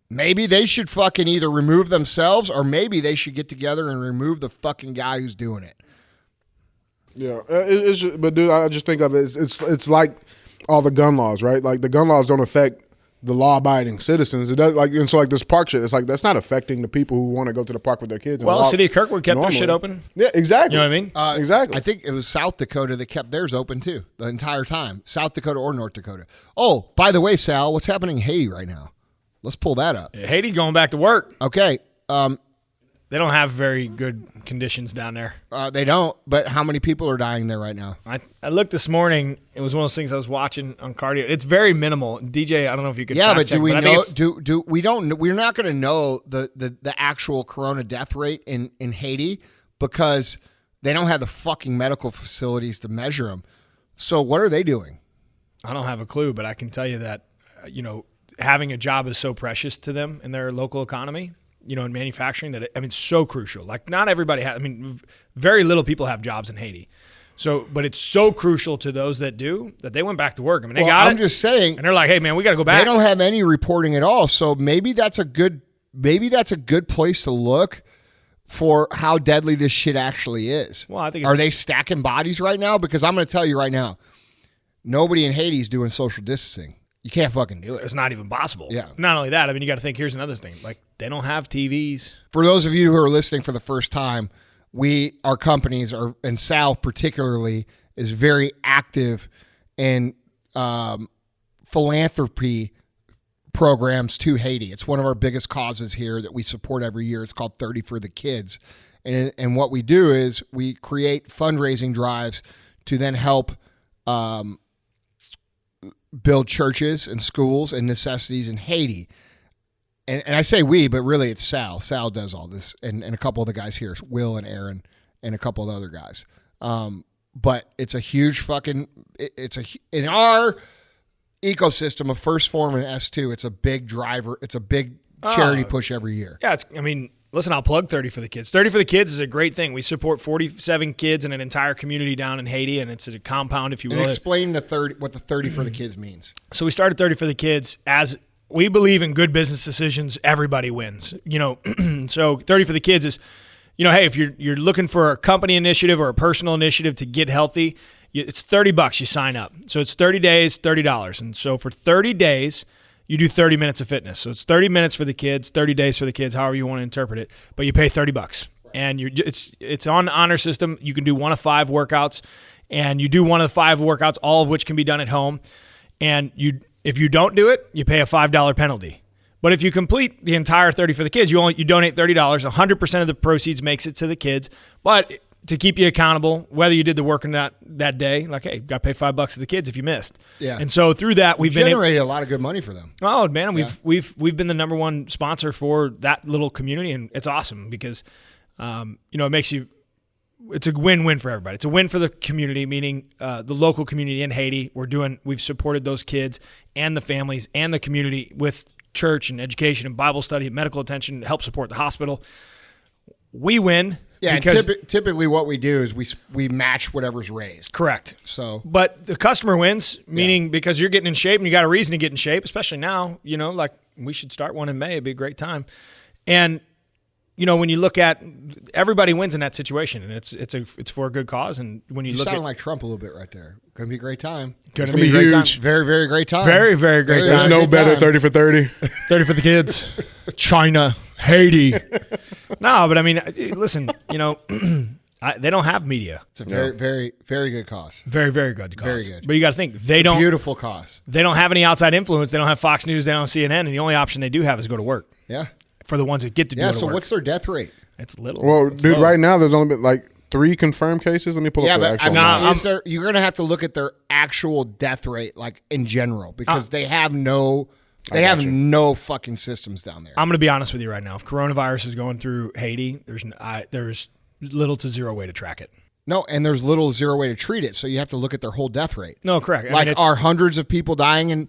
Speaker 2: Maybe they should fucking either remove themselves, or maybe they should get together and remove the fucking guy who's doing it.
Speaker 4: Yeah, but dude, I just think of it. It's like all the gun laws, right? Like the gun laws don't affect the law-abiding citizens. It does, like, and so like this park shit. It's like that's not affecting the people who want to go to the park with their kids.
Speaker 3: Well, the city of Kirkwood kept their shit open.
Speaker 4: Yeah, exactly.
Speaker 3: You know what I mean?
Speaker 4: Exactly.
Speaker 2: I think it was South Dakota that kept theirs open too the entire time. South Dakota or North Dakota. Oh, by the way, Sal, what's happening in Haiti right now? Let's pull that up.
Speaker 3: Yeah, Haiti going back to work.
Speaker 2: Okay.
Speaker 3: They don't have very good conditions down there.
Speaker 2: They don't, but how many people are dying there right now?
Speaker 3: I looked this morning. It was one of those things I was watching on cardio. It's very minimal. DJ, I don't know if you could.
Speaker 2: Yeah, but
Speaker 3: check,
Speaker 2: do we
Speaker 3: but
Speaker 2: know? We don't. We're not going to know the actual corona death rate in Haiti because they don't have the fucking medical facilities to measure them. So what are they doing?
Speaker 3: I don't have a clue, but I can tell you that having a job is so precious to them in their local economy. In manufacturing, that it's so crucial. Like, not everybody has. Very little people have jobs in Haiti. So, but it's so crucial to those that do that they went back to work. They got it.
Speaker 2: I'm just saying,
Speaker 3: and they're like, "Hey, man, we got to go back."
Speaker 2: They don't have any reporting at all. So maybe that's a good place to look for how deadly this shit actually is.
Speaker 3: Well, I think
Speaker 2: are they stacking bodies right now? Because I'm going to tell you right now, nobody in Haiti is doing social distancing. You can't fucking do it.
Speaker 3: It's not even possible.
Speaker 2: Yeah.
Speaker 3: Not only that, you got to think, here's another thing. Like, they don't have TVs.
Speaker 2: For those of you who are listening for the first time, our companies are, and Sal particularly, is very active in philanthropy programs to Haiti. It's one of our biggest causes here that we support every year. It's called 30 for the Kids. And what we do is we create fundraising drives to then help build churches and schools and necessities in Haiti. And I say we, but really it's Sal. Sal does all this, and a couple of the guys here, Will and Aaron, and a couple of the other guys. But it's a huge fucking, in our ecosystem of First Form and S2, it's a big driver. It's a big charity push every year.
Speaker 3: Yeah, listen, I'll plug 30 for the Kids. 30 for the Kids is a great thing. We support 47 kids in an entire community down in Haiti, and it's a compound, if you will.
Speaker 2: And explain what the 30 for the Kids means.
Speaker 3: So we started 30 for the Kids as we believe in good business decisions. Everybody wins. So 30 for the Kids is, hey, if you're looking for a company initiative or a personal initiative to get healthy, it's $30 you sign up. So it's 30 days, $30. And so for 30 days, you do 30 minutes of fitness. So it's 30 minutes for the kids, 30 days for the kids, however you want to interpret it. But you pay $30. And it's on the honor system. You can do one of 5 workouts. And you do one of the 5 workouts, all of which can be done at home. And if you don't do it, you pay a $5 penalty. But if you complete the entire 30 for the Kids, you donate $30. 100% of the proceeds makes it to the kids. But to keep you accountable, whether you did the work or not that day, like, hey, got to pay $5 to the kids if you missed.
Speaker 2: Yeah.
Speaker 3: And so through that, we've
Speaker 2: generated a lot of good money for them.
Speaker 3: Oh man, we've been the number one sponsor for that little community, and it's awesome because, it makes you. It's a win-win for everybody. It's a win for the community, meaning the local community in Haiti. We've supported those kids and the families and the community with church and education and Bible study and medical attention to help support the hospital. We win.
Speaker 2: Yeah, and typically what we do is we match whatever's raised.
Speaker 3: Correct.
Speaker 2: So,
Speaker 3: but the customer wins, meaning because you're getting in shape and you got a reason to get in shape, especially now. Like we should start one in May. It'd be a great time. And when you look at everybody wins in that situation, and it's for a good cause. And when you look
Speaker 2: sound like Trump a little bit right there. Gonna be a great time.
Speaker 3: Gonna be a great time.
Speaker 2: Very, very great time.
Speaker 3: Very, very great time.
Speaker 4: There's no better 30 for 30.
Speaker 3: 30 for the Kids. China, Haiti. No, but listen, They don't have media.
Speaker 2: It's a very, very, very good cause.
Speaker 3: Very, very good cause.
Speaker 2: Very good.
Speaker 3: But you got to think they don't.
Speaker 2: Beautiful cause.
Speaker 3: They don't have any outside influence. They don't have Fox News. They don't have CNN, and the only option they do have is go to work.
Speaker 2: Yeah.
Speaker 3: For the ones that get to do.
Speaker 2: Yeah.
Speaker 3: Go to
Speaker 2: So
Speaker 3: work.
Speaker 2: what's their death rate?
Speaker 3: It's little.
Speaker 4: Well,
Speaker 3: It's
Speaker 4: dude,
Speaker 3: low.
Speaker 4: right now there's only been like 3 confirmed cases. Let me pull
Speaker 2: Yeah,
Speaker 4: up the
Speaker 2: but
Speaker 4: actual.
Speaker 3: not-
Speaker 2: you're going to have to look at their actual death rate, like in general, because they have no fucking systems down there.
Speaker 3: I'm going to be honest with you right now. If coronavirus is going through Haiti, there's little to zero way to track it.
Speaker 2: No, and there's little to zero way to treat it, so you have to look at their whole death rate.
Speaker 3: No, correct. I
Speaker 2: Like,
Speaker 3: mean, it's-
Speaker 2: are hundreds of people dying and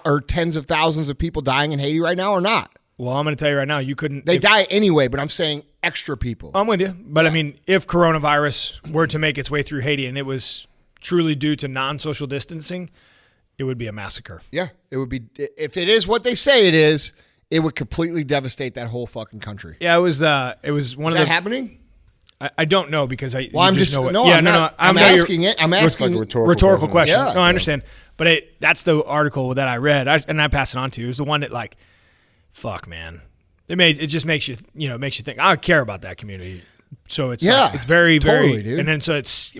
Speaker 2: or tens of thousands of people dying in Haiti right now, or not?
Speaker 3: well, I'm going to tell you right now, you couldn't.
Speaker 2: They die anyway, but I'm saying extra people.
Speaker 3: I'm with you, but I mean, if coronavirus were to make its way through Haiti and it was truly due to non-social distancing, it would be a massacre.
Speaker 2: Yeah, it would be. If it is what they say it is, it would completely devastate that whole fucking country.
Speaker 3: Yeah, it was one
Speaker 2: Is
Speaker 3: of
Speaker 2: that
Speaker 3: the.
Speaker 2: happening?
Speaker 3: I don't know because I.
Speaker 2: Well,
Speaker 3: you
Speaker 2: I'm just
Speaker 3: know it.
Speaker 2: no.
Speaker 3: Yeah,
Speaker 2: I'm not. I'm
Speaker 3: know you're-
Speaker 2: asking it. I'm asking.
Speaker 4: like
Speaker 3: rhetorical question.
Speaker 2: Yeah.
Speaker 3: No, I understand, but that's the article that I read, and I passed it on to you. It was the one that like, fuck, man. It just makes you think I care about that community. So it's it's very
Speaker 2: totally,
Speaker 3: very
Speaker 2: dude.
Speaker 3: and then so it's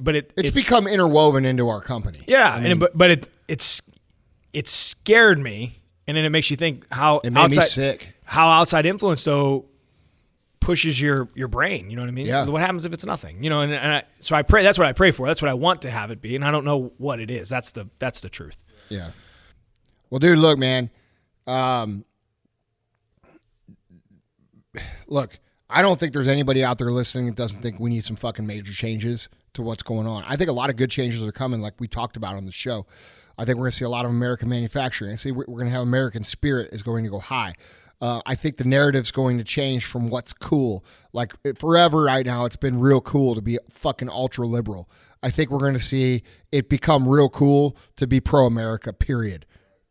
Speaker 2: become interwoven into our company.
Speaker 3: yeah, it scared me, and then it makes you think how
Speaker 2: It made me sick.
Speaker 3: How outside influence though pushes your brain. You know what I mean?
Speaker 2: Yeah.
Speaker 3: What happens if it's nothing? You know, so I pray. That's what I pray for. That's what I want to have it be, and I don't know what it is. That's the truth.
Speaker 2: Yeah. Well, dude, look, man. Look, I don't think there's anybody out there listening that doesn't think we need some fucking major changes to what's going on. I think a lot of good changes are coming, like we talked about on the show. I think we're going to see a lot of American manufacturing. I see we're going to have American spirit is going to go high. I think the narrative's going to change from what's cool. Like forever right now, it's been real cool to be fucking ultra liberal. I think we're going to see it become real cool to be pro-America, period.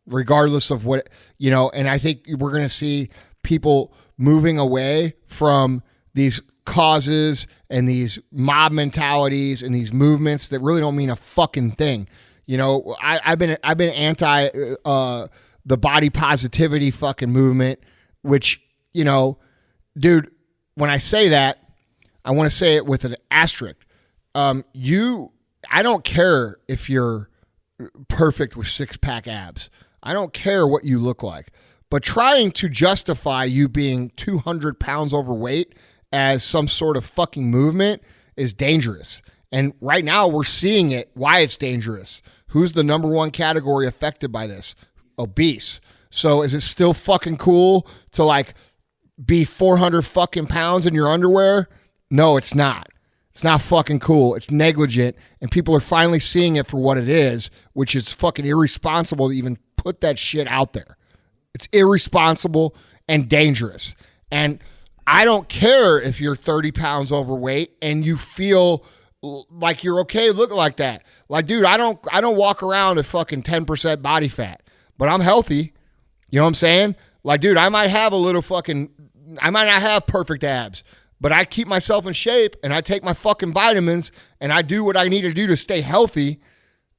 Speaker 2: Regardless of what, and I think we're going to see people moving away from these causes and these mob mentalities and these movements that really don't mean a fucking thing. I've been anti the body positivity fucking movement, which, dude, when I say that, I want to say it with an asterisk. I don't care if you're perfect with 6-pack abs. I don't care what you look like. But trying to justify you being 200 pounds overweight as some sort of fucking movement is dangerous. And right now we're seeing it, why it's dangerous. Who's the number one category affected by this? Obese. So is it still fucking cool to like be 400 fucking pounds in your underwear? No, it's not. It's not fucking cool. It's negligent. And people are finally seeing it for what it is, which is fucking irresponsible to even put that shit out there. It's irresponsible and dangerous. And I don't care if you're 30 pounds overweight and you feel like you're okay looking like that. Like, dude, I don't walk around at fucking 10% body fat, but I'm healthy. You know what I'm saying? Like, dude, I might not have perfect abs, but I keep myself in shape and I take my fucking vitamins and I do what I need to do to stay healthy.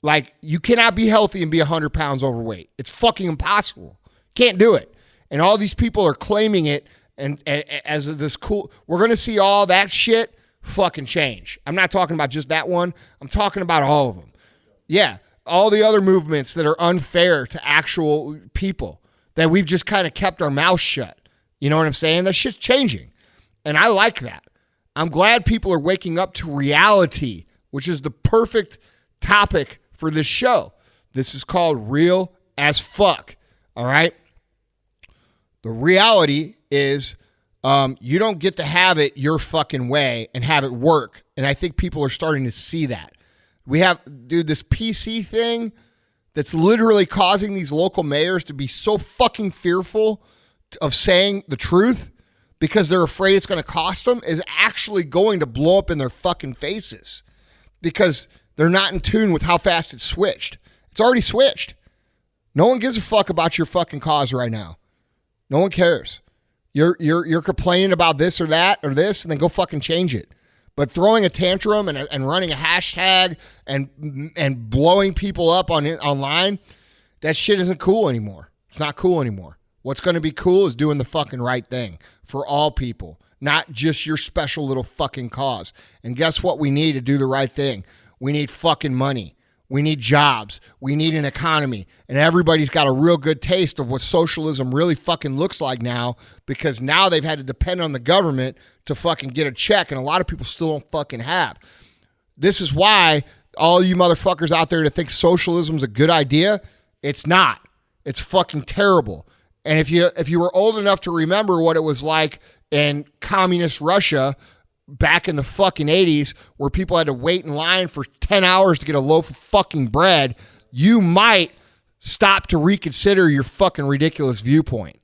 Speaker 2: Like, you cannot be healthy and be 100 pounds overweight. It's fucking impossible. Can't do it. And all these people are claiming it and as this cool. We're going to see all that shit fucking change. I'm not talking about just that one. I'm talking about all of them. Yeah, all the other movements that are unfair to actual people that we've just kind of kept our mouth shut. You know what I'm saying? That shit's changing. And I like that. I'm glad people are waking up to reality, which is the perfect topic for this show. This is called Real as Fuck. All right? The reality is you don't get to have it your fucking way and have it work. And I think people are starting to see that. We have, dude, this PC thing that's literally causing these local mayors to be so fucking fearful of saying the truth because they're afraid it's going to cost them is actually going to blow up in their fucking faces because they're not in tune with how fast it switched. It's already switched. No one gives a fuck about your fucking cause right now. No one cares. You're complaining about this or that or this, and then go fucking change it. But throwing a tantrum and running a hashtag and blowing people up online, that shit isn't cool anymore. It's not cool anymore. What's going to be cool is doing the fucking right thing for all people, not just your special little fucking cause. And guess what we need to do the right thing? We need fucking money. We need jobs. We need an economy. And everybody's got a real good taste of what socialism really fucking looks like now, because now they've had to depend on the government to fucking get a check, and a lot of people still don't fucking have. This is why all you motherfuckers out there that think socialism's a good idea, it's not. It's fucking terrible. And if you were old enough to remember what it was like in communist Russia back in the fucking 80s, where people had to wait in line for 10 hours to get a loaf of fucking bread, you might stop to reconsider your fucking ridiculous viewpoint.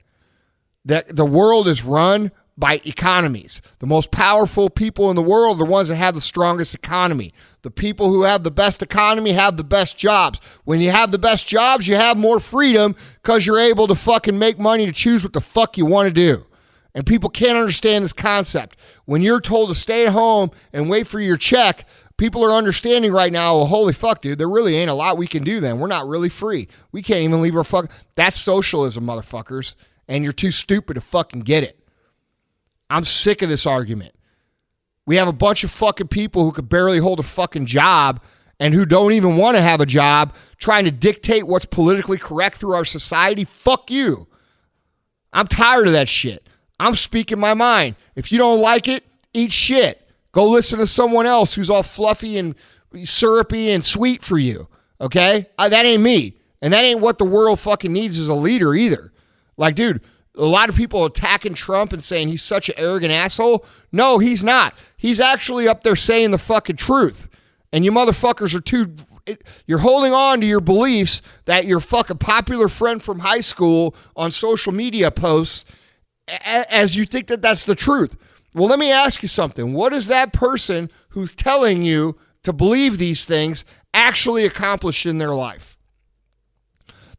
Speaker 2: That the world is run by economies. The most powerful people in the world are the ones that have the strongest economy. The people who have the best economy have the best jobs. When you have the best jobs, you have more freedom because you're able to fucking make money to choose what the fuck you want to do. And people can't understand this concept. When you're told to stay at home and wait for your check, people are understanding right now, well, holy fuck, dude, there really ain't a lot we can do then. We're not really free. We can't even leave our fuck. That's socialism, motherfuckers. And you're too stupid to fucking get it. I'm sick of this argument. We have a bunch of fucking people who could barely hold a fucking job and who don't even want to have a job trying to dictate what's politically correct through our society. Fuck you. I'm tired of that shit. I'm speaking my mind. If you don't like it, eat shit. Go listen to someone else who's all fluffy and syrupy and sweet for you. Okay? That ain't me. And that ain't what the world fucking needs as a leader either. Like, dude, a lot of people attacking Trump and saying he's such an arrogant asshole. No, he's not. He's actually up there saying the fucking truth. And you motherfuckers are you're holding on to your beliefs that your fucking popular friend from high school on social media posts as you think that that's the truth. Well, let me ask you something. What does that person who's telling you to believe these things actually accomplish in their life?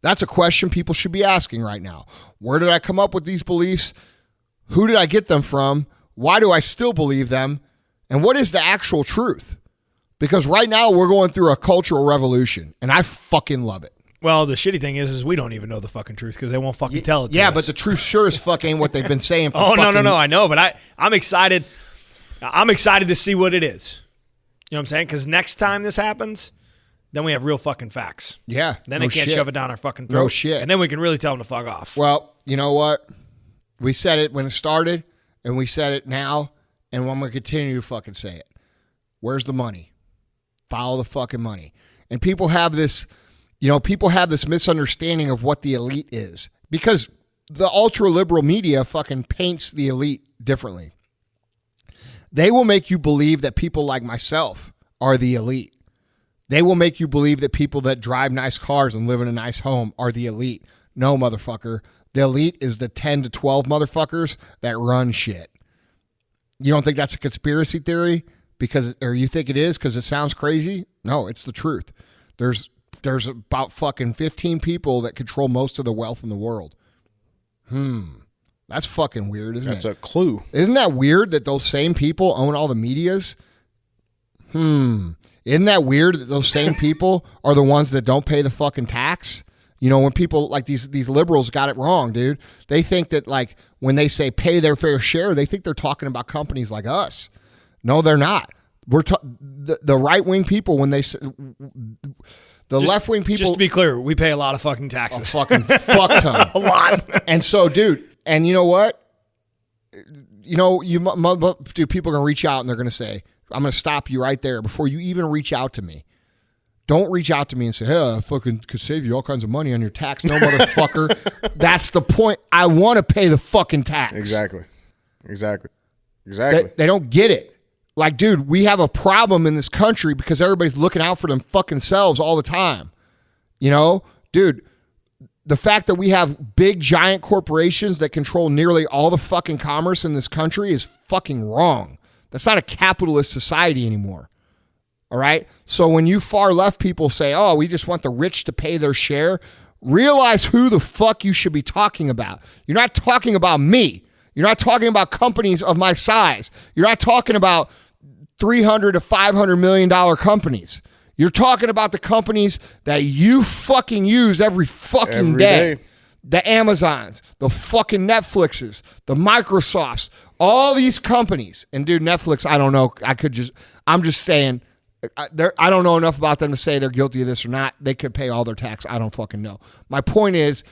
Speaker 2: That's a question people should be asking right now. Where did I come up with these beliefs? Who did I get them from? Why do I still believe them? And what is the actual truth? Because right now we're going through a cultural revolution, and I fucking love it.
Speaker 3: Well, the shitty thing is we don't even know the fucking truth because they won't fucking tell it to us.
Speaker 2: Yeah, but the truth sure as fuck ain't what they've been saying for
Speaker 3: no, I know, but I'm excited. I'm excited to see what it is. You know what I'm saying? Because next time this happens, then we have real fucking facts.
Speaker 2: Yeah.
Speaker 3: Then they can't shove it down our fucking throat.
Speaker 2: No shit.
Speaker 3: And then we can really tell them to fuck off.
Speaker 2: Well, you know what? We said it when it started, and we said it now, and I'm going to continue to fucking say it. Where's the money? Follow the fucking money. And people have this, misunderstanding of what the elite is. Because the ultra-liberal media fucking paints the elite differently. They will make you believe that people like myself are the elite. They will make you believe that people that drive nice cars and live in a nice home are the elite. No, motherfucker. The elite is the 10 to 12 motherfuckers that run shit. You don't think that's a conspiracy theory? Or you think it is because it sounds crazy? No, it's the truth. There's about fucking 15 people that control most of the wealth in the world. That's fucking weird, isn't it?
Speaker 4: That's a clue.
Speaker 2: Isn't that weird that those same people own all the medias? Isn't that weird that those same people are the ones that don't pay the fucking tax? You know, when people like these liberals got it wrong, dude. They think that like when they say pay their fair share, they think they're talking about companies like us. No, they're not. The right-wing people, when they say the left-wing people.
Speaker 3: Just to be clear, we pay a lot of fucking taxes.
Speaker 2: A fucking fuck ton.
Speaker 3: A lot.
Speaker 2: And so, dude, and you know what? People are going to reach out and they're going to say, I'm going to stop you right there before you even reach out to me. Don't reach out to me and say, hey, I fucking could save you all kinds of money on your tax. No, motherfucker. That's the point. I want to pay the fucking tax.
Speaker 4: Exactly.
Speaker 2: They don't get it. Like, dude, we have a problem in this country because everybody's looking out for them fucking selves all the time. You know? Dude, the fact that we have big, giant corporations that control nearly all the fucking commerce in this country is fucking wrong. That's not a capitalist society anymore. All right? So when you far left people say, oh, we just want the rich to pay their share, realize who the fuck you should be talking about. You're not talking about me. You're not talking about companies of my size. You're not talking about $300 to $500 million companies. You're talking about the companies that you fucking use every fucking day. the Amazons, the fucking Netflixes, the Microsofts, all these companies. And dude, Netflix, I don't know. I'm just saying, I don't know enough about them to say they're guilty of this or not. They could pay all their tax. I don't fucking know. My point is,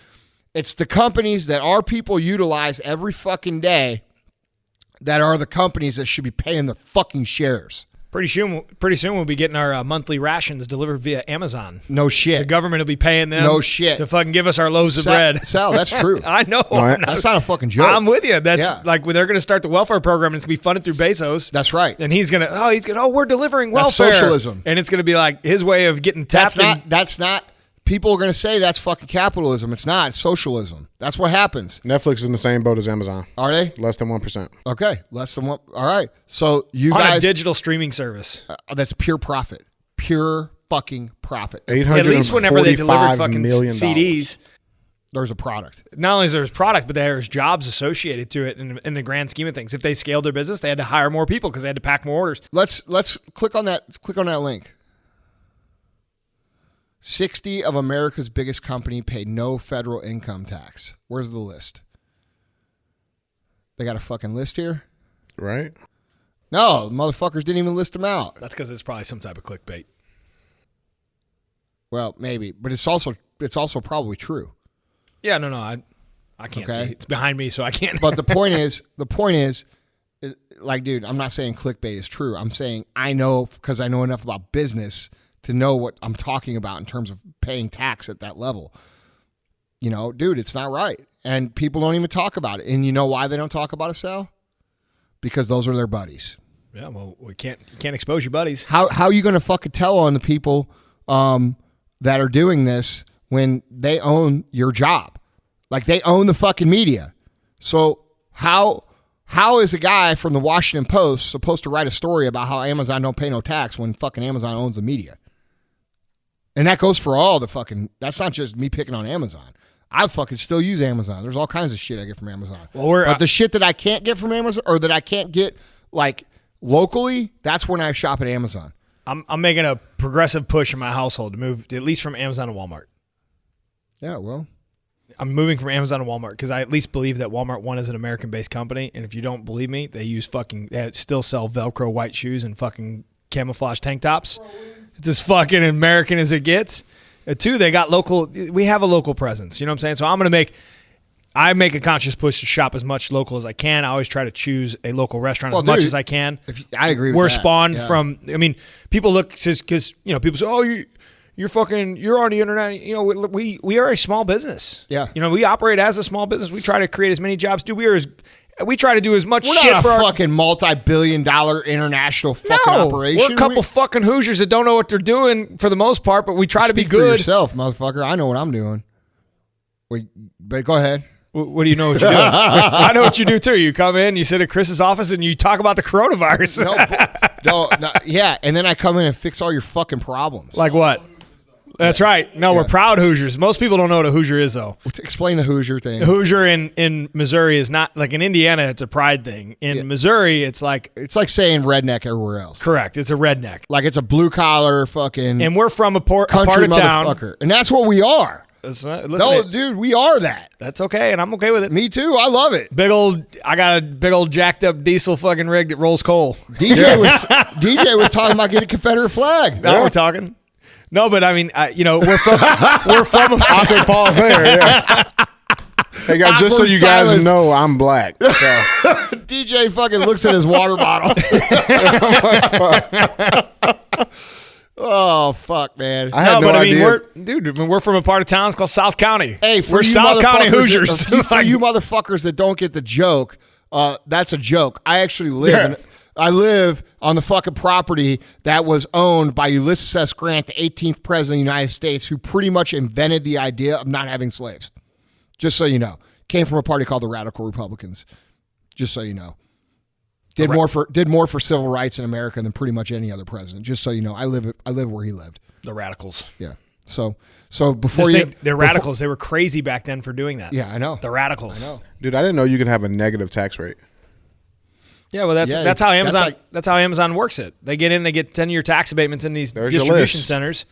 Speaker 2: it's the companies that our people utilize every fucking day that are the companies that should be paying their fucking shares.
Speaker 3: Pretty soon we'll be getting our monthly rations delivered via Amazon.
Speaker 2: No shit.
Speaker 3: The government will be paying them.
Speaker 2: No shit.
Speaker 3: To fucking give us our loaves of bread.
Speaker 2: Sal, that's true.
Speaker 3: I know.
Speaker 2: That's not a fucking joke.
Speaker 3: I'm with you. That's like they're going to start the welfare program and it's going to be funded through Bezos.
Speaker 2: That's right.
Speaker 3: And he's going to, we're delivering welfare.
Speaker 2: That's socialism.
Speaker 3: And it's going to be like his way of getting tapped.
Speaker 2: That's not. People are going to say that's fucking capitalism. It's not. It's socialism. That's what happens.
Speaker 4: Netflix is in the same boat as Amazon.
Speaker 2: Are they?
Speaker 4: Less than 1%.
Speaker 2: Okay. Less than 1. All right. So you
Speaker 3: on
Speaker 2: guys.
Speaker 3: A digital streaming service.
Speaker 2: That's pure profit. Pure fucking profit.
Speaker 3: At least whenever they delivered fucking CDs.
Speaker 2: There's a product.
Speaker 3: Not only is there product, but there's jobs associated to it in the grand scheme of things. If they scaled their business, they had to hire more people because they had to pack more orders.
Speaker 2: Let's click on that. Click on that link. 60 of America's biggest company pay no federal income tax. Where's the list? They got a fucking list here?
Speaker 4: Right.
Speaker 2: No, the motherfuckers didn't even list them out.
Speaker 3: That's because it's probably some type of clickbait.
Speaker 2: Well, maybe, but it's also probably true.
Speaker 3: Yeah, no, I can't see. It's behind me, so I can't.
Speaker 2: But the point is, like, dude, I'm not saying clickbait is true. I'm saying I know because I know enough about business to know what I'm talking about in terms of paying tax at that level. You know, dude, it's not right. And people don't even talk about it. And you know why they don't talk about it, Sal? Because those are their buddies.
Speaker 3: Yeah, well, you can't expose your buddies.
Speaker 2: How are you going to fucking tell on the people that are doing this when they own your job? Like, they own the fucking media. So how is a guy from the Washington Post supposed to write a story about how Amazon don't pay no tax when fucking Amazon owns the media? And that goes for all the fucking, that's not just me picking on Amazon. I fucking still use Amazon. There's all kinds of shit I get from Amazon. But the shit that I can't get from Amazon or that I can't get like locally, that's when I shop at Amazon.
Speaker 3: I'm making a progressive push in my household to move at least from Amazon to Walmart.
Speaker 2: Yeah, well.
Speaker 3: I'm moving from Amazon to Walmart because I at least believe that Walmart, one, is an American-based company. And if you don't believe me, they still sell Velcro white shoes and fucking camouflage tank tops. It's as fucking American as it gets. Two, we have a local presence. You know what I'm saying? So I make a conscious push to shop as much local as I can. I always try to choose a local restaurant much as I can.
Speaker 2: I agree with
Speaker 3: We're
Speaker 2: that.
Speaker 3: spawned from, I mean, people look, because, you know, people say, oh, you're on the internet. You know, we are a small business.
Speaker 2: Yeah.
Speaker 3: You know, we operate as a small business. We try to create as many jobs. We try to do as much
Speaker 2: We're
Speaker 3: shit
Speaker 2: not
Speaker 3: for
Speaker 2: a fucking multi-billion-dollar international fucking operation.
Speaker 3: We're a couple fucking Hoosiers that don't know what they're doing for the most part, but we try to be
Speaker 2: Speak
Speaker 3: good.
Speaker 2: for yourself, motherfucker. I know what I'm doing. But go ahead.
Speaker 3: What do you know what you're doing? I know what you do too. You come in, you sit at Chris's office, and you talk about the coronavirus.
Speaker 2: No, yeah, and then I come in and fix all your fucking problems.
Speaker 3: Like what? That's right. No, we're proud Hoosiers. Most people don't know what a Hoosier is, though.
Speaker 2: Explain the Hoosier thing.
Speaker 3: Hoosier in Missouri is not, like in Indiana, it's a pride thing. In Missouri, it's like
Speaker 2: saying redneck everywhere else.
Speaker 3: Correct. It's a redneck.
Speaker 2: Like it's a blue collar fucking.
Speaker 3: And we're from a part
Speaker 2: country
Speaker 3: of town,
Speaker 2: motherfucker, and that's what we are.
Speaker 3: Dude,
Speaker 2: we are that.
Speaker 3: That's okay, and I'm okay with it.
Speaker 2: Me too. I love it.
Speaker 3: I got a big old jacked up diesel fucking rig that rolls coal.
Speaker 2: DJ was talking about getting a Confederate flag.
Speaker 3: Now we're talking. No, but I mean, we're from
Speaker 4: Awkward pause there. Yeah. Hey guys, just so you guys know, I'm black. So.
Speaker 2: DJ fucking looks at his water bottle. Oh fuck, man!
Speaker 4: I had no idea.
Speaker 3: We're from a part of town. It's called South County.
Speaker 2: Hey,
Speaker 3: we're South County Hoosiers.
Speaker 2: For you motherfuckers that don't get the joke, that's a joke. I actually live. I live on the fucking property that was owned by Ulysses S. Grant, the 18th president of the United States, who pretty much invented the idea of not having slaves. Just so you know. Came from a party called the Radical Republicans. Just so you know. Did more for civil rights in America than pretty much any other president. Just so you know. I live where he lived.
Speaker 3: The Radicals.
Speaker 2: Yeah. So before
Speaker 3: they're radicals. They were crazy back then for doing that.
Speaker 2: Yeah, I know.
Speaker 3: The Radicals.
Speaker 2: I know.
Speaker 4: Dude, I didn't know you could have a negative tax rate.
Speaker 3: Yeah, well, that's how Amazon that's how Amazon works it. They get in, they get 10-year tax abatements in these distribution centers,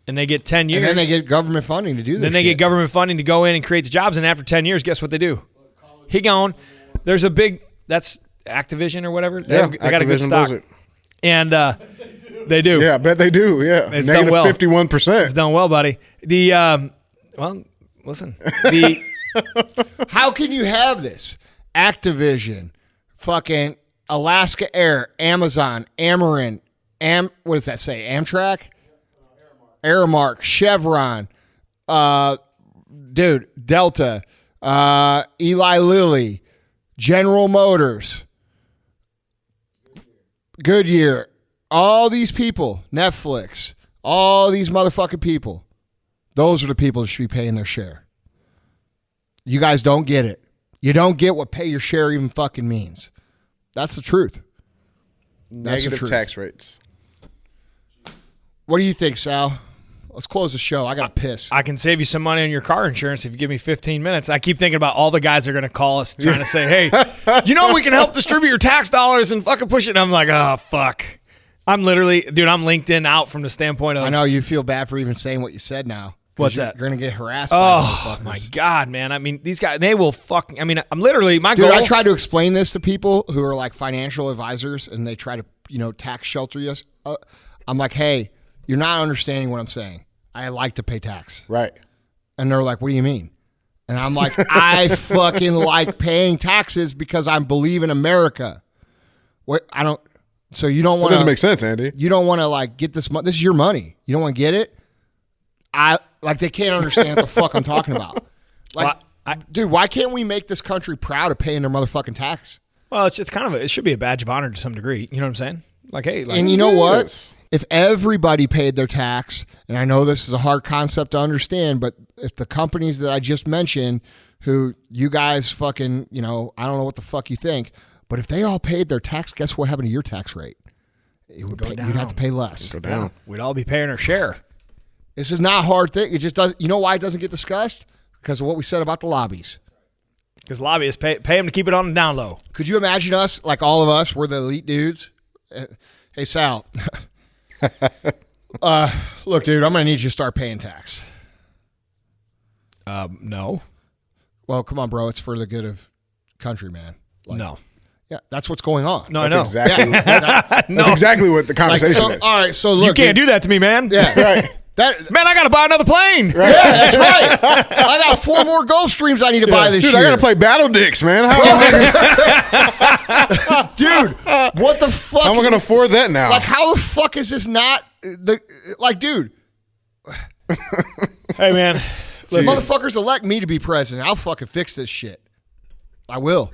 Speaker 3: and they get 10 years.
Speaker 2: And then they get government funding to do this.
Speaker 3: Then they get government funding to go in and create the jobs, and after 10 years, guess what they do? He gone. There's a big, that's Activision or whatever. They got a good stock. Blizzard. And they do.
Speaker 4: Yeah, I bet they do. Yeah,
Speaker 3: it's done well.
Speaker 4: -51%.
Speaker 3: It's done well, buddy. Well, listen.
Speaker 2: How can you have this? Activision, fucking Alaska Air, Amazon, Amarin, what does that say? Amtrak? Aramark, Chevron, Delta, Eli Lilly, General Motors, Goodyear, all these people, Netflix, all these motherfucking people. Those are the people that should be paying their share. You guys don't get it. You don't get what pay your share even fucking means. That's the truth. That's
Speaker 4: Negative tax rates.
Speaker 2: What do you think, Sal? Let's close the show. I got to piss.
Speaker 3: I can save you some money on your car insurance if you give me 15 minutes. I keep thinking about all the guys that are going to call us trying to say, hey, we can help distribute your tax dollars and fucking push it. And I'm like, oh, fuck. I'm literally, dude, I'm LinkedIn out from the standpoint of.
Speaker 2: I know you feel bad for even saying what you said now.
Speaker 3: What's that?
Speaker 2: You're going to get harassed by motherfuckers.
Speaker 3: My God, man. I mean, these guys, they will fucking, I mean, I'm literally, my
Speaker 2: goal.
Speaker 3: Dude,
Speaker 2: I try to explain this to people who are like financial advisors and they try to, tax shelter us. I'm like, hey, you're not understanding what I'm saying. I like to pay tax.
Speaker 4: Right.
Speaker 2: And they're like, what do you mean? And I'm like, I fucking like paying taxes because I believe in America. So you don't want to.
Speaker 4: It doesn't make sense, Andy.
Speaker 2: You don't want to like get this money. This is your money. You don't want to get it. They can't understand what the fuck I'm talking about. Like, dude, why can't we make this country proud of paying their motherfucking tax?
Speaker 3: Well, it's kind of it should be a badge of honor to some degree. You know what I'm saying? Like, hey,
Speaker 2: and you know what? If everybody paid their tax, and I know this is a hard concept to understand, but if the companies that I just mentioned, who you guys fucking, I don't know what the fuck you think, but if they all paid their tax, guess what happened to your tax rate? It would you'd have to pay less.
Speaker 4: Go down.
Speaker 3: We'd all be paying our share.
Speaker 2: This is not a hard thing. It just does. You know why it doesn't get discussed? Because of what we said about the lobbies.
Speaker 3: Because lobbyists pay them to keep it on the down low.
Speaker 2: Could you imagine us, like all of us, we're the elite dudes? Hey, Sal. Look, dude, I'm going to need you to start paying tax.
Speaker 3: No.
Speaker 2: Well, come on, bro. It's for the good of country, man.
Speaker 3: No.
Speaker 2: Yeah, that's what's going on.
Speaker 3: No,
Speaker 4: that's
Speaker 3: I know.
Speaker 4: Exactly,
Speaker 3: no.
Speaker 4: That's exactly what the conversation is.
Speaker 2: All right, so look.
Speaker 3: You can't do that to me, man.
Speaker 2: Yeah, right.
Speaker 3: Man, I got to buy another plane.
Speaker 2: Right. Yeah, that's right. I got 4 more Gulfstreams I need to buy this year.
Speaker 4: I got to play Battle Dicks, man.
Speaker 2: Dude, what the fuck?
Speaker 4: How am I going to afford that now?
Speaker 2: Like, how the fuck is this not dude?
Speaker 3: Hey, man.
Speaker 2: Listen. Motherfuckers elect me to be president. I'll fucking fix this shit. I will.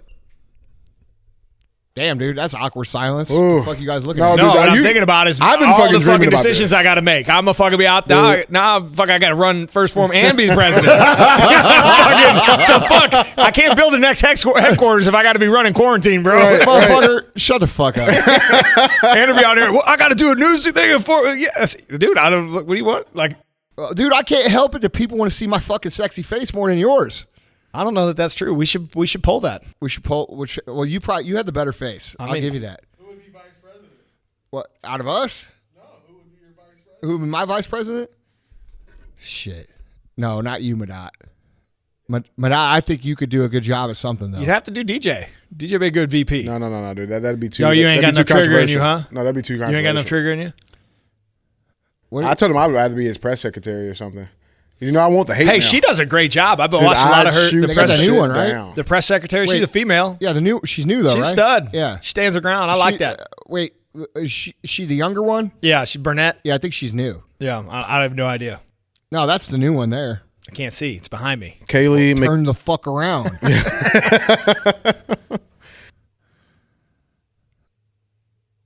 Speaker 2: Damn, dude, that's awkward silence. What the fuck you guys looking at?
Speaker 3: No, what I'm thinking about is
Speaker 4: I've been
Speaker 3: all
Speaker 4: fucking
Speaker 3: the fucking
Speaker 4: about
Speaker 3: decisions
Speaker 4: this.
Speaker 3: I got to make. I'm going to fucking be out there. Fuck, I got to run first form and be the president. The fuck? I can't build the next headquarters if I got to be running quarantine, bro.
Speaker 2: Right, motherfucker, shut the fuck up.
Speaker 3: And to be out here, well, I got to do a news thing for yes, dude. I don't. What do you want? Like,
Speaker 2: dude, I can't help it that people want to see my fucking sexy face more than yours.
Speaker 3: I don't know that that's true. We should pull that.
Speaker 2: We should pull. Well, you had the better face. I'll give you that.
Speaker 5: Who would be vice president?
Speaker 2: What, out of us?
Speaker 5: No, who would be your vice president?
Speaker 2: Who would be my vice president? Shit. No, not you, Madat. Madat, I think you could do a good job at something, though.
Speaker 3: You'd have to do DJ. DJ be a good VP.
Speaker 4: No, dude. That'd be too.
Speaker 3: No, you ain't got no trigger in you, huh?
Speaker 4: No, that'd be too controversial.
Speaker 3: You ain't got no trigger in you?
Speaker 4: I told him I would rather be his press secretary or something. I want the hate.
Speaker 3: Hey,
Speaker 4: now.
Speaker 3: she does a great job. I've been watching a lot of her.
Speaker 2: They got the new one, right?
Speaker 3: The press secretary. She's a female.
Speaker 2: Yeah, she's new though,
Speaker 3: She's
Speaker 2: right?
Speaker 3: stud.
Speaker 2: Yeah,
Speaker 3: she stands her ground. I like that.
Speaker 2: Wait, is she the younger one?
Speaker 3: Yeah, she's brunette.
Speaker 2: Yeah, I think she's new.
Speaker 3: Yeah, I have no idea.
Speaker 2: No, that's the new one there.
Speaker 3: I can't see. It's behind me.
Speaker 4: Kaylee.
Speaker 2: Turn the fuck around.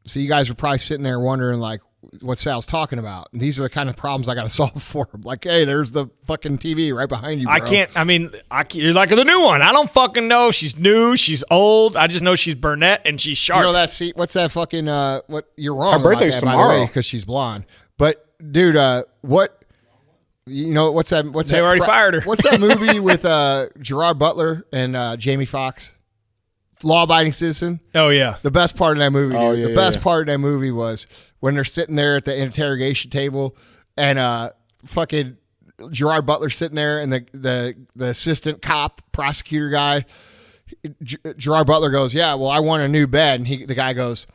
Speaker 2: So you guys are probably sitting there wondering, like, what Sal's talking about. And these are the kind of problems I got to solve for him. Like, hey, there's the fucking TV right behind you, bro.
Speaker 3: You're like the new one. I don't fucking know if she's new, she's old. I just know she's brunette and she's sharp.
Speaker 2: You know that seat? What's that fucking, you're wrong.
Speaker 4: Her birthday's tomorrow.
Speaker 2: Because she's blonde. But, dude, what's that?
Speaker 3: They already fired her.
Speaker 2: What's that movie with Gerard Butler and Jamie Foxx? Law-abiding citizen.
Speaker 3: Oh, yeah.
Speaker 2: The best part of that movie, dude.
Speaker 4: Oh, yeah,
Speaker 2: the best part of that movie was when they're sitting there at the interrogation table and fucking Gerard Butler sitting there, and the assistant cop prosecutor guy, Gerard Butler goes, "Yeah, well, I want a new bed," and the guy goes,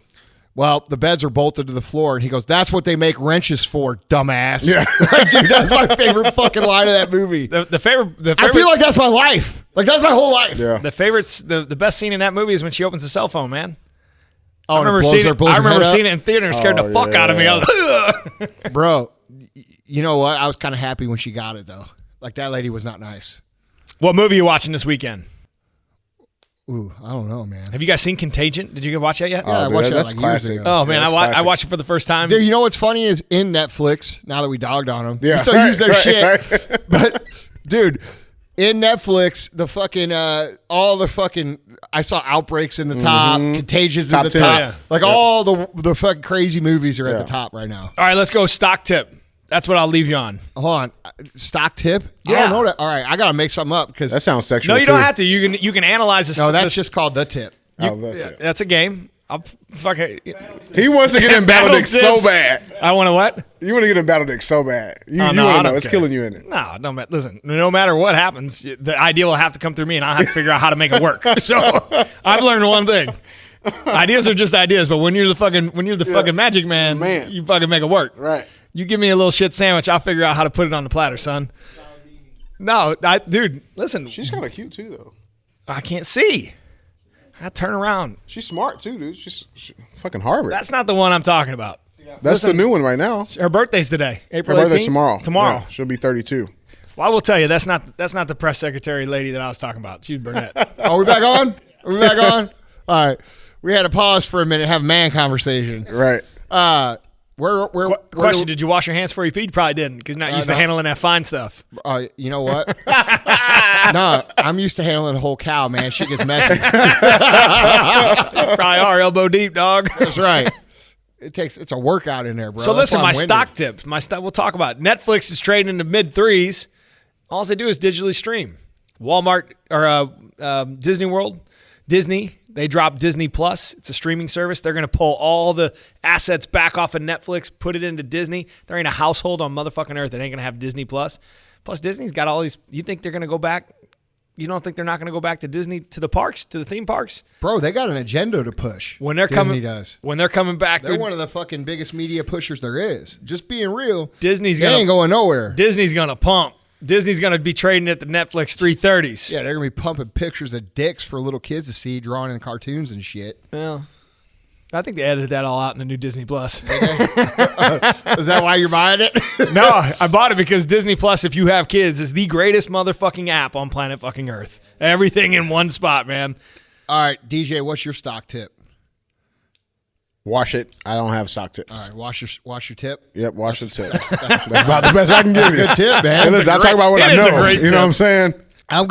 Speaker 2: "Well, the beds are bolted to the floor," and he goes, "That's what they make wrenches for, dumbass."
Speaker 4: Yeah.
Speaker 2: Like, dude, that's my favorite fucking line of that movie.
Speaker 3: The favorite.
Speaker 2: I feel like that's my life. Like that's my whole life.
Speaker 4: Yeah.
Speaker 3: The best scene in that movie is when she opens the cell phone, man.
Speaker 2: Oh,
Speaker 3: I remember seeing it in theater and scared the fuck out of me. I was like, ugh.
Speaker 2: Bro, you know what? I was kind of happy when she got it though. Like that lady was not nice.
Speaker 3: What movie are you watching this weekend?
Speaker 2: Ooh, I don't know, man.
Speaker 3: Have you guys seen Contagion? Did you watch that yet?
Speaker 2: Yeah, I
Speaker 4: dude,
Speaker 2: watched that
Speaker 4: that's
Speaker 2: like
Speaker 4: classic.
Speaker 2: years ago.
Speaker 3: Oh man,
Speaker 4: that's
Speaker 3: I
Speaker 4: classic.
Speaker 3: watched it for the first time.
Speaker 2: Dude, you know what's funny is in Netflix, now that we dogged on them,
Speaker 4: Yeah.
Speaker 2: we still use their
Speaker 4: Right,
Speaker 2: shit.
Speaker 4: right.
Speaker 2: But, dude, in Netflix, the fucking, all the fucking, I saw Outbreaks in the top, Contagions
Speaker 4: Top
Speaker 2: in the
Speaker 4: 10.
Speaker 2: top.
Speaker 3: Yeah.
Speaker 2: Like all the fucking crazy movies are at
Speaker 4: Yeah.
Speaker 2: the top right now.
Speaker 3: All right, let's go stock tip. That's what I'll leave you on.
Speaker 2: Hold on. Stock tip? I
Speaker 3: Yeah.
Speaker 2: don't know that. All right, I got to make something up because,
Speaker 4: That sounds sexual.
Speaker 3: No, you
Speaker 4: too.
Speaker 3: don't have to. You can analyze this.
Speaker 2: no, that's just called the tip.
Speaker 4: Oh, that's it.
Speaker 3: That's a game. I'll fuck it.
Speaker 4: He wants to get in Battle Dick so
Speaker 3: tips.
Speaker 4: bad.
Speaker 3: I want to what?
Speaker 4: You want to get in Battle Dick so bad. You,
Speaker 3: Oh,
Speaker 4: you
Speaker 3: no, I
Speaker 4: want to
Speaker 3: don't
Speaker 4: know. It's
Speaker 3: care.
Speaker 4: killing you in it.
Speaker 3: No, no. Listen, no matter what happens, the idea will have to come through me, and I'll have to figure out how to make it work. So I've learned one thing: ideas are just ideas. But when you're the fucking magic man,
Speaker 4: Man.
Speaker 3: you fucking make it work.
Speaker 4: Right.
Speaker 3: You give me a little shit sandwich, I'll figure out how to put it on the platter, son. No, dude, listen.
Speaker 4: She's kind of cute too, though.
Speaker 3: I can't see. I turn around.
Speaker 4: She's smart too, dude. She's fucking Harvard.
Speaker 3: That's not the one I'm talking about.
Speaker 4: That's the new one right now.
Speaker 3: Her birthday's today,
Speaker 4: Her
Speaker 3: April
Speaker 4: birthday's
Speaker 3: 18th?
Speaker 4: tomorrow.
Speaker 3: Tomorrow.
Speaker 4: Yeah, she'll be 32.
Speaker 3: Well, I will tell you, that's not the press secretary lady that I was talking about. She's brunette.
Speaker 2: Are we back on? Are we back on? All right. We had to pause for a minute, have a man conversation.
Speaker 4: Right.
Speaker 2: Where
Speaker 3: Question: Did you wash your hands before you peed? You probably didn't, because you're not used to
Speaker 2: no.
Speaker 3: handling that fine stuff.
Speaker 2: you know what? No, I'm used to handling a whole cow, man. Shit gets messy.
Speaker 3: Probably are elbow deep, dog.
Speaker 2: That's right. It's a workout in there, bro.
Speaker 3: So
Speaker 2: That's
Speaker 3: listen,
Speaker 2: why
Speaker 3: my
Speaker 2: I'm winded.
Speaker 3: stock tips. We'll talk about it. Netflix is trading in the mid threes. All they do is digitally stream. Walmart or Disney World, Disney. They dropped Disney Plus. It's a streaming service. They're going to pull all the assets back off of Netflix, put it into Disney. There ain't a household on motherfucking earth that ain't going to have Disney Plus. Plus, Disney's got all these. You think they're going to go back? You don't think they're not going to go back to Disney, to the parks, to the theme parks?
Speaker 2: Bro, they got an agenda to push.
Speaker 3: When they're
Speaker 2: Disney
Speaker 3: coming,
Speaker 2: does.
Speaker 3: When they're coming back,
Speaker 2: They're
Speaker 3: dude,
Speaker 2: one of the fucking biggest media pushers there is. Just being real.
Speaker 3: Disney's
Speaker 2: They ain't going nowhere.
Speaker 3: Disney's going to pump. Disney's going to be trading at the Netflix 330s.
Speaker 2: Yeah, they're gonna be pumping pictures of dicks for little kids to see, drawing in cartoons and shit.
Speaker 3: Well, I think they edited that all out in the new Disney Plus.
Speaker 2: Is that why you're buying it?
Speaker 3: No, I bought it because Disney Plus, if you have kids, is the greatest motherfucking app on planet fucking Earth. Everything in one spot, man.
Speaker 2: All right, DJ, what's your stock tip?
Speaker 4: Wash it. I don't have stock tips.
Speaker 2: All right, wash your tip.
Speaker 4: Yep, wash the tip. That's about the best I can give you.
Speaker 2: Good tip, man.
Speaker 4: Hey, listen, I'll talk about what I
Speaker 3: it is a
Speaker 4: know.
Speaker 3: great
Speaker 4: You know what I'm
Speaker 3: tip.
Speaker 4: saying?
Speaker 2: I'm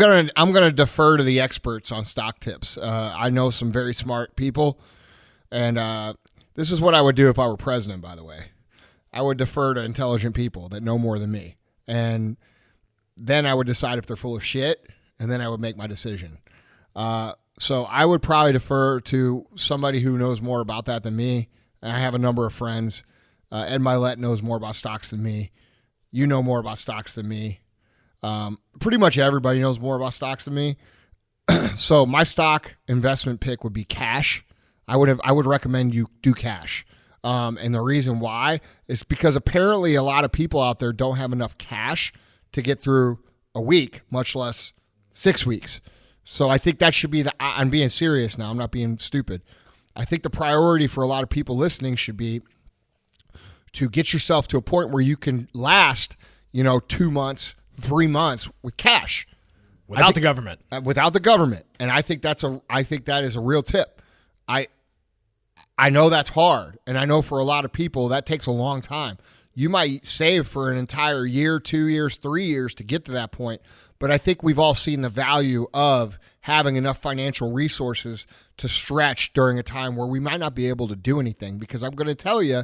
Speaker 2: gonna defer to the experts on stock tips. I know some very smart people, and this is what I would do if I were president. By the way, I would defer to intelligent people that know more than me, and then I would decide if they're full of shit, and then I would make my decision. So I would probably defer to somebody who knows more about that than me. I have a number of friends. Ed Milet knows more about stocks than me. You know more about stocks than me. Pretty much everybody knows more about stocks than me. So my stock investment pick would be cash. I would recommend you do cash. And the reason why is because apparently a lot of people out there don't have enough cash to get through a week, much less 6 weeks. So I think that should be I'm being serious now. I'm not being stupid. I think the priority for a lot of people listening should be to get yourself to a point where you can last, 2 months, 3 months with cash.
Speaker 3: Without the government.
Speaker 2: Without the government. And I think that is a real tip. I know that's hard, and I know for a lot of people that takes a long time. You might save for an entire year, 2 years, 3 years to get to that point, but I think we've all seen the value of having enough financial resources to stretch during a time where we might not be able to do anything, because I'm going to tell you,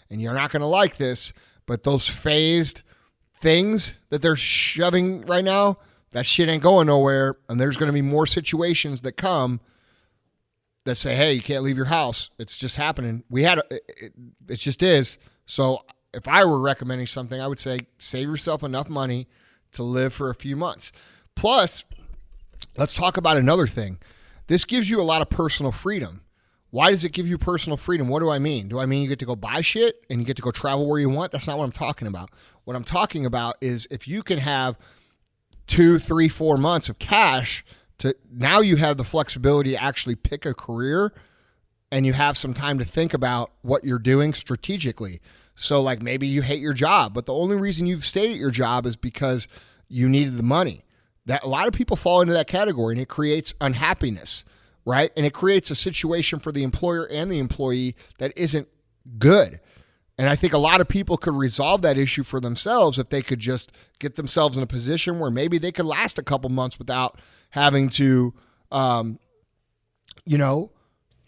Speaker 2: and you're not going to like this, but those phased things that they're shoving right now, that shit ain't going nowhere, and there's going to be more situations that come that say, hey, you can't leave your house. It's just happening. It just is. So if I were recommending something, I would say save yourself enough money to live for a few months. Plus, let's talk about another thing. This gives you a lot of personal freedom. Why does it give you personal freedom? What do I mean? Do I mean you get to go buy shit and you get to go travel where you want? That's not what I'm talking about. What I'm talking about is if you can have 2, 3, 4 months of cash, now you have the flexibility to actually pick a career, and you have some time to think about what you're doing strategically. So like maybe you hate your job, but the only reason you've stayed at your job is because you needed the money. That a lot of people fall into that category, and it creates unhappiness, right? And it creates a situation for the employer and the employee that isn't good. And I think a lot of people could resolve that issue for themselves if they could just get themselves in a position where maybe they could last a couple months without having to,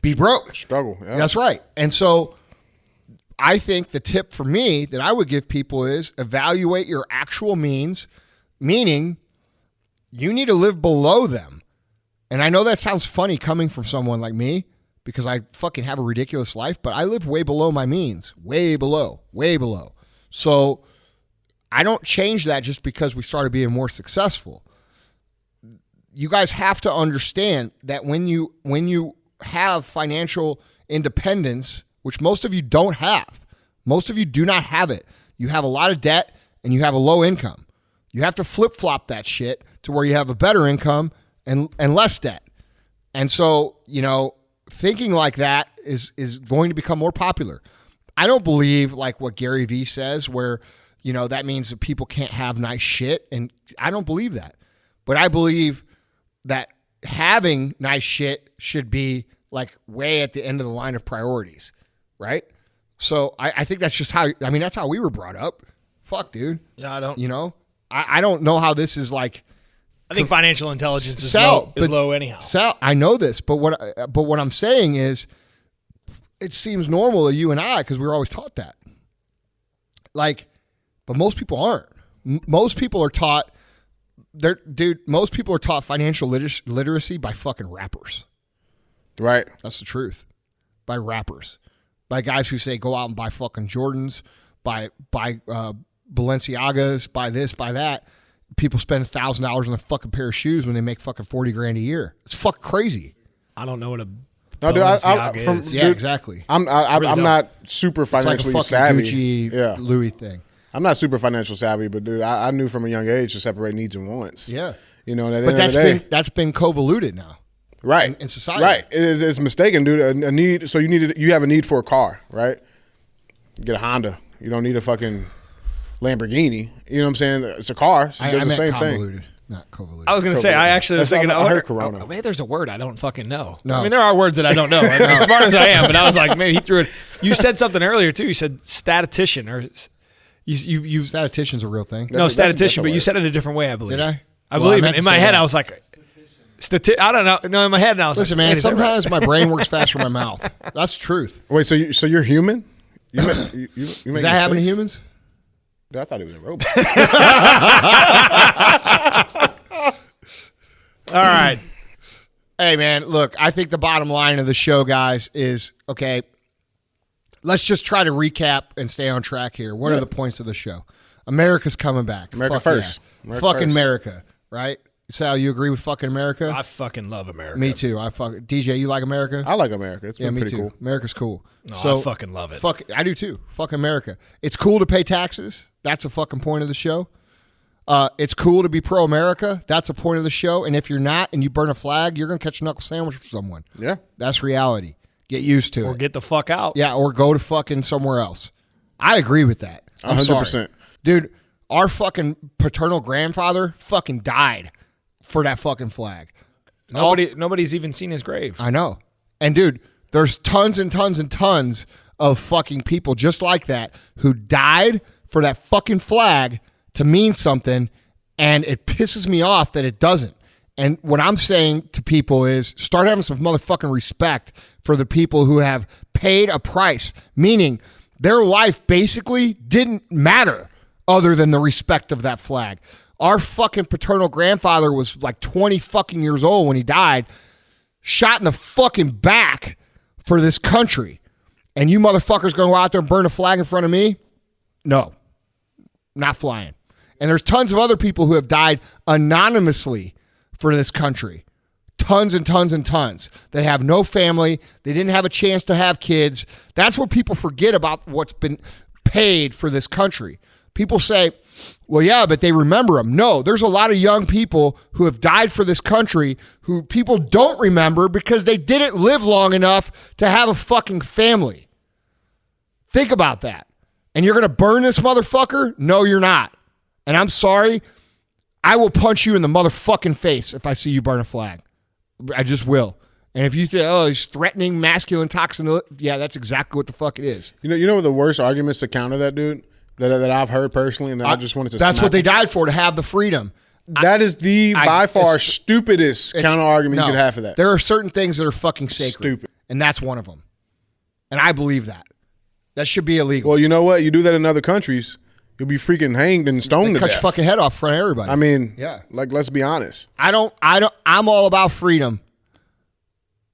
Speaker 2: be broke.
Speaker 4: Struggle. Yeah.
Speaker 2: That's right. And so I think the tip for me that I would give people is evaluate your actual means, meaning you need to live below them. And I know that sounds funny coming from someone like me because I fucking have a ridiculous life, but I live way below my means, way below. So I don't change that just because we started being more successful. You guys have to understand that when you have financial independence, which most of you don't have, most of you do not have it. You have a lot of debt and you have a low income. You have to flip-flop that shit to where you have a better income and less debt. And so, thinking like that is going to become more popular. I don't believe like what Gary Vee says where, that means that people can't have nice shit. And I don't believe that. But I believe that having nice shit should be like way at the end of the line of priorities, right? So I think that's just that's how we were brought up. Fuck, dude.
Speaker 3: Yeah, I don't.
Speaker 2: I don't know how this is like.
Speaker 3: I think financial intelligence is low anyhow.
Speaker 2: I know this, but what I'm saying is, it seems normal to you and I because we were always taught that. Like, but most people aren't. Most people are taught. Most people are taught financial literacy by fucking rappers.
Speaker 4: Right.
Speaker 2: That's the truth. By rappers. By guys who say go out and buy fucking Jordans, buy Balenciagas, buy this, buy that. People spend $1,000 on a fucking pair of shoes when they make fucking $40,000 a year. It's fucking crazy.
Speaker 3: I don't know what a
Speaker 2: Balenciaga is. Yeah, exactly.
Speaker 4: I'm not super financially
Speaker 2: it's like a fucking
Speaker 4: savvy.
Speaker 2: Gucci, Louis thing.
Speaker 4: I'm not super financial savvy, but dude, I knew from a young age to separate needs and wants.
Speaker 2: Yeah.
Speaker 4: And at the
Speaker 2: but
Speaker 4: end of the day,
Speaker 2: that's been convoluted now.
Speaker 4: Right.
Speaker 2: In society.
Speaker 4: Right. It's mistaken, dude. A need. So you have a need for a car, right? You get a Honda. You don't need a fucking Lamborghini. You know what I'm saying? It's a car. So it does the same
Speaker 2: convoluted,
Speaker 4: thing.
Speaker 2: Not convoluted.
Speaker 3: I was going to say, I actually was thinking,
Speaker 4: I heard Corona.
Speaker 3: Maybe there's a word I don't fucking know.
Speaker 2: No.
Speaker 3: I mean, there are words that I don't know. As smart as I am, but I was like, maybe he threw it. You said something earlier, too. You said statistician or you
Speaker 2: Statistician's a real thing.
Speaker 3: Statistician, but you said it a different way, I believe.
Speaker 2: Did I?
Speaker 3: I believe it. In my head, I was like, I don't know. No, in my head, I was
Speaker 2: listen,
Speaker 3: like,
Speaker 2: man, sometimes my brain works faster than my mouth. That's the truth.
Speaker 4: Wait, so you're human? You
Speaker 2: Does that happen to humans?
Speaker 4: Dude, I thought he was a robot.
Speaker 3: All right.
Speaker 2: Hey, man, look, I think the bottom line of the show, guys, is, okay, let's just try to recap and stay on track here. What are the points of the show? America's coming back.
Speaker 4: America
Speaker 2: Fuck
Speaker 4: first.
Speaker 2: Yeah.
Speaker 4: America
Speaker 2: fucking
Speaker 4: first.
Speaker 2: America, right? Sal, you agree with fucking America?
Speaker 3: I fucking love America.
Speaker 2: Me too. DJ, you like America?
Speaker 4: I like America. It's been
Speaker 2: me
Speaker 4: pretty
Speaker 2: too.
Speaker 4: cool.
Speaker 2: America's cool.
Speaker 3: No, I fucking love it.
Speaker 2: I do too. Fuck America. It's cool to pay taxes. That's a fucking point of the show. It's cool to be pro-America. That's a point of the show. And if you're not and you burn a flag, you're going to catch a knuckle sandwich from someone.
Speaker 4: Yeah.
Speaker 2: That's reality. Get used to it.
Speaker 3: Or get the fuck out.
Speaker 2: Yeah, or go to fucking somewhere else. I agree with that. I'm
Speaker 4: 100%.
Speaker 2: sorry. Dude, our fucking paternal grandfather fucking died for that fucking flag.
Speaker 3: Nobody's even seen his grave.
Speaker 2: I know. And dude, there's tons and tons and tons of fucking people just like that who died for that fucking flag to mean something, and it pisses me off that it doesn't. And what I'm saying to people is start having some motherfucking respect for the people who have paid a price, meaning their life basically didn't matter other than the respect of that flag. Our fucking paternal grandfather was like 20 fucking years old when he died, shot in the fucking back for this country. And you motherfuckers gonna go out there and burn a flag in front of me? No, not flying. And there's tons of other people who have died anonymously for this country. Tons and tons and tons. They have no family. They didn't have a chance to have kids. That's what people forget about what's been paid for this country. People say, well, yeah, but they remember them. No, there's a lot of young people who have died for this country who people don't remember because they didn't live long enough to have a fucking family. Think about that. And you're going to burn this motherfucker? No, you're not. And I'm sorry. I will punch you in the motherfucking face if I see you burn a flag. I just will. And if you think, oh, he's threatening masculine toxin, yeah, that's exactly what the fuck it is.
Speaker 4: You know what the worst arguments to counter that, dude? That I've heard personally, and I just wanted to.
Speaker 2: That's
Speaker 4: smack
Speaker 2: what they
Speaker 4: them.
Speaker 2: died for, to have the freedom.
Speaker 4: That is the by far
Speaker 2: it's-
Speaker 4: stupidest counter argument you could have for that.
Speaker 2: There are certain things that are fucking sacred.
Speaker 4: Stupid.
Speaker 2: And that's one of them. And I believe that. That should be illegal.
Speaker 4: Well, you know what? You do that in other countries, you'll be freaking hanged and stoned to
Speaker 2: Cut
Speaker 4: death.
Speaker 2: your fucking head off in front of everybody.
Speaker 4: I mean,
Speaker 2: Yeah.
Speaker 4: like, let's be honest.
Speaker 2: I'm all about freedom.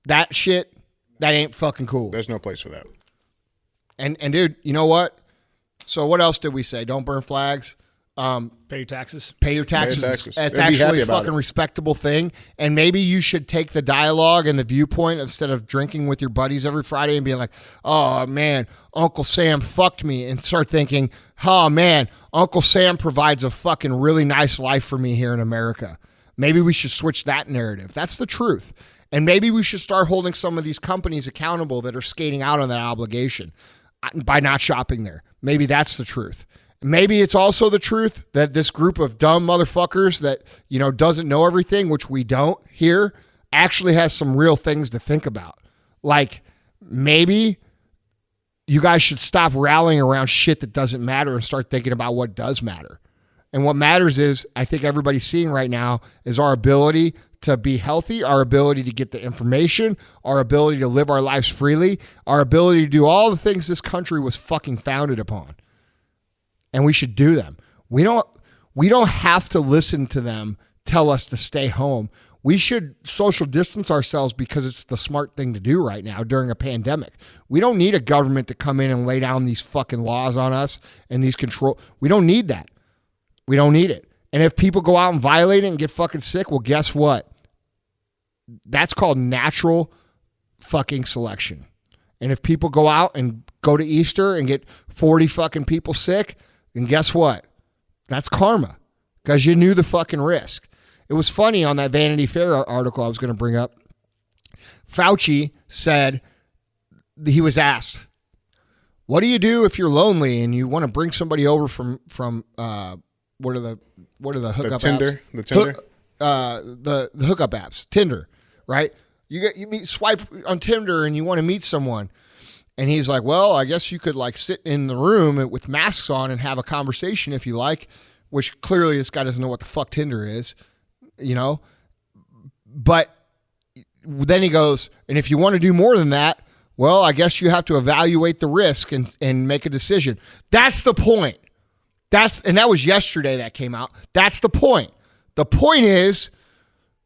Speaker 2: That shit, that ain't fucking cool.
Speaker 4: There's no place for that.
Speaker 2: And dude, you know what? So what else did we say? Don't burn flags.
Speaker 3: Pay your taxes.
Speaker 2: Pay your taxes.
Speaker 4: taxes.
Speaker 2: It's
Speaker 4: And be happy
Speaker 2: actually a
Speaker 4: about
Speaker 2: fucking
Speaker 4: it.
Speaker 2: respectable thing. And maybe you should take the dialogue and the viewpoint instead of drinking with your buddies every Friday and being like, oh man, Uncle Sam fucked me, and start thinking, oh man, Uncle Sam provides a fucking really nice life for me here in America. Maybe we should switch that narrative. That's the truth. And maybe we should start holding some of these companies accountable that are skating out on that obligation by not shopping there. Maybe that's the truth. Maybe it's also the truth that this group of dumb motherfuckers that, doesn't know everything, which we don't here, actually has some real things to think about. Like, maybe you guys should stop rallying around shit that doesn't matter and start thinking about what does matter. And what matters is, I think everybody's seeing right now, is our ability to be healthy, our ability to get the information, our ability to live our lives freely, our ability to do all the things this country was fucking founded upon. And we should do them. We don't have to listen to them tell us to stay home. We should social distance ourselves because it's the smart thing to do right now during a pandemic. We don't need a government to come in and lay down these fucking laws on us and these control. We don't need that. We don't need it. And if people go out and violate it and get fucking sick, well, guess what? That's called natural fucking selection. And if people go out and go to Easter and get 40 fucking people sick, then guess what? That's karma, because you knew the fucking risk. It was funny on that Vanity Fair article I was going to bring up. Fauci said, he was asked, what do you do if you're lonely and you want to bring somebody over from what are the hookup
Speaker 4: Tinder,
Speaker 2: apps?
Speaker 4: the Tinder,
Speaker 2: The hookup apps, Tinder, right? You swipe on Tinder and you want to meet someone, and he's like, well, I guess you could like sit in the room with masks on and have a conversation if you like, which clearly this guy doesn't know what the fuck Tinder is, But then he goes, and if you want to do more than that, well, I guess you have to evaluate the risk and make a decision. That's the point. And that was yesterday that came out. That's the point. The point is,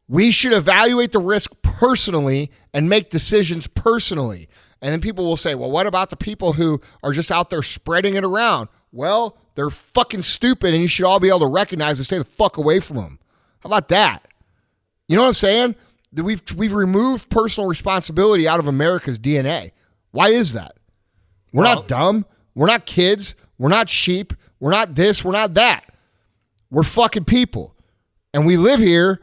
Speaker 2: we should evaluate the risk personally and make decisions personally. And then people will say, well, what about the people who are just out there spreading it around? Well, they're fucking stupid, and you should all be able to recognize and stay the fuck away from them. How about that? You know what I'm saying? That we've removed personal responsibility out of America's DNA. Why is that? We're not dumb. We're not kids. We're not sheep. We're not this. We're not that. We're fucking people. And we live here,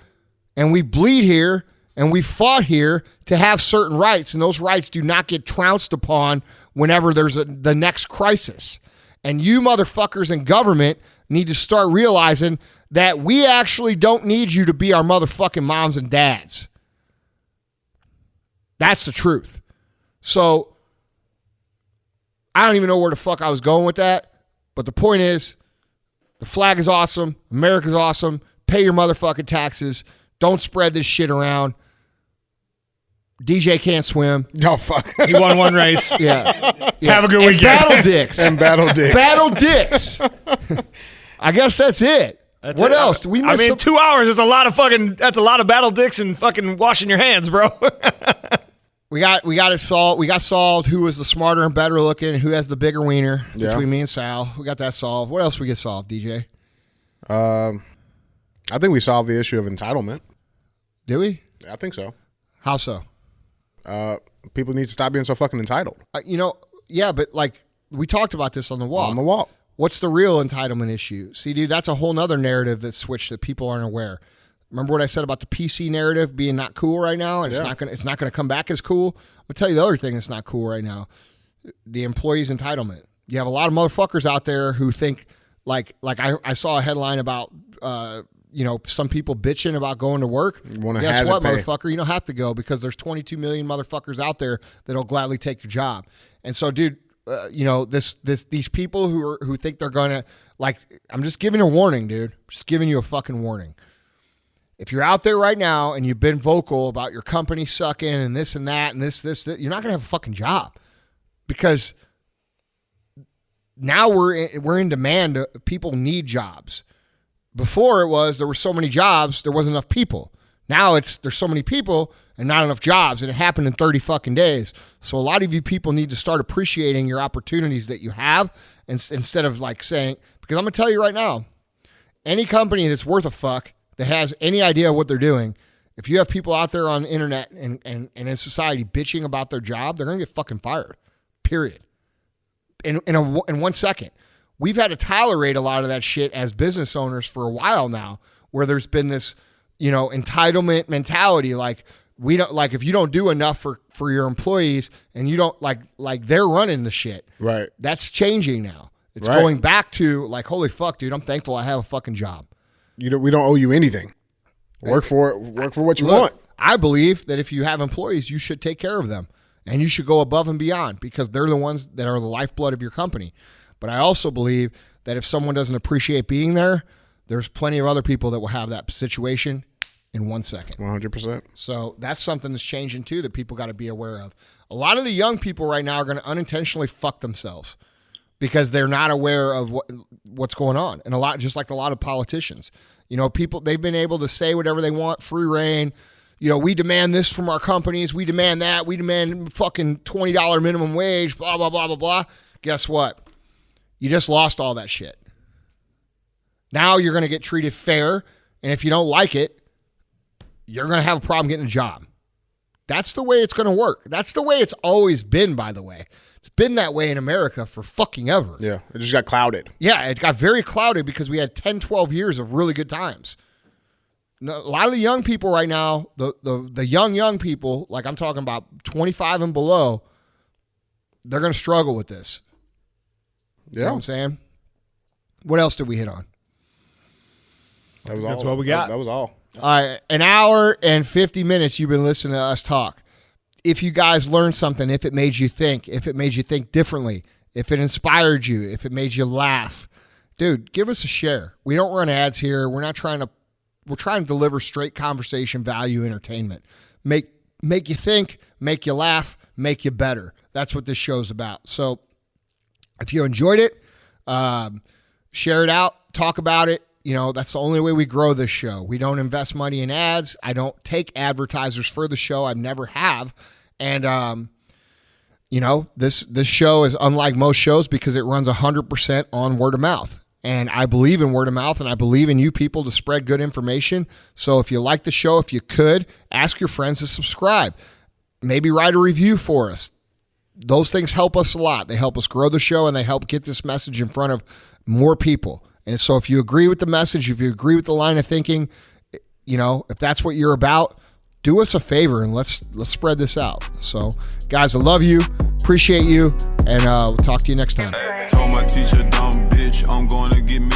Speaker 2: and we bleed here, and we fought here to have certain rights, and those rights do not get trounced upon whenever there's the next crisis. And you motherfuckers in government need to start realizing that we actually don't need you to be our motherfucking moms and dads. That's the truth. So, I don't even know where the fuck I was going with that, but the point is, the flag is awesome, America's awesome, pay your motherfucking taxes, don't spread this shit around. DJ can't swim.
Speaker 4: oh fuck,
Speaker 3: He won one race.
Speaker 2: Yeah.
Speaker 3: Have a good
Speaker 2: And
Speaker 3: weekend.
Speaker 2: battle dicks.
Speaker 4: and battle dicks.
Speaker 2: Battle dicks. I guess that's it. What else? We
Speaker 3: I
Speaker 2: missed
Speaker 3: mean,
Speaker 2: some-
Speaker 3: 2 hours is a lot of fucking. That's a lot of battle dicks and fucking washing your hands, bro.
Speaker 2: We got it solved. We got solved who was the smarter and better looking, who has the bigger wiener
Speaker 4: Yeah.
Speaker 2: between me and Sal. We got that solved. What else we get solved, DJ?
Speaker 4: I think we solved the issue of entitlement.
Speaker 2: Do we?
Speaker 4: I think so.
Speaker 2: How so?
Speaker 4: People need to stop being so fucking entitled.
Speaker 2: Yeah, but like we talked about this on the wall.
Speaker 4: On the wall.
Speaker 2: What's the real entitlement issue? See, dude, that's a whole nother narrative that's switched that people aren't aware. Remember what I said about the PC narrative being not cool right now, and it's not gonna come back as cool. I'm gonna tell you the other thing that's not cool right now: the employee's entitlement. You have a lot of motherfuckers out there who think like I saw a headline about some people bitching about going to work. Guess what, motherfucker? You don't have to go because there's 22 million motherfuckers out there that'll gladly take your job. And so, dude, these people who think they're gonna I'm just giving a warning, dude. Just giving you a fucking warning. If you're out there right now and you've been vocal about your company sucking and this and that and this, you're not gonna have a fucking job because now we're in demand. People need jobs. Before there were so many jobs, there wasn't enough people. Now there's so many people and not enough jobs, and it happened in 30 fucking days. So a lot of you people need to start appreciating your opportunities that you have instead of saying, because I'm gonna tell you right now, any company that's worth a fuck that has any idea what they're doing, if you have people out there on the internet and in society bitching about their job, they're gonna get fucking fired. Period. In 1 second. We've had to tolerate a lot of that shit as business owners for a while now, where there's been this, entitlement mentality. We don't if you don't do enough for your employees and you don't they're running the shit.
Speaker 4: Right.
Speaker 2: That's changing now. It's
Speaker 4: Right.
Speaker 2: going back to holy fuck, dude, I'm thankful I have a fucking job.
Speaker 4: We don't owe you anything. Work for it. Work for what you
Speaker 2: Look,
Speaker 4: want.
Speaker 2: I believe that if you have employees, you should take care of them and you should go above and beyond because they're the ones that are the lifeblood of your company. But I also believe that if someone doesn't appreciate being there, there's plenty of other people that will have that situation in 1 second.
Speaker 4: 100%.
Speaker 2: So that's something that's changing too that people got to be aware of. A lot of the young people right now are going to unintentionally fuck themselves because they're not aware of what's going on. And a lot of politicians, people, they've been able to say whatever they want, free reign. We demand this from our companies. We demand that. We demand fucking $20 minimum wage, blah, blah, blah, blah, blah. Guess what? You just lost all that shit. Now you're going to get treated fair. And if you don't like it, you're going to have a problem getting a job. That's the way it's going to work. That's the way it's always been, by the way. It's been that way in America for fucking ever.
Speaker 4: Yeah. It just got clouded.
Speaker 2: Yeah, it got very clouded because we had 10, 12 years of really good times. A lot of the young people right now, the young people, I'm talking about 25 and below, they're going to struggle with this. You know what I'm saying? What else did we hit on?
Speaker 4: That was
Speaker 3: That's
Speaker 4: all.
Speaker 3: what we got.
Speaker 4: That was all.
Speaker 2: All right, an hour and 50 minutes you've been listening to us talk. If you guys learned something, if it made you think differently, if it inspired you, if it made you laugh, dude, give us a share. We don't run ads here. We're trying to deliver straight conversation, value, entertainment. Make you think, make you laugh, make you better. That's what this show's about. So if you enjoyed it, share it out, talk about it. That's the only way we grow this show. We don't invest money in ads. I don't take advertisers for the show. I never have. And, this show is unlike most shows because it runs 100% on word of mouth. And I believe in word of mouth, and I believe in you people to spread good information. So if you like the show, if you could, ask your friends to subscribe. Maybe write a review for us. Those things help us a lot. They help us grow the show, and they help get this message in front of more people. And so if you agree with the message, if you agree with the line of thinking, if that's what you're about, do us a favor and let's spread this out. So, guys, I love you, appreciate you, and we'll talk to you next time.
Speaker 1: Told my teacher, dumb bitch, I'm going to get me